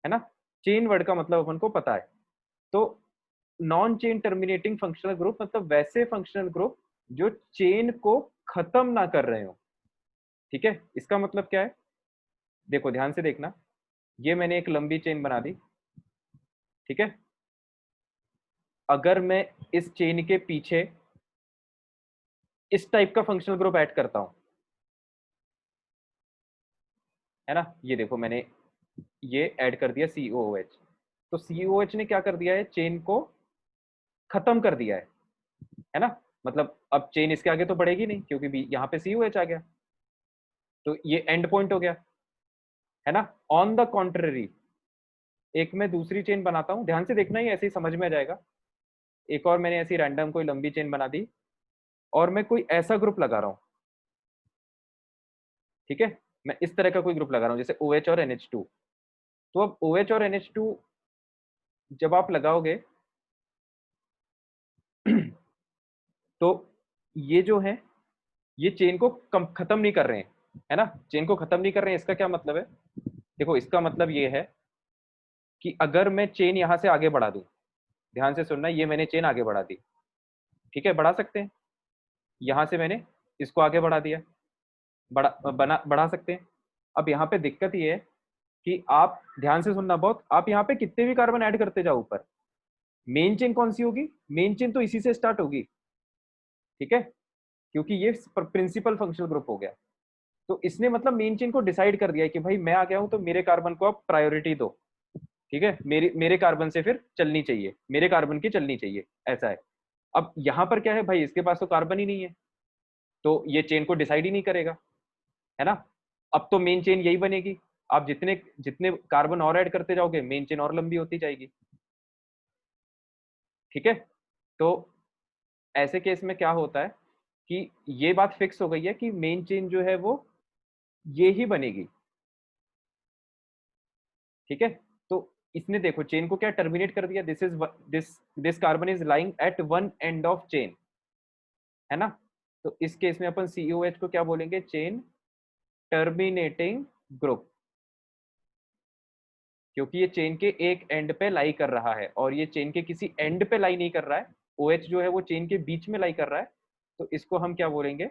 है ना। चेन वर्ड का मतलब अपन को पता है। तो non chain terminating functional group मतलब वैसे फंक्शनल ग्रुप जो चेन को खत्म ना कर रहे हो। ठीक है, इसका मतलब क्या है? देखो ध्यान से देखना, ये मैंने एक लंबी चेन बना दी। ठीक है, अगर मैं इस चेन के पीछे इस टाइप का फंक्शनल ग्रुप ऐड करता हूं, है ना, ये देखो मैंने ये ऐड कर दिया COOH। तो COH ने क्या कर दिया है? चेन को खत्म कर दिया है ना। मतलब अब चेन इसके आगे तो बढ़ेगी नहीं क्योंकि भी यहाँ पे COH आ गया, तो ये एंड पॉइंट हो गया, है ना। ऑन द कॉन्ट्ररी, एक मैं दूसरी चेन बनाता हूं, ध्यान से देखना ही ऐसे ही समझ में आ जाएगा। एक और मैंने ऐसी रैंडम कोई लंबी चेन बना दी और मैं कोई ऐसा ग्रुप लगा रहा हूं। ठीक है, मैं इस तरह का कोई ग्रुप लगा रहा हूं जैसे OH और NH2। तो अब OH और NH2 जब आप लगाओगे तो ये जो है ये चेन को खत्म नहीं कर रहे हैं, है ना। चेन को खत्म नहीं कर रहे हैं, इसका क्या मतलब है? देखो इसका मतलब ये है कि अगर मैं चेन यहां से आगे बढ़ा दूं, ध्यान से सुनना, ये मैंने चेन आगे बढ़ा दी। ठीक है, बढ़ा सकते हैं, यहां से मैंने इसको आगे बढ़ा दिया, बढ़ा सकते हैं। अब यहाँ पे दिक्कत ये है कि आप ध्यान से सुनना बहुत, आप यहाँ पे कितने भी कार्बन ऐड करते जाओ ऊपर, मेन चेन कौन सी होगी? मेन चेन तो इसी से स्टार्ट होगी। ठीक है, क्योंकि ये प्रिंसिपल फंक्शनल ग्रुप हो गया। तो इसने मतलब मेन चेन को डिसाइड कर दिया है कि भाई मैं आ गया हूं तो मेरे कार्बन को आप प्रायोरिटी दो। ठीक है, मेरे कार्बन से फिर चलनी चाहिए, मेरे कार्बन की चलनी चाहिए, ऐसा है। अब यहाँ पर क्या है भाई, इसके पास तो कार्बन ही नहीं है, तो ये चेन को डिसाइड ही नहीं करेगा, है ना। अब तो मेन चेन यही बनेगी, आप जितने जितने कार्बन और ऐड करते जाओगे मेन चेन और लंबी होती जाएगी। ठीक है, तो ऐसे केस में क्या होता है कि ये बात फिक्स हो गई है कि मेन चेन जो है वो ये ही बनेगी। ठीक है, तो इसने देखो चेन को क्या टर्मिनेट कर दिया, this carbon is lying at one end of chain, है ना। तो इस केस में अपन COH को क्या बोलेंगे? चेन टर्मिनेटिंग ग्रुप, क्योंकि ये चेन के एक एंड पे लाई कर रहा है और ये चेन के किसी एंड पे लाई नहीं कर रहा है। OH जो है वो चेन के बीच में लाई कर रहा है, तो इसको हम क्या बोलेंगे?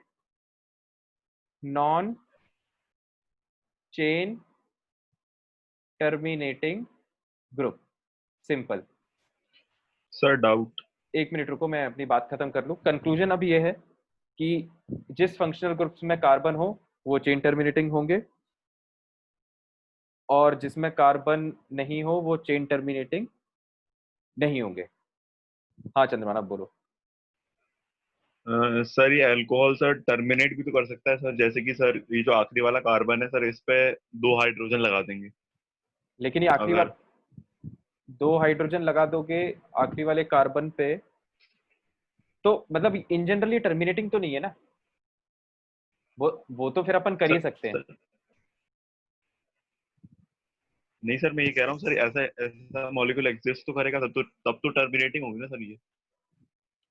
Non chain terminating group. Simple. Sir doubt. 1 minute रुको, मैं अपनी बात खत्म कर लूं। कंक्लूजन अब ये है कि जिस फंक्शनल ग्रुप्स में कार्बन हो वो चेन टर्मिनेटिंग होंगे, और जिसमें कार्बन नहीं हो वो चेन टर्मिनेटिंग नहीं होंगे। हाँ चंद्रमान, आप बोलो। सर ये अल्कोहल सर टर्मिनेट भी तो कर सकता है सर, जैसे कि सर ये जो आखिरी वाला कार्बन है सर, इस पे 2 हाइड्रोजन लगा देंगे लेकिन ये आखिरी अगर। बार 2 हाइड्रोजन लगा दोगे आखिरी वाले कार्बन पे, तो मतलब इन जनरल ये टर्मिनेटिंग तो नहीं है ना। वो तो फिर अपन कर ही सर, सकते हैं। सर नहीं सर, मैं ये कह रहा हूँ सर, ऐसा ऐसा मॉलिक्यूल एग्जिस्ट तो करेगा तब तो टर्मिनेटिंग होगी ना सर ये।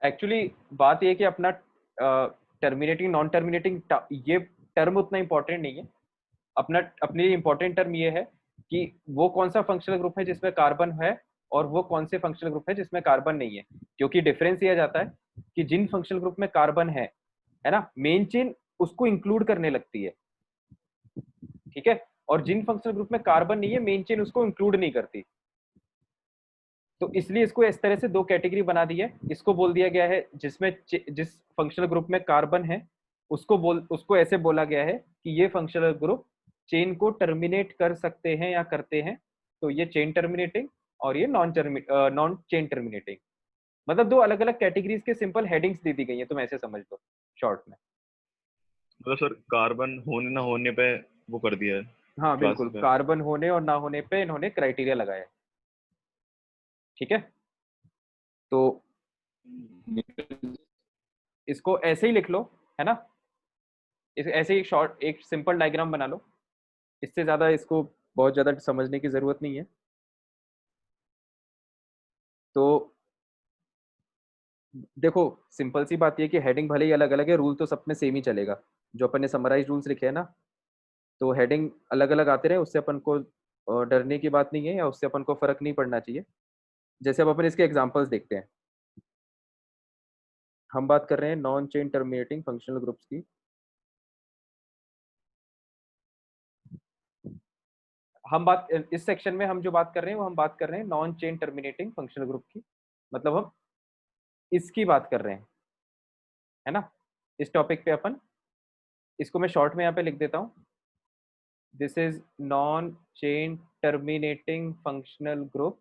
एक्चुअली बात ये है कि अपना टर्मिनेटिंग नॉन टर्मिनेटिंग ये टर्म उतना इंपॉर्टेंट नहीं है। अपना अपने लिए इंपॉर्टेंट टर्म ये है कि वो कौन सा फंक्शनल ग्रुप है जिसमें कार्बन है, और वो कौन से फंक्शनल ग्रुप है जिसमें कार्बन नहीं है। क्योंकि डिफरेंस ये आ जाता है कि जिन फंक्शनल ग्रुप में कार्बन है ना, मेन चेन उसको इंक्लूड करने लगती है, ठीक है। और जिन फंक्शनल ग्रुप में कार्बन नहीं है, मेन चेन उसको इंक्लूड नहीं करती। तो इसलिए इसको इस तरह से 2 कैटेगरी बना दी है। इसको बोल दिया गया है जिसमें जिस फंक्शनल ग्रुप में कार्बन है उसको ऐसे बोला गया है कि ये फंक्शनल ग्रुप चेन को टर्मिनेट कर सकते हैं या करते हैं। तो ये चेन टर्मिनेटिंग और ये नॉन चेन टर्मिनेटिंग। मतलब 2 अलग अलग कैटेगरीज के सिंपल हेडिंग्स दे दी गई है, तुम ऐसे समझ लो शॉर्ट में। मतलब सर कार्बन होने ना होने पे वो कर दिया है हाँ बिल्कुल, क्लासिफाई। कार्बन होने और ना होने पे इन्होंने क्राइटेरिया लगाया है, ठीक है। तो इसको ऐसे ही लिख लो, है ना। ऐसे ही शॉर्ट एक सिंपल डायग्राम बना लो। इससे ज्यादा इसको बहुत ज्यादा समझने की जरूरत नहीं है। तो देखो, सिंपल सी बात ये है कि हेडिंग भले ही अलग अलग है, रूल तो सब में सेम ही चलेगा। जो अपन ने समराइज रूल्स लिखे हैं ना, तो हेडिंग अलग अलग आते रहे, उससे अपन को डरने की बात नहीं है, या उससे अपन को फर्क नहीं पड़ना चाहिए। जैसे अब अपन इसके एग्जांपल्स देखते हैं। हम बात कर रहे हैं non chain terminating functional groups की। हम बात इस सेक्शन में हम जो बात कर रहे हैं वो हम बात कर रहे हैं non chain terminating functional group की। मतलब हम इसकी बात कर रहे हैं, है ना। इस टॉपिक पे अपन, इसको मैं शॉर्ट में यहाँ पे लिख देता हूँ। This is non chain terminating functional group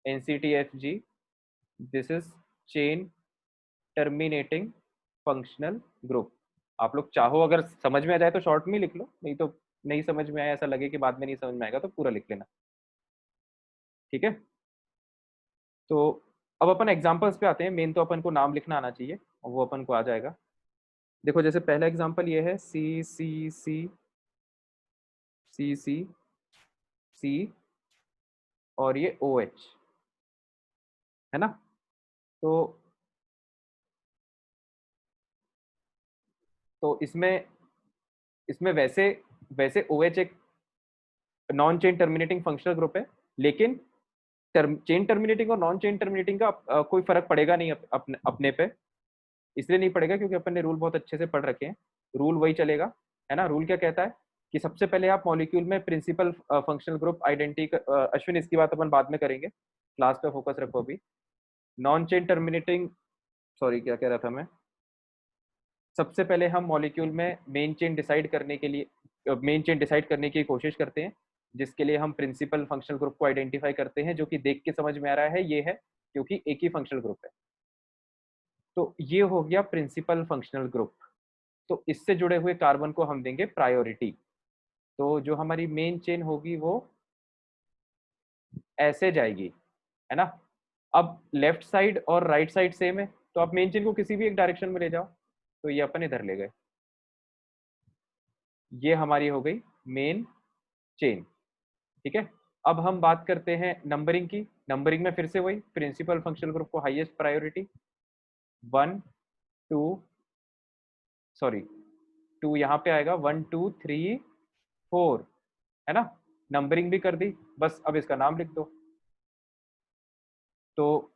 NCTFG। This is chain terminating functional group. आप लोग चाहो अगर समझ में आ जाए तो शॉर्ट में लिख लो, नहीं तो नहीं समझ में आया, ऐसा लगे कि बाद में नहीं समझ में आएगा तो पूरा लिख लेना, ठीक है। तो अब अपन एग्जांपल्स पे आते हैं। मेन तो अपन को नाम लिखना आना चाहिए और वो अपन को आ जाएगा। देखो जैसे पहला एग्जांपल ये है CC और ये OH, है ना। तो इसमें इसमें वैसे वैसे OH एक non chain terminating functional group है, लेकिन चेन टर्मिनेटिंग और नॉन चेन टर्मिनेटिंग का कोई फर्क पड़ेगा नहीं अपने पे। इसलिए नहीं पड़ेगा क्योंकि अपन ने रूल बहुत अच्छे से पढ़ रखे हैं। रूल वही चलेगा, है ना। रूल क्या कहता है कि सबसे पहले आप मॉलिक्यूल में principal functional group identity, Ashwin इसकी बात अपन बाद में करेंगे, क्लास पे फोकस रखो अभी। नॉन चेन टर्मिनेटिंग, सॉरी क्या कह रहा था मैं। सबसे पहले हम मॉलिक्यूल में मेन चेन डिसाइड करने के लिए मेन चेन डिसाइड करने की कोशिश करते हैं, जिसके लिए हम प्रिंसिपल फंक्शनल ग्रुप को आइडेंटिफाई करते हैं, जो कि देख के समझ में आ रहा है ये है, क्योंकि एक ही फंक्शनल ग्रुप है। तो ये हो गया प्रिंसिपल फंक्शनल ग्रुप। तो इससे जुड़े हुए कार्बन को हम देंगे प्रायोरिटी। तो जो हमारी मेन चेन होगी वो ऐसे जाएगी, है ना। अब लेफ्ट साइड और राइट साइड सेम है, तो आप मेन चेन को किसी भी एक डायरेक्शन में ले जाओ। तो ये अपन इधर ले गए, ये हमारी हो गई मेन चेन, ठीक है। अब हम बात करते हैं नंबरिंग की। नंबरिंग में फिर से वही प्रिंसिपल फंक्शनल ग्रुप को हाईएस्ट प्रायोरिटी 1 2, सॉरी 2 यहाँ पे आएगा, 1 2 3 4, है ना। नंबरिंग भी कर दी, बस अब इसका नाम लिख दो। तो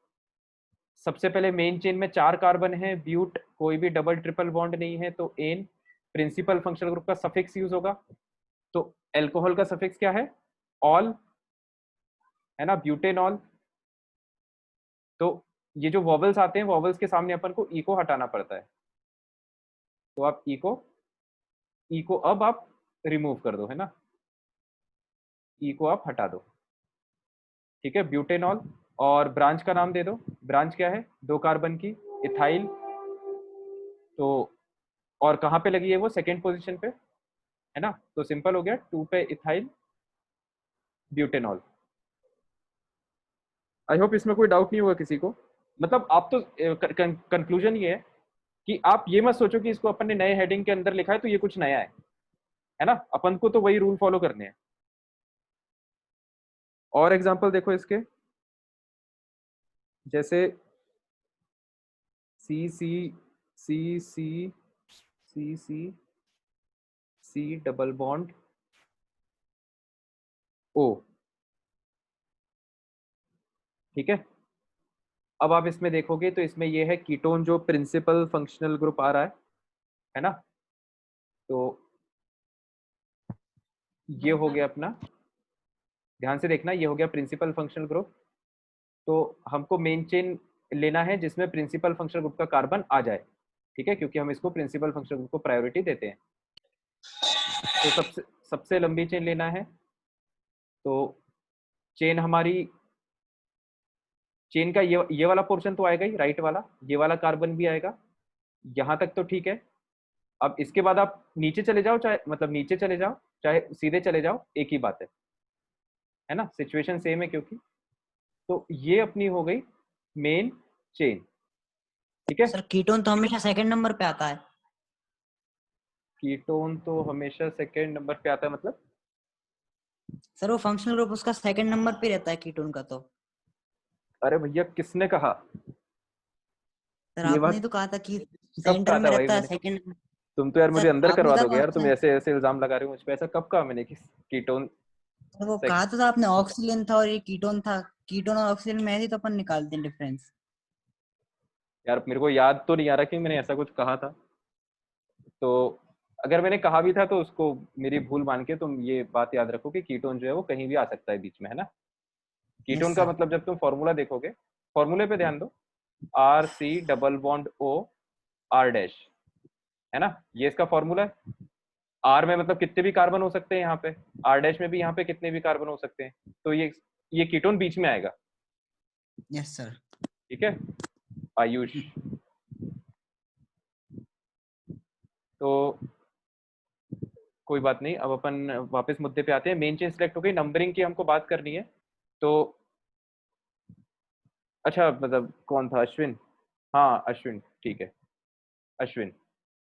सबसे पहले मेन चेन में 4 कार्बन है, ब्यूट, कोई भी डबल ट्रिपल बॉन्ड नहीं है, तो एन। प्रिंसिपल फंक्शनल ग्रुप का सफिक्स यूज होगा। तो एल्कोहल का सफिक्स क्या है? ऑल, है ना, ब्यूटेनॉल। तो ये जो वॉवल्स आते हैं, वॉवल्स के सामने अपन को ई को हटाना पड़ता है। तो आप ई को अब आप रिमूव कर दो, है ना, ई को आप हटा दो। ठीक है, ब्यूटेनॉल। और ब्रांच का नाम दे दो। ब्रांच क्या है? 2 कार्बन की, इथाइल। तो और कहाँ पे लगी है वो? सेकेंड पोजीशन पे, है ना। तो सिंपल हो गया, 2 पे इथाइल ब्यूटेनॉल। आई होप इसमें कोई डाउट नहीं होगा किसी को। मतलब आप तो कंक्लूजन ये है कि आप ये मत सोचो कि इसको अपन ने नए हेडिंग के अंदर लिखा है तो ये कुछ नया है ना। अपन को तो वही रूल फॉलो करने हैं। और एग्जांपल देखो इसके, जैसे सी C C C C C सी डबल बॉन्ड ओ। ठीक है, अब आप इसमें देखोगे तो इसमें ये है कीटोन जो प्रिंसिपल फंक्शनल ग्रुप आ रहा है ना। तो ये हो गया अपना, ध्यान से देखना, ये हो गया प्रिंसिपल फंक्शनल ग्रुप। तो हमको मेन चेन लेना है जिसमें प्रिंसिपल फंक्शनल ग्रुप का कार्बन आ जाए। ठीक है, क्योंकि हम इसको प्रिंसिपल फंक्शनल ग्रुप को प्रायोरिटी देते हैं। तो सबसे सबसे लंबी चेन लेना है। तो चेन हमारी, चेन का ये वाला पोर्शन तो आएगा ही, राइट वाला, ये वाला कार्बन भी आएगा। यहाँ तक तो ठीक है। अब इसके बाद आप नीचे चले जाओ, चाहे मतलब नीचे चले जाओ चाहे सीधे चले जाओ, एक ही बात है ना, सिचुएशन सेम है क्योंकि। तो ये अपनी हो गई मेन चेन। ठीक है, सर कीटोन तो हमेशा सेकंड नंबर पे आता है। कीटोन तो हमेशा सेकेंड नंबर पे आता है मतलब? सर वो फंक्शनल ग्रुप उसका सेकंड नंबर पे रहता है कीटोन का तो। अरे भैया किसने कहा? सर ये आपने बात तो कहा था कि कब सेंटर कहा में था भाई रहता है मैंने? सेकंड। तुम तो यार मुझे सर अंदर आपने करवा कहा दोगे था यार, तुम उसने, ऐसे ऐसे इल्जाम लगा रहे हो मुझ पे, ऐसा कब कहा मैंने कि कीटोन सर वो सेक... कहा तो था आपने ऑक्सीजन था और ये कीटोन था। कीटोन और ऑक्सीजन में ऐसे तो अपन निकालते हैं डिफरेंस। यार मेरे को याद तो नहीं आ रहा कि मैंने ऐसा कुछ कहा था। तो अगर मैंने कहा भी था तो उसको मेरी भूल मान के तुम ये बात याद रखो कि कीटोन जो है वो कहीं भी आ सकता है बीच में, है ना। कीटोन यस का सर। मतलब जब तुम फॉर्मूला देखोगे, फॉर्मूले पे ध्यान दो, R C double bond O R dash, है ना, ये इसका फॉर्मूला है। आर में मतलब कितने भी कार्बन हो सकते हैं यहाँ पे, आर डैश में भी यहाँ पे कितने भी कार्बन हो सकते हैं। तो ये कीटोन बीच में आएगा। Yes sir. ठीक है आयुष। तो कोई बात नहीं, अब अपन वापस मुद्दे पे आते हैं। मेन चेन सिलेक्ट हो गई, नंबरिंग की हमको बात करनी है। तो अच्छा, मतलब कौन था? अश्विन। हाँ अश्विन, ठीक है अश्विन।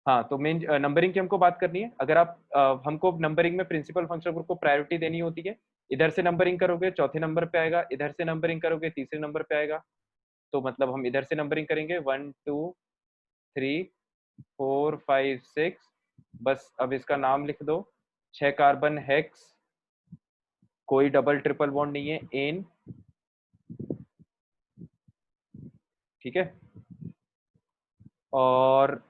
हाँ, तो मेन नंबरिंग की हमको बात करनी है। अगर आप हमको नंबरिंग में प्रिंसिपल फंक्शनल ग्रुप को प्रायोरिटी देनी होती है। इधर से नंबरिंग करोगे चौथे नंबर पे आएगा, इधर से नंबरिंग करोगे तीसरे नंबर पे आएगा। तो मतलब हम इधर से नंबरिंग करेंगे 1 2 3 4 5 6। बस अब इसका नाम लिख दो, 6 कार्बन हेक्स, कोई डबल ट्रिपल बॉन्ड नहीं है, एन। ठीक है, और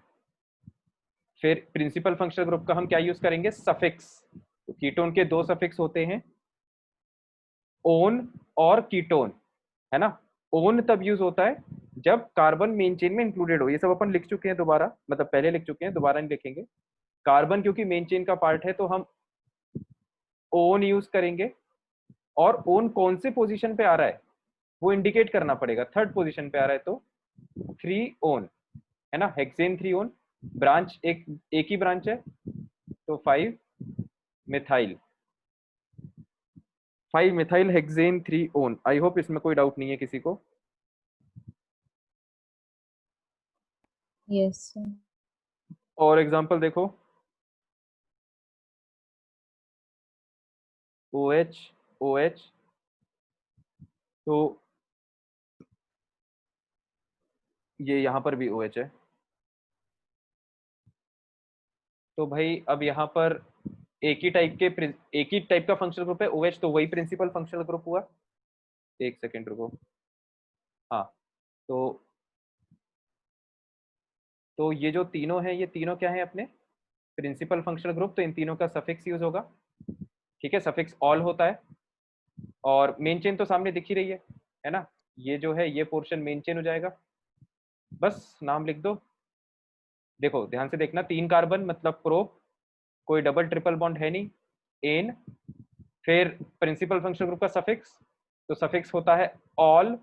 फिर प्रिंसिपल फंक्शनल ग्रुप का हम क्या यूज करेंगे? सफिक्स। तो कीटोन के 2 सफिक्स होते हैं, ओन और कीटोन, है ना। ओन तब यूज होता है जब कार्बन मेन चेन में इंक्लूडेड हो। ये सब अपन लिख चुके हैं दोबारा, मतलब पहले लिख चुके हैं, दोबारा नहीं लिखेंगे। कार्बन क्योंकि मेन चेन का पार्ट है तो हम ओन यूज करेंगे। और ओन कौन से पोजीशन पे आ रहा है वो इंडिकेट करना पड़ेगा। थर्ड पोजीशन पे आ रहा है तो 3 ओन, है ना, हेक्सेन 3 ओन। ब्रांच एक ही ब्रांच है तो 5 methyl, 5 methyl hexane 3 own. I hope इसमें कोई डाउट नहीं है किसी को। Yes, sir. और एग्जांपल देखो, ओ एच ओ एच। तो ये यहाँ पर भी ओ एच है। तो भाई अब यहाँ पर एक ही टाइप का फंक्शनल ग्रुप है ओ एच, तो वही प्रिंसिपल फंक्शनल ग्रुप हुआ। एक सेकेंड रुको। हाँ, तो ये जो तीनों हैं, ये तीनों क्या है अपने? प्रिंसिपल फंक्शनल ग्रुप, तो इन तीनों का सफिक्स यूज होगा, ठीक है, सफिक्स ऑल होता है। और मेन चेन तो सामने दिख ही रही है ना, ये जो है ये पोर्शन मेन चेन हो जाएगा, बस नाम लिख दो। देखो ध्यान से देखना, 3 कार्बन मतलब प्रोप, कोई डबल ट्रिपल बॉन्ड है नहीं, एन, फिर प्रिंसिपल फंक्शनल ग्रुप का सफिक्स, तो सफिक्स होता है ऑल,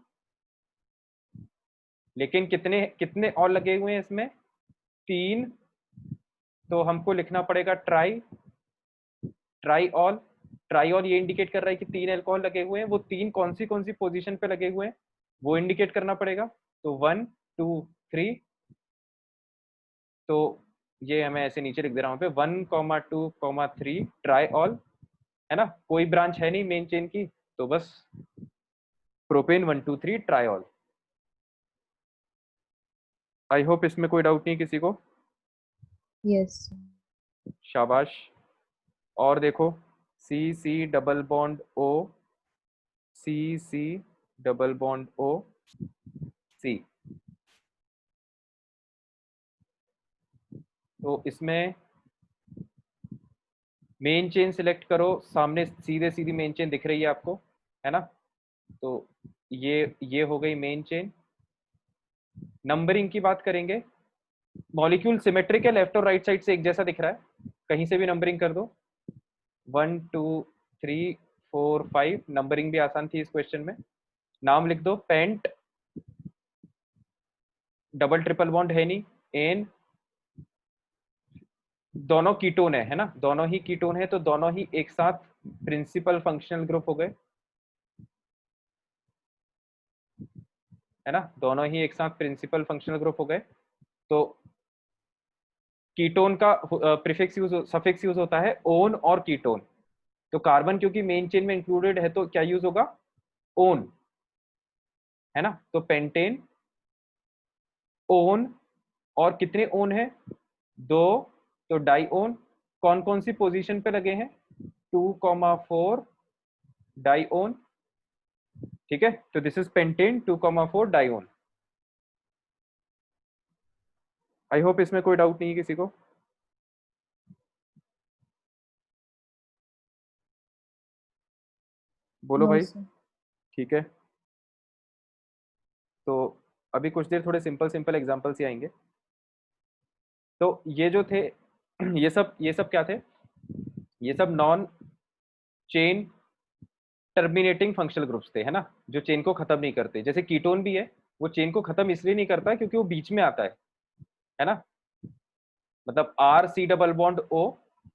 लेकिन कितने कितने ऑल लगे हुए हैं इसमें, 3, तो हमको लिखना पड़ेगा try, try all. Try all ये इंडिकेट कर रहा है कि 3 अल्कोहल लगे हुए हैं, वो 3 कौन सी पोजीशन पे लगे हुए हैं वो इंडिकेट करना पड़ेगा, तो 1 2 3, तो ये मैं ऐसे नीचे लिख दे रहा हूँ पे 1 2 3 ट्राई ऑल, है ना, कोई ब्रांच है नहीं मेन चेन की, तो बस प्रोपेन 1 2 3 ट्राई ऑल। आई होप इसमें कोई डाउट नहीं किसी को। Yes. शाबाश। और देखो सी सी डबल बॉन्ड ओ, सी सी डबल बॉन्ड ओ, सी, तो इसमें मेन चेन सिलेक्ट करो, सामने सीधे सीधी मेन चेन दिख रही है आपको, है ना, तो ये हो गई मेन चेन। नंबरिंग की बात करेंगे, मॉलिक्यूल सिमेट्रिक है, लेफ्ट और राइट साइड से एक जैसा दिख रहा है, कहीं से भी नंबरिंग कर दो, 1 2 3 4 5, नंबरिंग भी आसान थी इस क्वेश्चन में। नाम लिख दो, पेंट, डबल ट्रिपल बॉन्ड है नहीं, एन, दोनों कीटोन है ना, दोनों ही कीटोन है, तो दोनों ही एक साथ प्रिंसिपल फंक्शनल ग्रुप हो गए, है ना, दोनों ही एक साथ प्रिंसिपल फंक्शनल ग्रुप हो गए। तो कीटोन का प्रीफिक्स यूज, सफिक्स यूज होता है ओन और कीटोन, तो कार्बन क्योंकि मेन चेन में इंक्लूडेड है तो क्या यूज होगा, ओन, है ना, तो पेंटेन ओन, और कितने ओन है, 2, तो डाई ओन, कौन कौन सी पोजीशन पे लगे हैं, 2,4 डाई ओन, ठीक है, तो this is pentane 2,4 di one. I hope इसमें कोई डाउट नहीं है किसी को। बोलो No, भाई। sir. ठीक है, तो अभी कुछ देर थोड़े सिंपल सिंपल एग्जांपल्स ही आएंगे। तो ये जो थे ये सब क्या थे, ये सब non chain terminating functional groups थे, है ना, जो चेन को खत्म नहीं करते, जैसे कीटोन भी है, वो चेन को खत्म इसलिए नहीं करता क्योंकि वो बीच में आता है ना, मतलब R C double bond O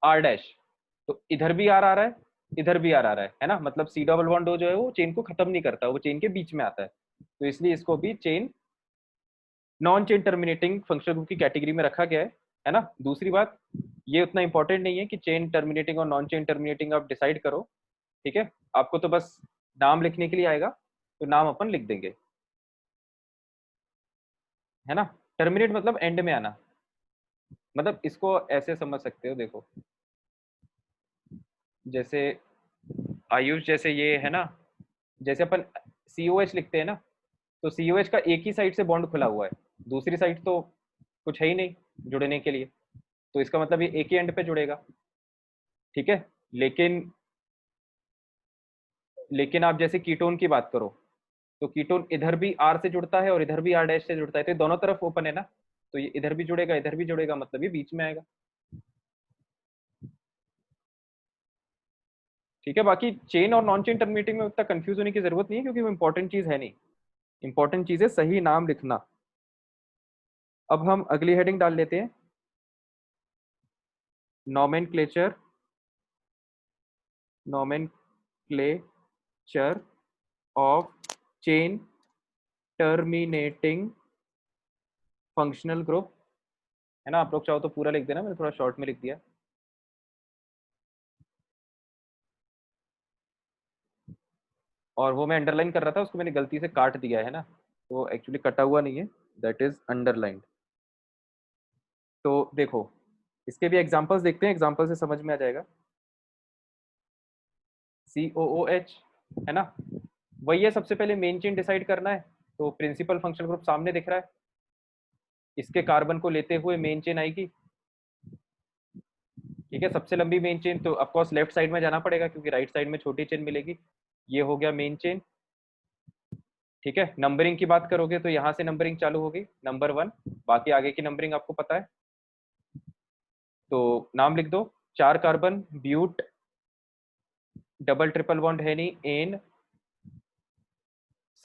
R dash, तो इधर भी आर आ रहा है, इधर भी आर आ रहा है ना, मतलब सी डबल बॉन्ड ओ जो है वो चेन को खत्म नहीं करता, वो चेन के बीच में आता है, तो इसलिए इसको भी chain non chain terminating functional group की कैटेगरी में रखा गया है ना। दूसरी बात, ये उतना इंपॉर्टेंट नहीं है कि चेन टर्मिनेटिंग और नॉन चेन टर्मिनेटिंग आप डिसाइड करो, ठीक है, आपको तो बस नाम लिखने के लिए आएगा, तो नाम अपन लिख देंगे, है ना। टर्मिनेट मतलब एंड में आना, मतलब इसको ऐसे समझ सकते हो, देखो जैसे आयुष, जैसे ये है ना, जैसे अपन COH लिखते हैं ना, तो COH का एक ही साइड से बॉन्ड खुला हुआ है, दूसरी साइड तो कुछ है ही नहीं जुड़ने के लिए, तो इसका मतलब ये एक ही एंड पे जुड़ेगा, ठीक है। लेकिन लेकिन आप जैसे कीटोन की बात करो, तो कीटोन इधर भी R से जुड़ता है और इधर भी R डैश से जुड़ता है, तो दोनों तरफ ओपन है ना, तो ये इधर भी जुड़ेगा, मतलब ये बीच में आएगा, ठीक है। बाकी चेन और नॉन चेन टर्मिनेटिंग में उतना कंफ्यूज होने की जरूरत नहीं है, क्योंकि वो इंपॉर्टेंट चीज है नहीं, इंपॉर्टेंट चीज है सही नाम लिखना। अब हम अगली हेडिंग डाल लेते हैं, nomenclature, nomenclature of chain terminating functional group, है ना, आप लोग चाहो तो पूरा लिख देना, मैंने थोड़ा शॉर्ट में लिख दिया। और वो मैं अंडरलाइन कर रहा था, उसको मैंने गलती से काट दिया है ना, तो एक्चुअली कटा हुआ नहीं है, दैट इज अंडरलाइंड। तो देखो इसके भी एग्जांपल्स देखते हैं, एग्जांपल से समझ में आ जाएगा। COOH, है ना, वही है, सबसे पहले मेन चेन डिसाइड करना है, तो प्रिंसिपल फंक्शनल ग्रुप सामने दिख रहा है, इसके कार्बन को लेते हुए मेन चेन आएगी, ठीक है, सबसे लंबी मेन चेन तो ऑफकोर्स लेफ्ट साइड में जाना पड़ेगा क्योंकि राइट साइड में छोटी चेन मिलेगी। ये हो गया मेन चेन। ठीक है, नंबरिंग की बात करोगे तो यहाँ से नंबरिंग चालू होगी, नंबर 1, बाकी आगे की नंबरिंग आपको पता है। तो नाम लिख दो, 4 carbon, but, double triple bond है नहीं, एन,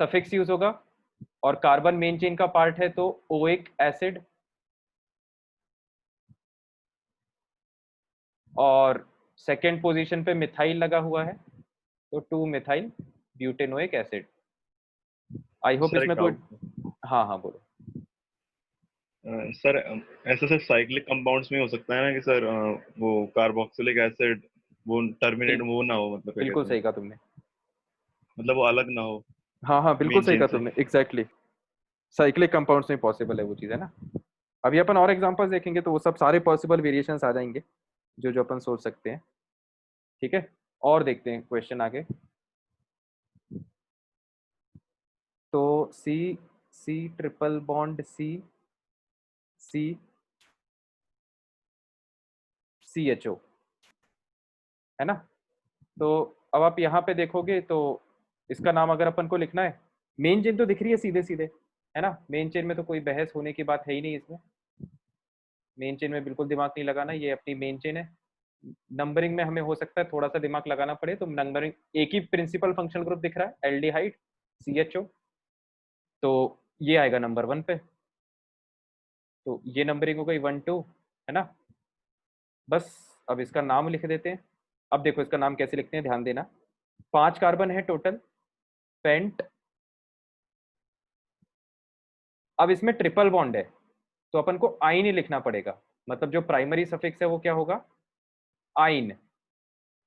सफिक्स यूज होगा, और कार्बन मेन चेन का पार्ट है तो ओइक एसिड, और सेकेंड पोजीशन पे मिथाइल लगा हुआ है तो 2 methyl butanoic acid. I hope sir एक इसमें कोई, डाउट, हाँ हाँ बोलो। सर ऐसा सर साइक्लिक कंपाउंड्स में हो सकता है ना कि सर वो कार्बोक्सिलिक एसिड वो टर्मिनेट वो ना हो, मतलब क्या बिल्कुल कहते हैं, सही कहा तुमने, मतलब वो अलग ना हो हाँ हाँ बिल्कुल मेन सही चेन कहा से। तुमने, एग्जैक्टली साइक्लिक कंपाउंड्स में पॉसिबल है वो चीज़, है ना। अभी अपन और एग्जांपल्स देखेंगे तो वो सब सारे पॉसिबल वेरिएशंस आ जाएंगे जो जो अपन सोच सकते हैं। ठीक है, और देखते हैं क्वेश्चन आगे। तो सी, C triple bond C, C, C H O, है ना। तो अब आप यहाँ पे देखोगे तो इसका नाम अगर अपन को लिखना है, मेन चेन तो दिख रही है सीधे सीधे, है ना, मेन चेन में तो कोई बहस होने की बात है ही नहीं इसमें, मेन चेन में बिल्कुल दिमाग नहीं लगाना, ये अपनी मेन चेन है। नंबरिंग में हमें हो सकता है थोड़ा सा दिमाग लगाना पड़े, तो नंबरिंग एक ही प्रिंसिपल फंक्शनल ग्रुप दिख रहा है एल्डिहाइड CHO, तो ये आएगा नंबर 1 पे, तो ये नंबरिंग हो गई 1 2, है ना। बस अब इसका नाम लिख देते हैं। अब देखो इसका नाम कैसे लिखते हैं, ध्यान देना। 5 कार्बन है टोटल, पेंट, अब इसमें ट्रिपल बॉन्ड है तो अपन को आइन ही लिखना पड़ेगा, मतलब जो प्राइमरी सफिक्स है वो क्या होगा, आइन।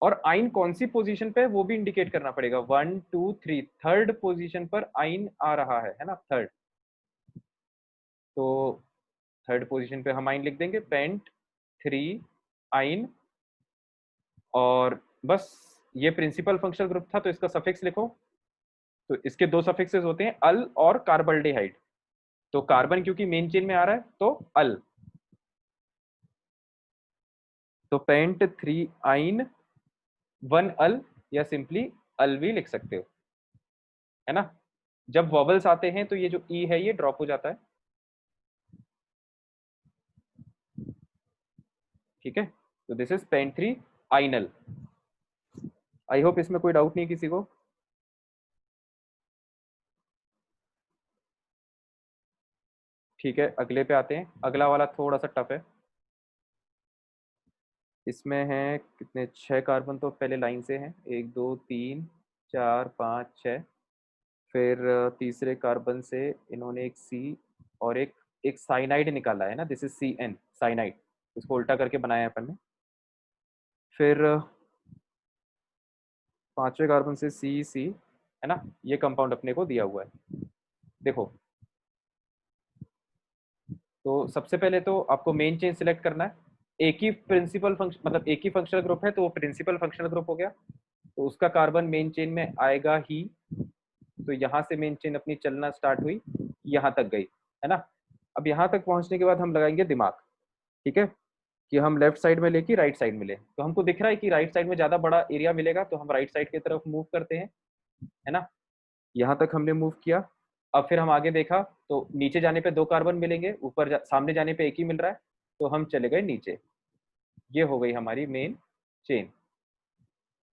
और आइन कौन सी पोजीशन पे है वो भी इंडिकेट करना पड़ेगा, 1 2 3, थर्ड पोजीशन पर आइन आ रहा है ना, थर्ड, तो थर्ड पोजीशन पे हम आइन लिख देंगे, पेंट 3 आइन। और बस ये प्रिंसिपल फंक्शनल ग्रुप था तो इसका सफिक्स लिखो, तो इसके दो सफिक्सेस होते हैं अल और कार्बल्डिहाइड, तो कार्बन क्योंकि मेन चेन में आ रहा है तो अल, तो पेंट 3 आइन 1 अल, या सिंपली अल भी लिख सकते हो, है ना। जब वॉवल्स आते हैं तो ये जो ई है ये ड्रॉप हो जाता है। ठीक है, तो this is pent 3 ynal. I hope इसमें कोई डाउट नहीं किसी को। ठीक है, अगले पे आते हैं, अगला वाला थोड़ा सा टफ है। इसमें है कितने, 6 कार्बन तो पहले लाइन से हैं, 1 2 3 4 5 6, फिर तीसरे कार्बन से इन्होंने एक सी और एक साइनाइड निकाला है ना, दिस इज CN साइनाइड, इसको उल्टा करके बनाया है अपन ने। फिर पांचवें कार्बन से C है ना, ये कंपाउंड अपने को दिया हुआ है। देखो, तो सबसे पहले तो आपको मेन चेन सिलेक्ट करना है, एक ही प्रिंसिपल फंक्शन, मतलब एक ही फंक्शनल ग्रुप है तो वो प्रिंसिपल फंक्शनल ग्रुप हो गया, तो उसका कार्बन मेन चेन में आएगा ही, तो यहाँ से मेन चेन अपनी चलना स्टार्ट हुई, यहाँ तक गई, है ना। अब यहाँ तक पहुँचने के बाद हम लगाएंगे दिमाग, ठीक है, कि हम लेफ्ट साइड में लेके राइट साइड में ले, तो हमको दिख रहा है कि राइट साइड में ज्यादा बड़ा एरिया मिलेगा तो हम राइट साइड की तरफ मूव करते हैं, है ना। यहाँ तक हमने मूव किया, अब फिर हम आगे देखा तो नीचे जाने पे 2 कार्बन मिलेंगे, सामने जाने पे एक ही मिल रहा है, तो हम चले गए नीचे। ये हो गई हमारी मेन चेन।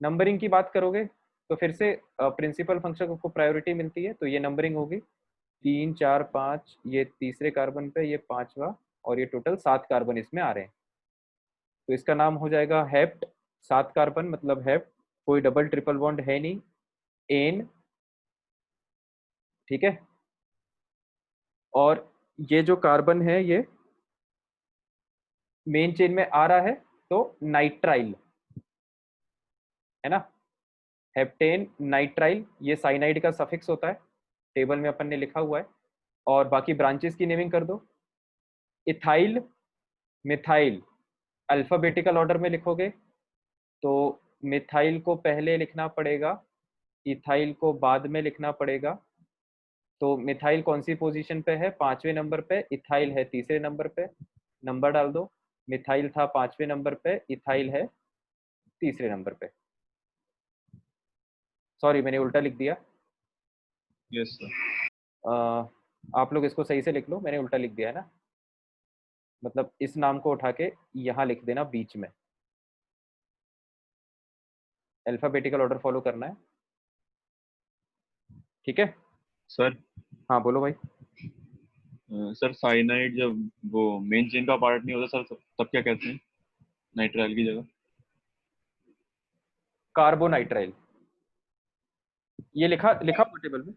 नंबरिंग की बात करोगे तो फिर से प्रिंसिपल फंक्शन को प्रायोरिटी मिलती है, तो ये नंबरिंग होगी 3 4 5, ये तीसरे कार्बन पे, ये पांचवा, और ये टोटल 7 कार्बन इसमें आ रहे हैं, तो इसका नाम हो जाएगा हेप्ट, 7 कार्बन मतलब हेप्ट, कोई डबल ट्रिपल बॉन्ड है नहीं, एन, ठीक है। और ये जो कार्बन है ये मेन चेन में आ रहा है तो नाइट्राइल, है ना, हेप्टेन नाइट्राइल, ये साइनाइड का सफिक्स होता है, टेबल में अपन ने लिखा हुआ है। और बाकी ब्रांचेस की नेमिंग कर दो, इथाइल, मिथाइल, अल्फाबेटिकल ऑर्डर में लिखोगे तो मिथाइल को पहले लिखना पड़ेगा, इथाइल को बाद में लिखना पड़ेगा, तो मिथाइल कौन सी पोजीशन पे है, 5वें नंबर पे, इथाइल है तीसरे नंबर पे, नंबर डाल दो, मिथाइल था 5वें नंबर पे, इथाइल है 3रे नंबर पे। सॉरी मैंने उल्टा लिख दिया। Yes sir. आप लोग इसको सही से लिख लो, मैंने उल्टा लिख दिया है ना। मतलब इस नाम को उठा के यहाँ लिख देना बीच में, अल्फाबेटिकल ऑर्डर फॉलो करना है, ठीक है। सर हाँ बोलो भाई। सर साइनाइड जब वो मेन चेन का पार्ट नहीं होता सर, तब क्या कहते हैं नाइट्राइल की जगह? कार्बोनाइट्राइल, ये लिखा लिखा हुआ टेबल में,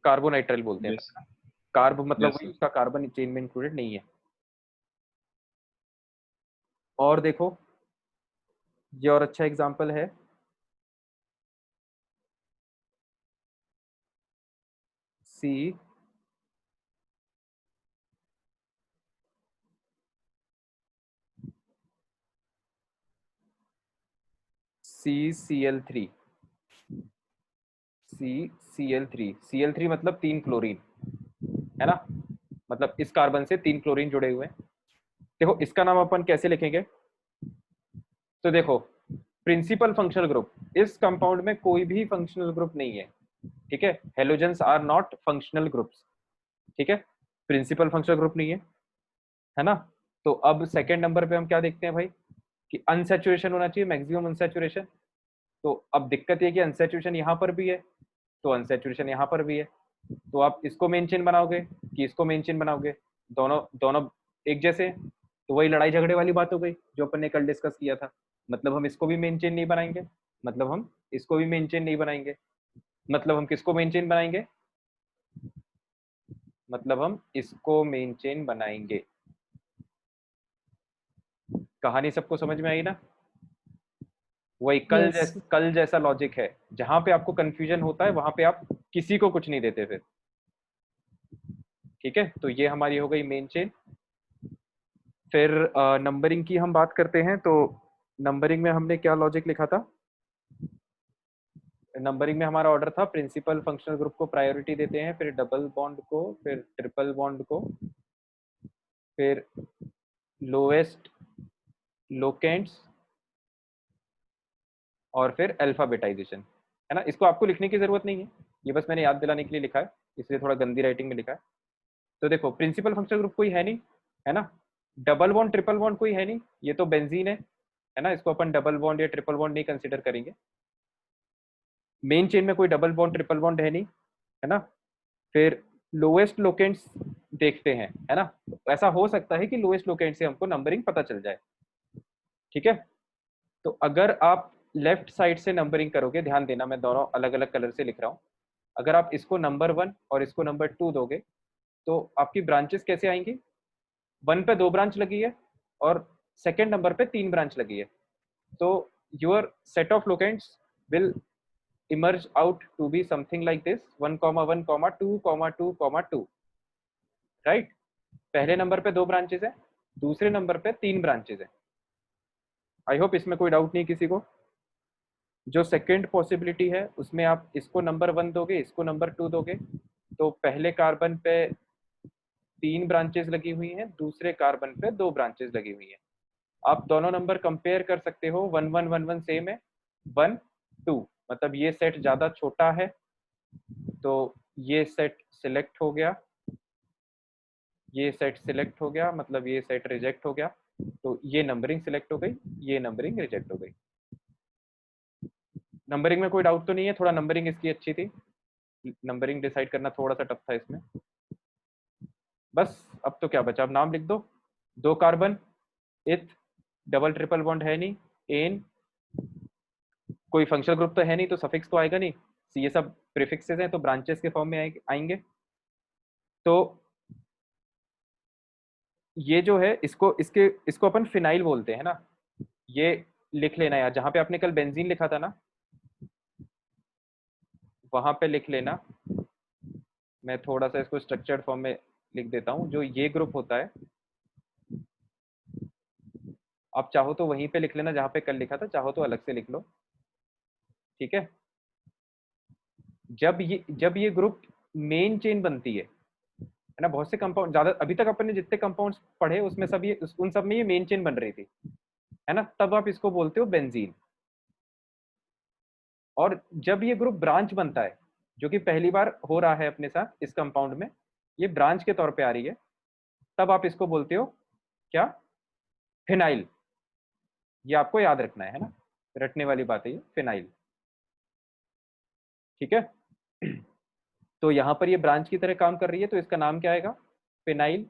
कार्बोनाइट्राइल बोलते हैं। यस कार्ब मतलब यस वही, सर। उसका कार्बन चेन में इंक्लूडेड नहीं है। और देखो ये और अच्छा एग्जांपल है, सी CCl3, CCl3 मतलब 3 क्लोरीन है ना, मतलब इस कार्बन से 3 क्लोरीन जुड़े हुए हैं। देखो इसका नाम अपन कैसे लिखेंगे, तो देखो प्रिंसिपल फंक्शनल ग्रुप, इस कंपाउंड में कोई भी फंक्शनल ग्रुप नहीं है, ठीक है। Halogens are not functional groups, ठीक है। प्रिंसिपल फंक्शनल ग्रुप नहीं है ना। तो अब सेकंड नंबर पे हम क्या देखते हैं भाई, कि अनसैचुरेशन होना चाहिए, मैक्सिमम अनसैचुरेशन। तो अब दिक्कत ये कि अनसैचुरेशन यहाँ पर भी है, तो अनसैचुरेशन यहाँ पर भी है। तो आप इसको मेन चेन बनाओगे कि इसको मेन चेन बनाओगे, दोनों दोनों एक जैसे हैं। तो वही लड़ाई झगड़े वाली बात हो गई जो अपन ने कल डिस्कस किया था। मतलब हम इसको भी मेन चेन नहीं बनाएंगे, मतलब हम इसको भी मेन चेन नहीं बनाएंगे, मतलब हम किसको मेन चेन बनाएंगे, मतलब हम इसको मेन चेन बनाएंगे। कहानी सबको समझ में आई ना। वही Yes. कल जैसा लॉजिक है, जहां पे आपको कंफ्यूजन होता है वहां पे आप किसी को कुछ नहीं देते फिर, ठीक है। तो ये हमारी हो गई मेन चेन। फिर नंबरिंग की हम बात करते हैं, तो नंबरिंग में हमने क्या लॉजिक लिखा था, नंबरिंग में हमारा ऑर्डर था प्रिंसिपल फंक्शनल ग्रुप को प्रायोरिटी देते हैं, फिर डबल बॉन्ड को, फिर ट्रिपल बॉन्ड को, फिर लोएस्ट लोकेंट्स, और फिर अल्फाबेटाइजेशन, है ना। इसको आपको लिखने की जरूरत नहीं है, ये बस मैंने याद दिलाने के लिए लिखा है, इसलिए थोड़ा गंदी राइटिंग में लिखा है। तो देखो प्रिंसिपल फंक्शनल ग्रुप कोई है नहीं, है ना। डबल बॉन्ड ट्रिपल बॉन्ड कोई है नहीं, ये तो बेंजीन है ना, इसको अपन डबल बॉन्ड या ट्रिपल बॉन्ड नहीं कंसिडर करेंगे। मेन चेन में कोई डबल बॉन्ड ट्रिपल बॉन्ड है नहीं, है ना। फिर लोएस्ट लोकेंट्स देखते हैं, है ना। ऐसा हो सकता है कि लोएस्ट लोकेंट से हमको नंबरिंग पता चल जाए, ठीक है। तो अगर आप लेफ्ट साइड से नंबरिंग करोगे, ध्यान देना मैं दोनों अलग अलग कलर से लिख रहा हूँ, अगर आप इसको नंबर 1 और इसको नंबर 2 दोगे तो आपकी ब्रांचेस कैसे आएंगी, 1 पे 2 ब्रांच लगी है और सेकेंड नंबर पे 3 ब्रांच लगी है। तो your set of locants will emerge out to be something like this 1, 1, 2, 2, 2, right. पहले नंबर पे 2 ब्रांचेस है, दूसरे नंबर पे 3 ब्रांचेस है। आई होप इसमें कोई डाउट नहीं किसी को। जो सेकेंड पॉसिबिलिटी है उसमें आप इसको नंबर 1 दोगे, इसको नंबर 2 दोगे, तो पहले कार्बन पे 3 ब्रांचेस लगी हुई हैं, दूसरे कार्बन पे 2 ब्रांचेस लगी हुई हैं। आप दोनों नंबर कंपेयर कर सकते हो, 1, 1, 1, 1 सेम है, 1, 2 मतलब ये सेट ज्यादा छोटा है, तो ये सेट सिलेक्ट हो गया, ये सेट सिलेक्ट हो गया, मतलब ये सेट रिजेक्ट हो गया। तो ये नंबरिंग सिलेक्ट हो गई, ये नंबरिंग रिजेक्ट हो गई। नंबरिंग में कोई डाउट तो नहीं है, थोड़ा नंबरिंग इसकी अच्छी थी, नंबरिंग डिसाइड करना थोड़ा सा टफ था इसमें। बस अब तो क्या बचा, अब नाम लिख दो, 2 कार्बन, इथ, डबल ट्रिपल बॉन्ड है नहीं, एन, कोई फंक्शनल ग्रुप तो है नहीं तो सफिक्स तो आएगा नहीं, ये सब प्रीफिक्सेस हैं तो ब्रांचेस के फॉर्म में आएंगे। तो ये जो है इसको अपन फिनाइल बोलते हैं ना, ये लिख लेना यार, जहां पे आपने कल बेंजीन लिखा था ना वहां पे लिख लेना। मैं थोड़ा सा इसको स्ट्रक्चर्ड फॉर्म में लिख देता हूँ। जो ये ग्रुप होता है, आप चाहो तो वहीं पे लिख लेना जहां पे कल लिखा था, चाहो तो अलग से लिख लो, ठीक है। जब ये ग्रुप मेन चेन बनती है है ना। बहुत से कंपाउंड, ज्यादा अभी तक अपन ने जितने कंपाउंड्स पढ़े उसमें सब ये उन सब में ये मेन चेन बन रही थी, है ना, तब आप इसको बोलते हो बेंजीन। और जब ये ग्रुप ब्रांच बनता है, जो कि पहली बार हो रहा है अपने साथ इस कंपाउंड में, ये ब्रांच के तौर पे आ रही है, तब आप इसको बोलते हो क्या, फिनाइल। ये आपको याद रखना है ना, रटने वाली बात है ये, फिनाइल। ठीक है। तो यहाँ पर ये ब्रांच की तरह काम कर रही है, तो इसका नाम क्या आएगा, फिनाइल।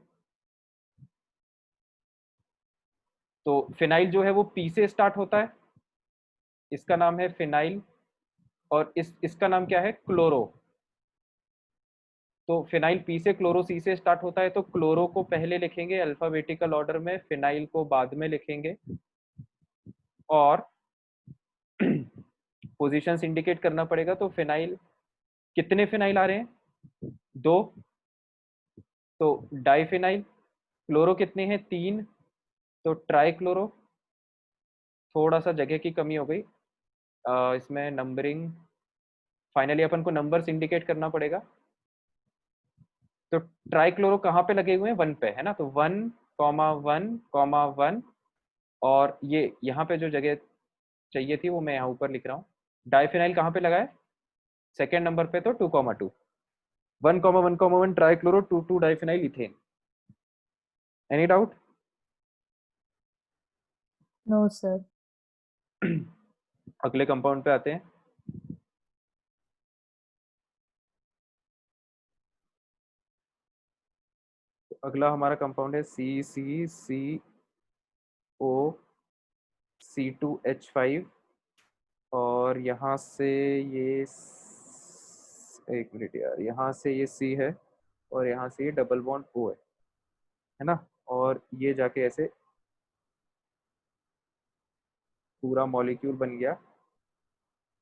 तो फिनाइल जो है वो पी से स्टार्ट होता है, इसका नाम है फिनाइल। और इसका नाम क्या है, क्लोरो। तो फिनाइल पी से, क्लोरो सी से स्टार्ट होता है, तो क्लोरो को पहले लिखेंगे अल्फाबेटिकल ऑर्डर में, फिनाइल को बाद में लिखेंगे। और पोजीशंस इंडिकेट करना पड़ेगा। तो फिनाइल, कितने फिनाइल आ रहे हैं, 2। तो डाइफिनाइल। क्लोरो कितने हैं, 3। तो ट्राइक्लोरो। थोड़ा सा जगह की कमी हो गई इसमें नंबरिंग, फाइनली अपन को नंबर्स इंडिकेट करना पड़ेगा। तो ट्राइक्लोरो कहाँ पे लगे हुए हैं, 1 पे, है ना। तो 1,1,1,1। और ये यहाँ पे जो जगह चाहिए थी वो मैं यहाँ ऊपर लिख रहा हूँ। डाइफिनाइल कहाँ पे लगा है, सेकेंड नंबर पे, तो 2,2। 1,1,1 trichloro, 2,2 diphenyl ethane. Any doubt? No, sir. अगले कंपाउंड पे आते हैं। तो अगला हमारा कंपाउंड है CCCO, C2H5। और यहाँ से ये एक मिनट यार, यहाँ से ये C है और यहाँ से ये डबल बॉन्ड O है ना। और ये जाके ऐसे पूरा मॉलिक्यूल बन गया,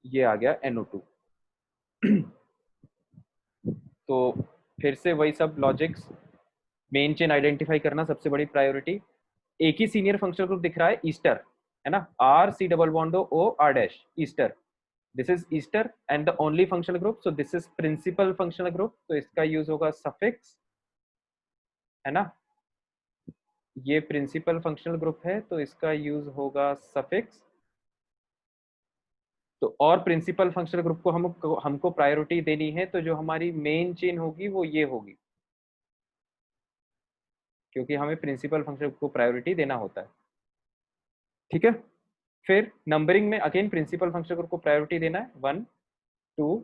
ये आ गया NO2। तो फिर से वही सब लॉजिक्स, मेन चेन आइडेंटिफाई करना सबसे बड़ी प्रायोरिटी। एक ही सीनियर फंक्शनल ग्रुप दिख रहा है, ईस्टर, है ना, R C double bond O R dash, ester. This is ester and the only functional group, so this is principal functional group. तो इसका यूज होगा सफिक्स, है ना। ये प्रिंसिपल फंक्शनल ग्रुप है तो इसका यूज होगा सफिक्स। तो और प्रिंसिपल फंक्शनल ग्रुप को हमको प्रायोरिटी देनी है, तो जो हमारी मेन चेन होगी वो ये होगी, क्योंकि हमें प्रिंसिपल फंक्शनल को प्रायोरिटी देना होता है। ठीक है। फिर नंबरिंग में अगेन प्रिंसिपल फंक्शनल ग्रुप को प्रायोरिटी देना है, 1 2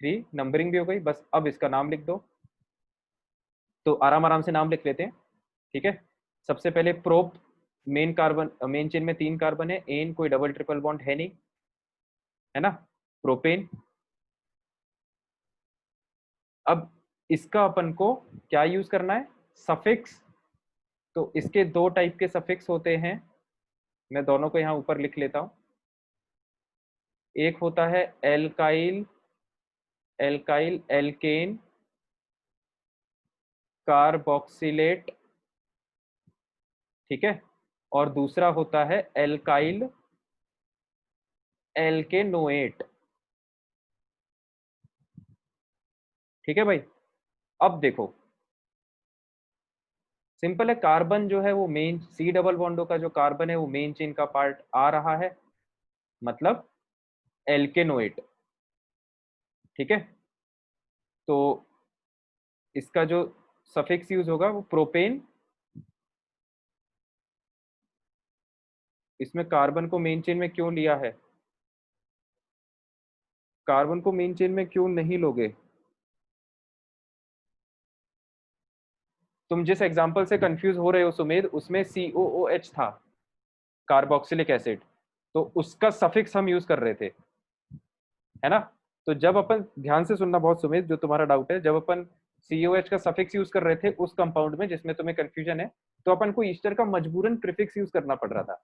3, नंबरिंग भी हो गई। बस अब इसका नाम लिख दो। तो आराम आराम से नाम लिख लेते हैं। ठीक है। सबसे पहले prop, main carbon, main chain में 3 कार्बन है, एन कोई डबल ट्रिपल बॉन्ड है नहीं, है ना, प्रोपेन। अब इसका अपन को क्या यूज करना है, सफिक्स। तो इसके 2 टाइप के सफिक्स होते हैं, मैं दोनों को यहाँ ऊपर लिख लेता हूँ। एक होता है एल्काइल, एल्काइल एल्केन कार्बोक्सिलेट, ठीक है। और दूसरा होता है एल्काइल एल्केनोएट। ठीक है भाई। अब देखो, सिंपल है, कार्बन जो है वो मेन, C डबल बॉन्डो का जो कार्बन है वो मेन चेन का पार्ट आ रहा है, मतलब एल्केनोएट। ठीक है। तो इसका जो सफिक्स यूज होगा वो प्रोपेन। इसमें कार्बन को मेन चेन में क्यों लिया है, कार्बन को मेन चेन में क्यों नहीं लोगे, तुम जिस एग्जांपल से कंफ्यूज हो रहे हो सुमेध, उसमें COOH था, कार्बोक्सिलिक एसिड, तो उसका सफिक्स हम यूज कर रहे थे, है ना। तो जब अपन, ध्यान से सुनना बहुत सुमेध, जो तुम्हारा डाउट है, जब अपन COH का सफिक्स यूज कर रहे थे उस कंपाउंड में जिसमें तुम्हें कंफ्यूजन है, तो अपन को ईस्टर का मजबूरन प्रीफिक्स यूज करना पड़ रहा था,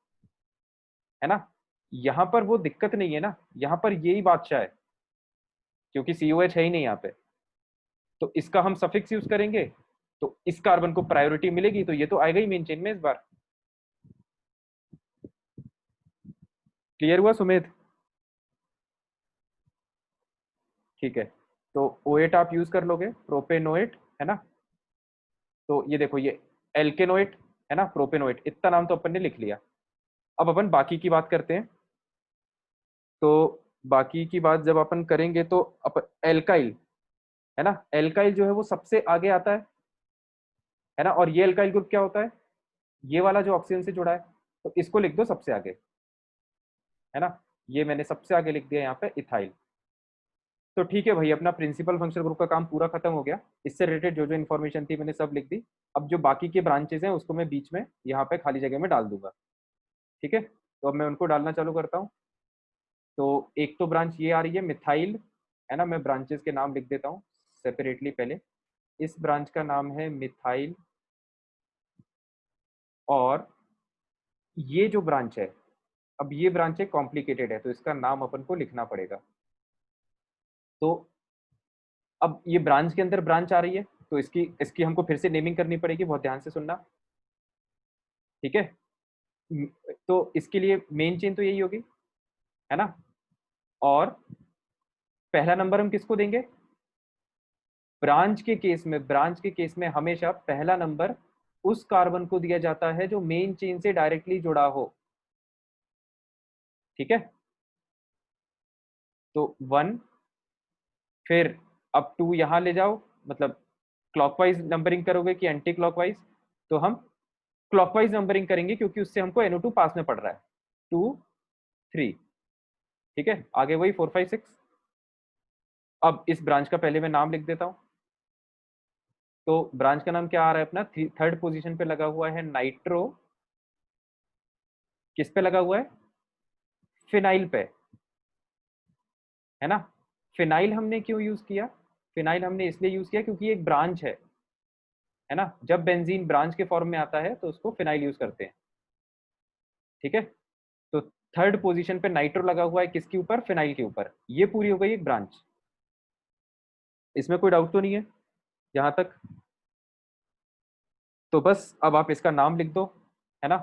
है ना। यहाँ पर वो दिक्कत नहीं है ना, यहाँ पर यही बादशाह है, क्योंकि COH है ही नहीं यहाँ पे। तो इसका हम सफिक्स यूज करेंगे तो इस कार्बन को प्रायोरिटी मिलेगी, तो ये तो आएगा ही मेन चेन में इस बार। क्लियर हुआ सुमेध? ठीक है। तो OH आप यूज कर लोगे, प्रोपेनोएट, है ना। तो ये देखो, ये एल्केनोइट है ना, प्रोपेनोइट, इतना नाम तो अपन ने लिख लिया। अब अपन बाकी की बात करते हैं। तो बाकी की बात जब अपन करेंगे तो अपन एल्काइल है ना, एल्काइल जो है वो सबसे आगे आता है ना। और ये एल्काइल ग्रुप क्या होता है, ये वाला जो ऑक्सीजन से जुड़ा है, तो इसको लिख दो सबसे आगे, है ना। ये मैंने सबसे आगे लिख दिया यहाँ पे इथाइल। तो ठीक है भाई, अपना प्रिंसिपल फंक्शनल ग्रुप का काम पूरा खत्म हो गया। इससे रिलेटेड जो जो इन्फॉर्मेशन थी मैंने सब लिख दी। अब जो बाकी के ब्रांचेस हैं उसको मैं बीच में यहाँ पे खाली जगह में डाल दूंगा। ठीक है, तो अब मैं उनको डालना चालू करता हूँ। तो एक तो ब्रांच ये आ रही है मिथाइल, है ना। मैं ब्रांचेस के नाम लिख देता हूँ सेपरेटली पहले। इस ब्रांच का नाम है मिथाइल, और ये जो ब्रांच है, अब ये ब्रांच है कॉम्प्लिकेटेड है, तो इसका नाम अपन को लिखना पड़ेगा। तो अब ये ब्रांच के अंदर ब्रांच आ रही है, तो इसकी इसकी हमको फिर से नेमिंग करनी पड़ेगी, बहुत ध्यान से सुनना। ठीक है, तो इसके लिए मेन चेन तो यही होगी, है ना। और पहला नंबर हम किसको देंगे, ब्रांच के केस में, ब्रांच के केस में हमेशा पहला नंबर उस कार्बन को दिया जाता है जो मेन चेन से डायरेक्टली जुड़ा हो। ठीक है, तो 1, फिर अब 2 यहां ले जाओ, मतलब क्लॉकवाइज नंबरिंग करोगे कि एंटी क्लॉकवाइज, तो हम क्लॉकवाइज नंबरिंग करेंगे क्योंकि उससे हमको NO2 पास में पड़ रहा है। 2 3, ठीक है, आगे वही 4 5 6। अब इस ब्रांच का पहले मैं नाम लिख देता हूं। तो ब्रांच का नाम क्या आ रहा है अपना, थर्ड पोजीशन पे लगा हुआ है नाइट्रो, किस पे लगा हुआ है, फिनाइल पे, है ना। फिनाइल हमने क्यों यूज किया, फिनाइल हमने इसलिए यूज किया क्योंकि एक ब्रांच है ना। जब बेंजीन ब्रांच के फॉर्म में आता है तो उसको फिनाइल यूज करते हैं। ठीक है, तो थर्ड पोजीशन पे नाइट्रो लगा हुआ है किसके ऊपर, फिनाइल के ऊपर। ये पूरी हो गई एक ब्रांच, इसमें कोई डाउट तो नहीं है यहां तक। तो बस अब आप इसका नाम लिख दो, है ना।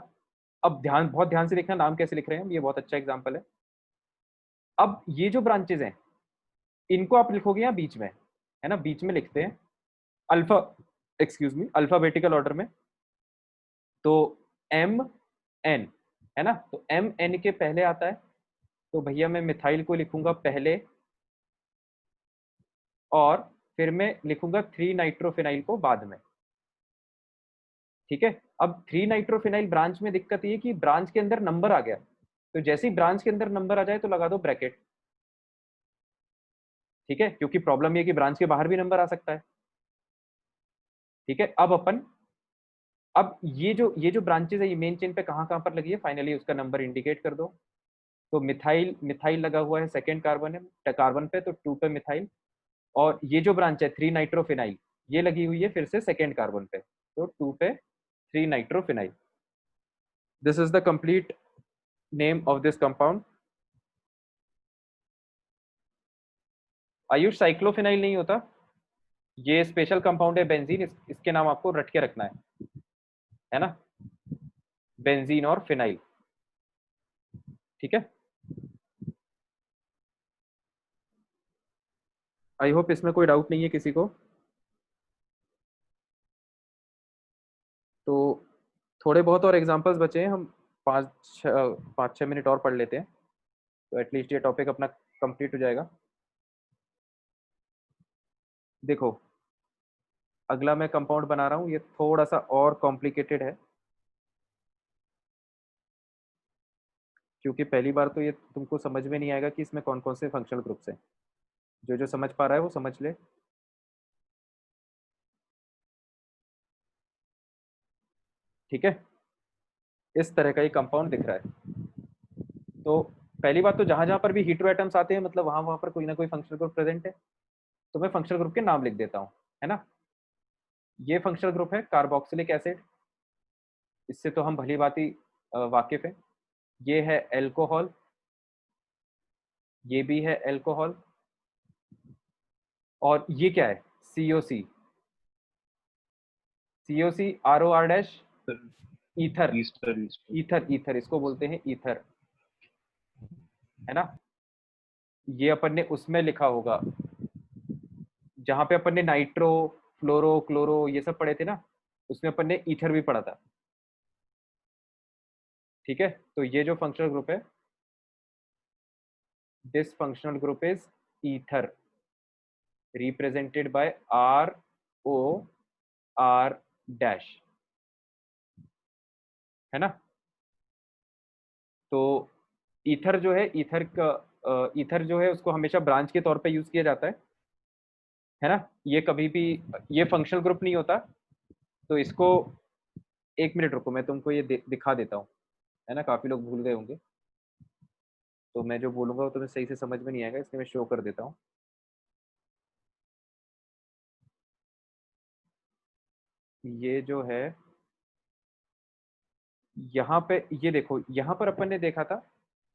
अब बहुत ध्यान से देखना नाम कैसे लिख रहे हैं हम, ये बहुत अच्छा एग्जांपल है। अब ये जो ब्रांचेज हैं इनको आप लिखोगे यहाँ बीच में, है ना, बीच में लिखते हैं alpha, excuse me, alphabetical order में। तो MN, है ना, तो MN के पहले आता है, तो भैया मैं मिथाइल को लिखूंगा पहले, और फिर मैं लिखूंगा 3 नाइट्रोफिनाइल को बाद में। ठीक है, अब 3 नाइट्रोफिनाइल ब्रांच में दिक्कत ये कि ब्रांच के अंदर नंबर आ गया, तो जैसे ही ब्रांच के अंदर नंबर आ जाए तो लगा दो ब्रैकेट। ठीक है, क्योंकि प्रॉब्लम ये कि ब्रांच के बाहर भी नंबर आ सकता है। ठीक है, अब ये जो ब्रांचेस है ये मेन चेन पे कहाँ कहाँ पर लगी है, फाइनली उसका नंबर इंडिकेट कर दो। तो मिथाइल, मिथाइल लगा हुआ है सेकेंड कार्बन है, कार्बन पे, तो 2 पे मिथाइल। और ये जो ब्रांच है 3 नाइट्रोफिनाइल, ये लगी हुई है फिर से सेकेंड कार्बन पे, तो 2 पे 3 nitrophenyl. This is the complete name of this compound. Ayush, cyclophenyl नहीं होता, ये स्पेशल कंपाउंड है बेंजीन, इसके नाम आपको रट के रखना है ना, बेंजीन और फिनाइल। ठीक है, आई होप इसमें कोई डाउट नहीं है किसी को। तो थोड़े बहुत और एग्जांपल्स बचे हैं, हम 5-6 मिनट और पढ़ लेते हैं, तो एटलीस्ट ये टॉपिक अपना कंप्लीट हो जाएगा। देखो, अगला मैं कंपाउंड बना रहा हूँ, ये थोड़ा सा और कॉम्प्लिकेटेड है, क्योंकि पहली बार तो ये तुमको समझ में नहीं आएगा कि इसमें कौन कौन से फंक्शनल ग्रुप्स हैं। जो जो समझ पा रहा है वो समझ ले। ठीक है, इस तरह का ये कंपाउंड दिख रहा है। तो पहली बात तो जहां जहां पर भी हीट्रो एटम्स आते हैं, मतलब वहां वहां पर कोई ना कोई फंक्शनल ग्रुप प्रेजेंट है, तो मैं फंक्शनल ग्रुप के नाम लिख देता हूँ, है ना। ये फंक्शनल ग्रुप है कार्बोक्सिलिक एसिड, इससे तो हम भली भांति वाकिफ है। ये है एल्कोहल, ये भी है एल्कोहल, और ये क्या है, COC, COC ROR dash, ether, Easter ether, ether इसको बोलते हैं ईथर, है ना। ये अपन ने उसमें लिखा होगा जहां पे अपन ने नाइट्रो, फ्लोरो, क्लोरो ये सब पढ़े थे ना, उसमें अपन ने ईथर भी पढ़ा था, ठीक है। तो ये जो फंक्शनल ग्रुप है, this functional group is ether, represented by R O R dash, है ना। तो ईथर जो है, ईथर जो है उसको हमेशा ब्रांच के तौर पे यूज किया जाता है ना। ये कभी भी, ये फंक्शनल ग्रुप नहीं होता। तो इसको, एक मिनट रुको, मैं तुमको ये दिखा देता हूँ, है ना। काफी लोग भूल गए होंगे, तो मैं जो बोलूंगा वो तुम्हें सही से समझ में नहीं आएगा, इसलिए मैं शो कर देता हूँ। ये जो है, यहाँ पे ये देखो, यहाँ पर अपन ने देखा था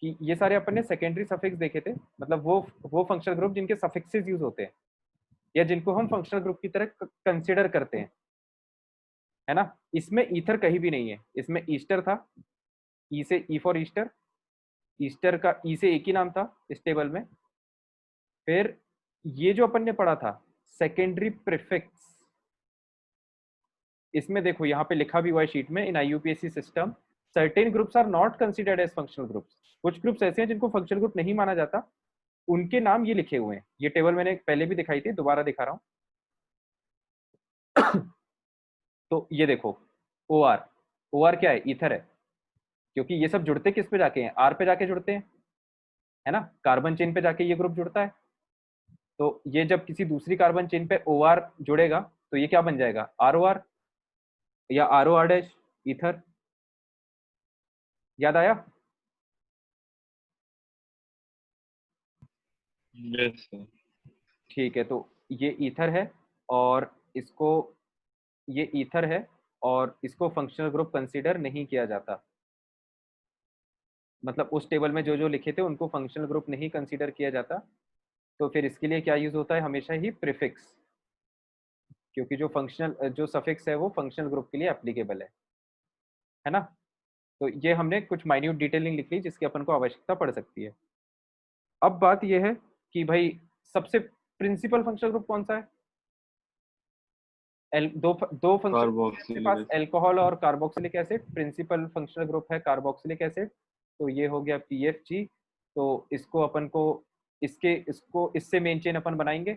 कि ये सारे अपन ने सेकेंडरी सफिक्स देखे थे, मतलब वो फंक्शनल ग्रुप जिनके सफिक्सेस यूज होते हैं, या जिनको हम फंक्शनल ग्रुप की तरह कंसिडर करते हैं, है ना। इसमें ईथर कहीं भी नहीं है, इसमें ईस्टर था, ई से ई फॉर ईस्टर, ईस्टर का ई से एक ही नाम था इस टेबल में। फिर ये जो अपन ने पढ़ा था सेकेंडरी प्रीफिक्स, इसमें देखो यहाँ पे लिखा भी हुआ है शीट में, in IUPAC system certain groups are not considered as functional groups. कुछ ग्रुप्स ऐसे हैं जिनको फंक्शनल ग्रुप नहीं माना जाता, उनके नाम ये लिखे हुए हैं। ये टेबल मैंने पहले भी दिखाई थी, दोबारा दिखा रहा हूँ। तो ये देखो, ओ आर, ओ आर क्या है, ईथर है, क्योंकि ये सब जुड़ते किस पे जाके हैं, आर पे जाके जुड़ते हैं, है ना। कार्बन चेन पे जाके ये ग्रुप जुड़ता है। तो ये जब किसी दूसरी कार्बन चेन पे ओ आर जुड़ेगा तो ये क्या बन जाएगा, आर ओ आर या R O R dash, ether. याद आया। Yes sir. ठीक है, तो ये ईथर है, और इसको, ये ईथर है और इसको फंक्शनल ग्रुप कंसीडर नहीं किया जाता। मतलब उस टेबल में जो जो लिखे थे उनको फंक्शनल ग्रुप नहीं कंसीडर किया जाता। तो फिर इसके लिए क्या यूज होता है, हमेशा ही प्रीफिक्स, क्योंकि जो सफिक्स है वो फंक्शनल ग्रुप के लिए एप्लीकेबल है ना। तो ये हमने कुछ माइन्यूट डिटेलिंग लिख ली जिसकी अपन को आवश्यकता पड़ सकती है। अब बात यह है कि भाई सबसे प्रिंसिपल फंक्शनल ग्रुप कौन सा है। दो फंक्शनल ग्रुप है अपने कार्बोक्सिलिक पास, एसिड। एल्कोहल और carboxylic acid. Principal functional group है कार्बोक्सिलिक एसिड, तो ये हो गया PFG। तो इसको अपन को, इसको इससे मेन चेन अपन बनाएंगे।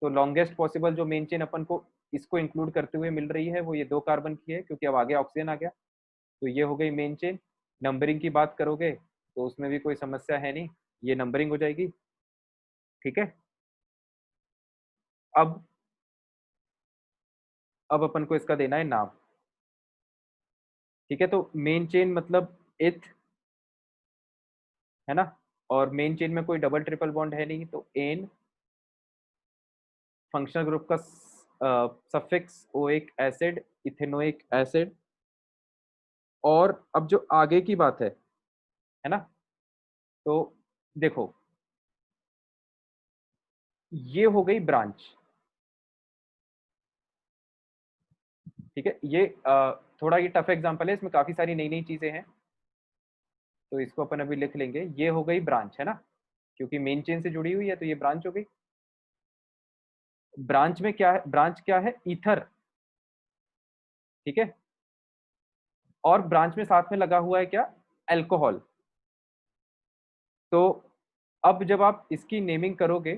तो लॉन्गेस्ट पॉसिबल जो मेन चेन अपन को इसको इंक्लूड करते हुए मिल रही है वो ये 2 कार्बन की है, क्योंकि अब आगे ऑक्सीजन आ गया। तो ये हो गई मेन चेन। नंबरिंग की बात करोगे तो उसमें भी कोई समस्या है नहीं, ये नंबरिंग हो जाएगी, ठीक है। अब अपन को इसका देना है नाम, ठीक है। तो मेन चेन मतलब इथ, है ना। और मेन चेन में कोई डबल ट्रिपल बॉन्ड है नहीं, तो एन, फंक्शनल ग्रुप का suffix oic acid, ethanoic acid. और अब जो आगे की बात है ना। तो देखो, ये हो गई ब्रांच, ठीक है। ये थोड़ा ये टफ एग्जांपल है, इसमें काफी सारी नई नई चीजें हैं, तो इसको अपन अभी लिख लेंगे। ये हो गई ब्रांच, है ना, क्योंकि मेन चेन से जुड़ी हुई है तो ये ब्रांच हो गई। ब्रांच में क्या है, ब्रांच क्या है, ईथर, ठीक है। और ब्रांच में साथ में लगा हुआ है क्या, अल्कोहल। तो अब जब आप इसकी नेमिंग करोगे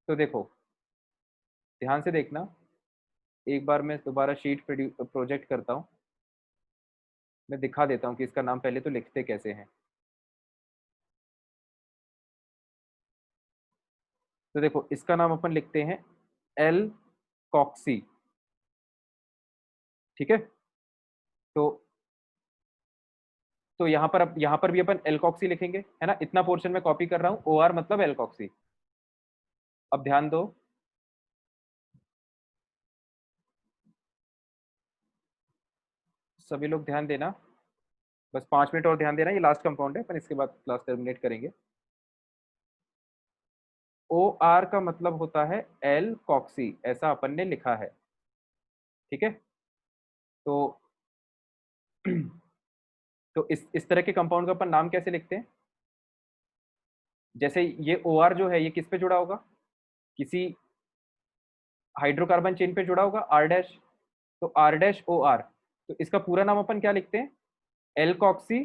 तो देखो, ध्यान से देखना, एक बार मैं दोबारा शीट प्रोजेक्ट करता हूँ, मैं दिखा देता हूँ कि इसका नाम पहले तो लिखते कैसे हैं। तो देखो, इसका नाम अपन लिखते हैं एल कॉक्सी, ठीक है। तो यहाँ पर भी अपन एल्कॉक्सी लिखेंगे, है ना। इतना पोर्शन में कॉपी कर रहा हूँ, ओ आर मतलब एल्कॉक्सी। अब ध्यान दो, सभी लोग ध्यान देना, बस 5 मिनट और ध्यान देना, ये लास्ट कंपाउंड है, अपन इसके बाद क्लास टर्मिनेट करेंगे। ओ आर का मतलब होता है एल कॉक्सी, ऐसा अपन ने लिखा है, ठीक है। तो तो इस तरह के कंपाउंड का अपन नाम कैसे लिखते हैं, जैसे ये ओ आर जो है ये किस पे जुड़ा होगा, किसी हाइड्रोकार्बन चेन पे जुड़ा होगा, आर डैश। तो R डैश ओ आर, तो इसका पूरा नाम अपन क्या लिखते हैं, एल्कॉक्सी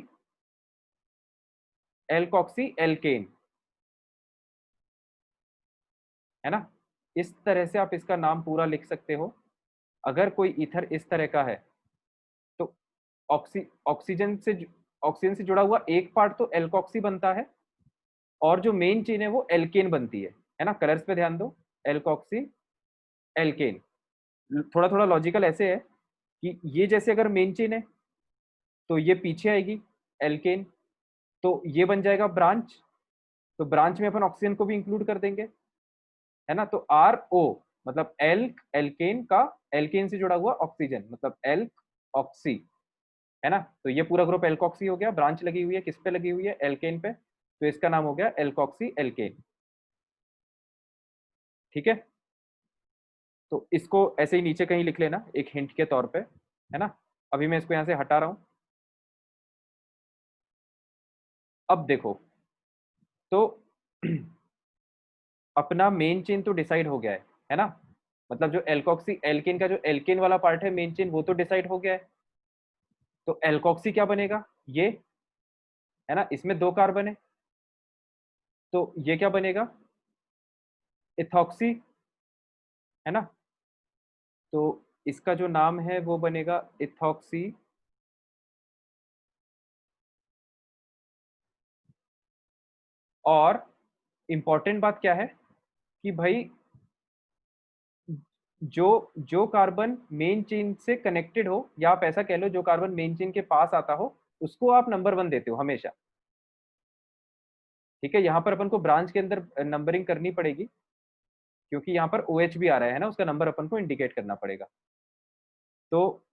एल्केन, है ना। इस तरह से आप इसका नाम पूरा लिख सकते हो। अगर कोई ईथर इस तरह का है तो ऑक्सीजन से जुड़ा हुआ एक पार्ट तो एल्कॉक्सी बनता है, और जो मेन चेन है वो एल्केन बनती है ना। कलर्स पे ध्यान दो, एल्कॉक्सी एल्केन। थोड़ा थोड़ा लॉजिकल ऐसे है कि ये जैसे अगर मेन चेन है तो ये पीछे आएगी एल्केन, तो ये बन जाएगा ब्रांच, तो ब्रांच में अपन ऑक्सीजन को भी इंक्लूड कर देंगे, है ना। तो आर ओ मतलब एल्क एल्केन का एल्केन से जुड़ा हुआ ऑक्सीजन मतलब एल्क ऑक्सी, है ना। तो ये पूरा ग्रुप एल्कॉक्सी हो गया, ब्रांच लगी हुई है किस पे लगी हुई है, एल्केन पे, तो इसका नाम हो गया एल्कॉक्सी एल्केन। ठीक है, तो इसको ऐसे ही नीचे कहीं लिख लेना एक हिंट के तौर पे, है ना। अभी मैं इसको यहां से हटा रहा हूं। अब देखो, तो अपना मेन चेन तो डिसाइड हो गया है ना। मतलब जो एल्कॉक्सी एल्केन का जो एल्केन वाला पार्ट है मेन चेन, वो तो डिसाइड हो गया है। तो एल्कॉक्सी क्या बनेगा, ये, है ना, इसमें 2 कार्बन है, तो ये क्या बनेगा, इथॉक्सी, है ना। तो इसका जो नाम है वो बनेगा इथॉक्सी, और इंपॉर्टेंट बात क्या है कि भाई जो जो कार्बन मेन चेन से कनेक्टेड हो, या आप ऐसा कह लो जो कार्बन मेन चेन के पास आता हो, उसको आप नंबर 1 देते हो हमेशा। ठीक है, यहाँ पर अपन को ब्रांच के अंदर नंबरिंग करनी पड़ेगी, क्योंकि यहाँ पर OH भी आ रहा है ना, उसका नंबर अपन को इंडिकेट करना पड़ेगा। तो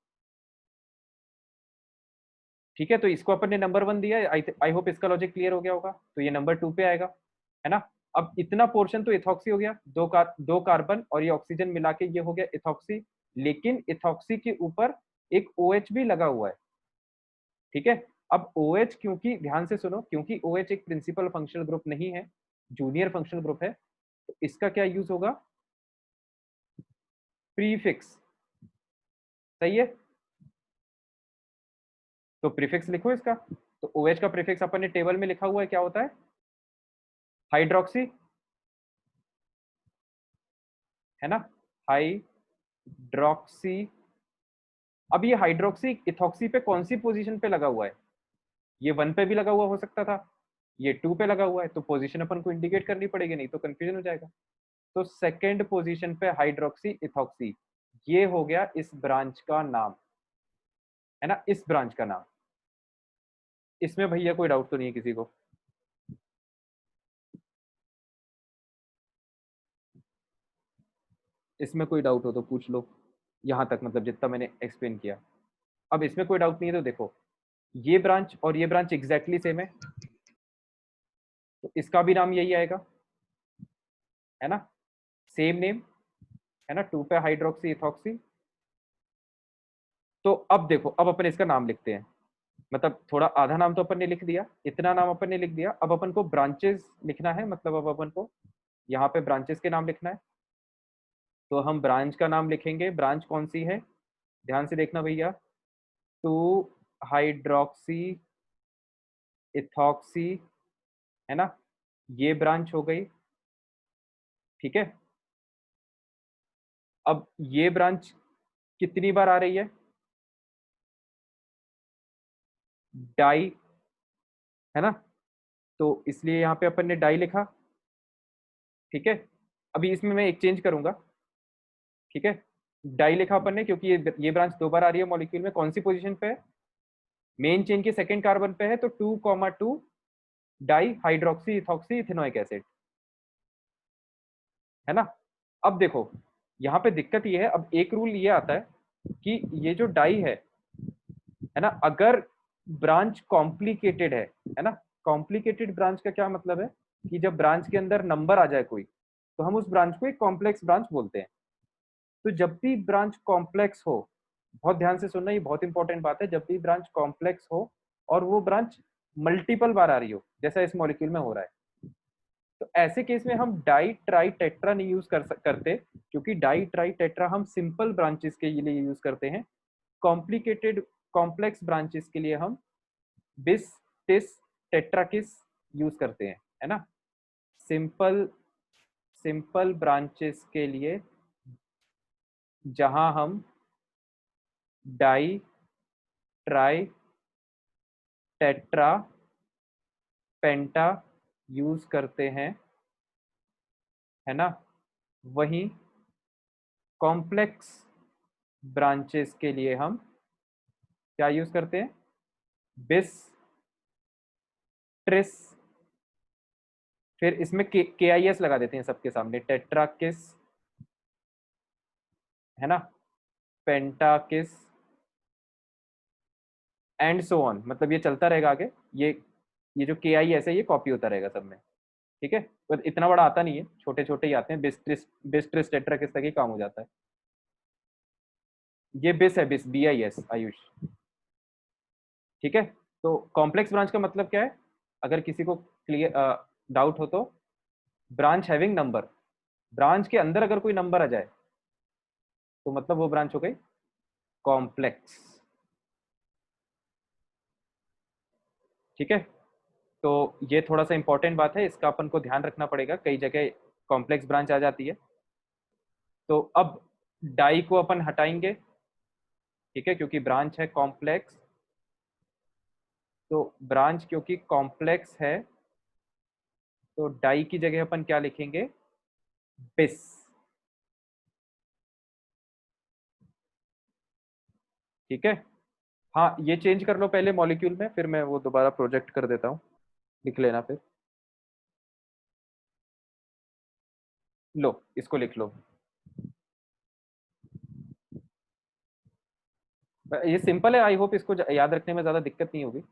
ठीक है, तो इसको अपन ने नंबर 1 दिया, आई होप इसका लॉजिक क्लियर हो गया होगा। तो ये नंबर 2 पे आएगा, है ना। अब इतना पोर्शन तो इथॉक्सी हो गया, दो कार्बन और ये ऑक्सीजन मिला के ये हो गया इथॉक्सी, लेकिन इथॉक्सी के ऊपर एक OH भी लगा हुआ है। ठीक है, अब OH, क्योंकि ध्यान से सुनो, क्योंकि OH एक प्रिंसिपल फंक्शनल ग्रुप नहीं है, जूनियर फंक्शनल ग्रुप है, तो इसका क्या यूज होगा, प्रीफिक्स। सही है, तो प्रीफिक्स लिखो इसका। तो OH का प्रीफिक्स अपन ने टेबल में लिखा हुआ है, क्या होता है, हाइड्रोक्सी, है ना, हाइड्रोक्सी। अब ये हाइड्रोक्सी इथॉक्सी पे कौन सी पोजीशन पे लगा हुआ है, ये 1 पे भी लगा हुआ हो सकता था, ये 2 पे लगा हुआ है, तो पोजीशन अपन को इंडिकेट करनी पड़ेगी, नहीं तो कंफ्यूजन हो जाएगा। तो सेकंड पोजीशन पे हाइड्रोक्सी इथॉक्सी, ये हो गया इस ब्रांच का नाम, है ना, इस ब्रांच का नाम। इसमें भैया कोई डाउट तो नहीं है किसी को, इसमें कोई डाउट हो तो पूछ लो, यहाँ तक मतलब जितना मैंने एक्सप्लेन किया। अब इसमें कोई डाउट नहीं है तो देखो, ये ब्रांच और ये ब्रांच एग्जैक्टली सेम है, तो इसका भी नाम यही आएगा, है ना, सेम नेम, है ना, 2 पे हाइड्रोक्सी इथॉक्सी। तो अब देखो, अब अपन इसका नाम लिखते हैं, मतलब थोड़ा आधा नाम तो अपन ने लिख दिया, इतना नाम अपन ने लिख दिया, अब अपन को ब्रांचेस लिखना है, मतलब अब अपन को यहाँ पे ब्रांचेस के नाम लिखना है। तो हम ब्रांच का नाम लिखेंगे, ब्रांच कौन सी है, ध्यान से देखना भैया, 2 हाइड्रोक्सी इथॉक्सी, है ना, ये ब्रांच हो गई। ठीक है, अब ये ब्रांच कितनी बार आ रही है, डाई, है ना, तो इसलिए यहाँ पे अपन ने डाई लिखा। ठीक है, अभी इसमें मैं एक चेंज करूंगा। ठीक है, डाई लिखा अपन ने क्योंकि ये ब्रांच 2 बार आ रही है मॉलिक्यूल में, कौन सी पोजीशन पे है, मेन चेन के सेकंड कार्बन पे है, तो 2,2 di hydroxy ethoxy ethanoic acid, है ना। अब देखो, यहाँ पे दिक्कत ये है, अब एक रूल ये आता है कि ये जो डाई है ना, अगर ब्रांच कॉम्प्लिकेटेड है ना, कॉम्प्लिकेटेड ब्रांच का क्या मतलब है कि जब ब्रांच के अंदर नंबर आ जाए कोई, तो हम उस ब्रांच को एक कॉम्प्लेक्स ब्रांच बोलते हैं। तो जब भी ब्रांच कॉम्प्लेक्स हो, बहुत ध्यान से सुनना, ये बहुत इंपॉर्टेंट बात है, जब भी ब्रांच कॉम्प्लेक्स हो और वो ब्रांच मल्टीपल बार आ रही हो, जैसा इस मॉलिक्यूल में हो रहा है, तो ऐसे केस में हम डाई ट्राई टेट्रा नहीं यूज करते, क्योंकि डाई ट्राई टेट्रा हम सिंपल ब्रांचेस के लिए यूज करते हैं। कॉम्प्लिकेटेड कॉम्प्लेक्स ब्रांचेस के लिए हम बिस टिस टेट्राकिस यूज करते हैं, है ना। सिंपल ब्रांचेस के लिए जहां हम डाई ट्राई टेट्रा पेंटा यूज करते हैं, है ना, वहीं कॉम्प्लेक्स ब्रांचेस के लिए हम क्या यूज करते हैं, बिस ट्रिस, फिर इसमें के आई एस लगा देते हैं सबके सामने, टेट्राकिस, है ना, पेंटाकिस एंड सो ऑन। मतलब ये चलता रहेगा आगे, ये जो के आई एस है ये कॉपी होता रहेगा सब में, ठीक है। तो इतना बड़ा आता नहीं है, छोटे छोटे ही आते हैं, बिस ट्रिस टेट्राकिस तक ही काम हो जाता है। ये बिस है, बिस बी आई एस, आयुष, ठीक है। तो कॉम्प्लेक्स ब्रांच का मतलब क्या है, अगर किसी को क्लियर डाउट हो तो, ब्रांच हैविंग नंबर, ब्रांच के अंदर अगर कोई नंबर आ जाए तो मतलब वो ब्रांच हो गई कॉम्प्लेक्स, ठीक है। तो ये थोड़ा सा इंपॉर्टेंट बात है, इसका अपन को ध्यान रखना पड़ेगा, कई जगह कॉम्प्लेक्स ब्रांच आ जाती है। तो अब डाई को अपन हटाएंगे, ठीक है, क्योंकि ब्रांच है कॉम्प्लेक्स, तो ब्रांच क्योंकि कॉम्प्लेक्स है तो डाई की जगह अपन क्या लिखेंगे, बिस, ठीक है। हाँ, ये चेंज कर लो पहले मॉलिक्यूल में, फिर मैं वो दोबारा प्रोजेक्ट कर देता हूँ, लिख लेना फिर। लो इसको लिख लो, ये सिंपल है, आई होप इसको याद रखने में ज्यादा दिक्कत नहीं होगी,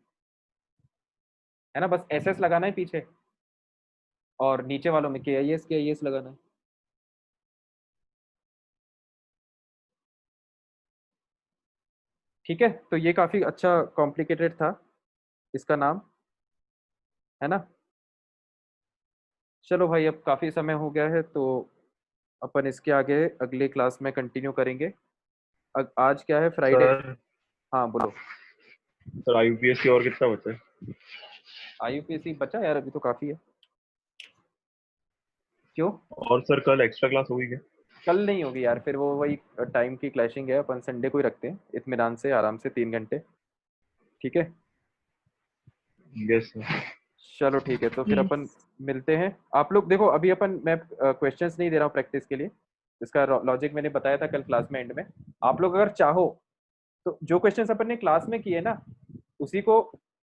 है ना। बस एस एस लगाना है पीछे, और नीचे वालों में के आई एस लगाना है। ठीक है, तो ये काफी अच्छा कॉम्प्लिकेटेड था इसका नाम, है ना। चलो भाई, अब काफी समय हो गया है, तो अपन इसके आगे अगले क्लास में कंटिन्यू करेंगे। आज क्या है, फ्राइडे। सर हाँ बोलो। सर आईयूपीएससी और कितना बचा है? आईयूपीएससी बचा यार, अभी तो काफी है। क्यों? और सर कल एक्स्ट्रा क्लास होगी क्या? कल नहीं होगी यार, फिर वो वही टाइम की क्लैशिंग है, अपन संडे को ही रखते हैं, इत्मीनान से आराम से 3 घंटे, ठीक है। Yes sir. चलो ठीक है, तो फिर Yes. अपन मिलते हैं। आप लोग देखो, अभी अपन, मैं क्वेश्चंस नहीं दे रहा हूँ प्रैक्टिस के लिए, इसका लॉजिक मैंने बताया था कल क्लास में एंड में। आप लोग अगर चाहो तो जो क्वेश्चंस अपन ने क्लास में किए ना, उसी को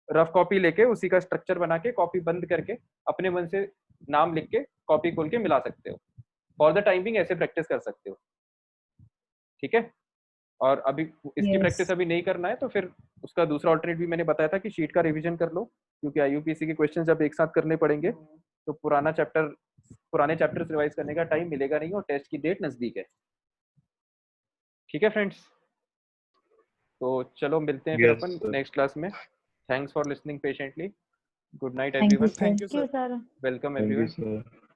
रफ कॉपी लेके, उसी का स्ट्रक्चर बना के, कॉपी बंद करके, अपने मन से नाम लिख के कॉपी खोल के मिला सकते हो। फॉर द टाइमिंग ऐसे प्रैक्टिस कर सकते हो, ठीक है। और अभी इसकी Yes. प्रैक्टिस अभी नहीं करना है तो फिर उसका दूसरा ऑल्टरनेट भी मैंने बताया था कि शीट का रिवीजन कर लो, क्योंकि आईयूपीएससी के क्वेश्चन जब एक साथ करने पड़ेंगे तो पुराने चैप्टर्स रिवाइज करने का टाइम मिलेगा नहीं, और टेस्ट की डेट नजदीक है, ठीक है फ्रेंड्स। तो चलो मिलते हैं फिर यस अपन सर। नेक्स्ट क्लास में। Thanks for listening patiently. Good night Thank you, everyone. sir. You sir. Welcome thank you everyone. Sir.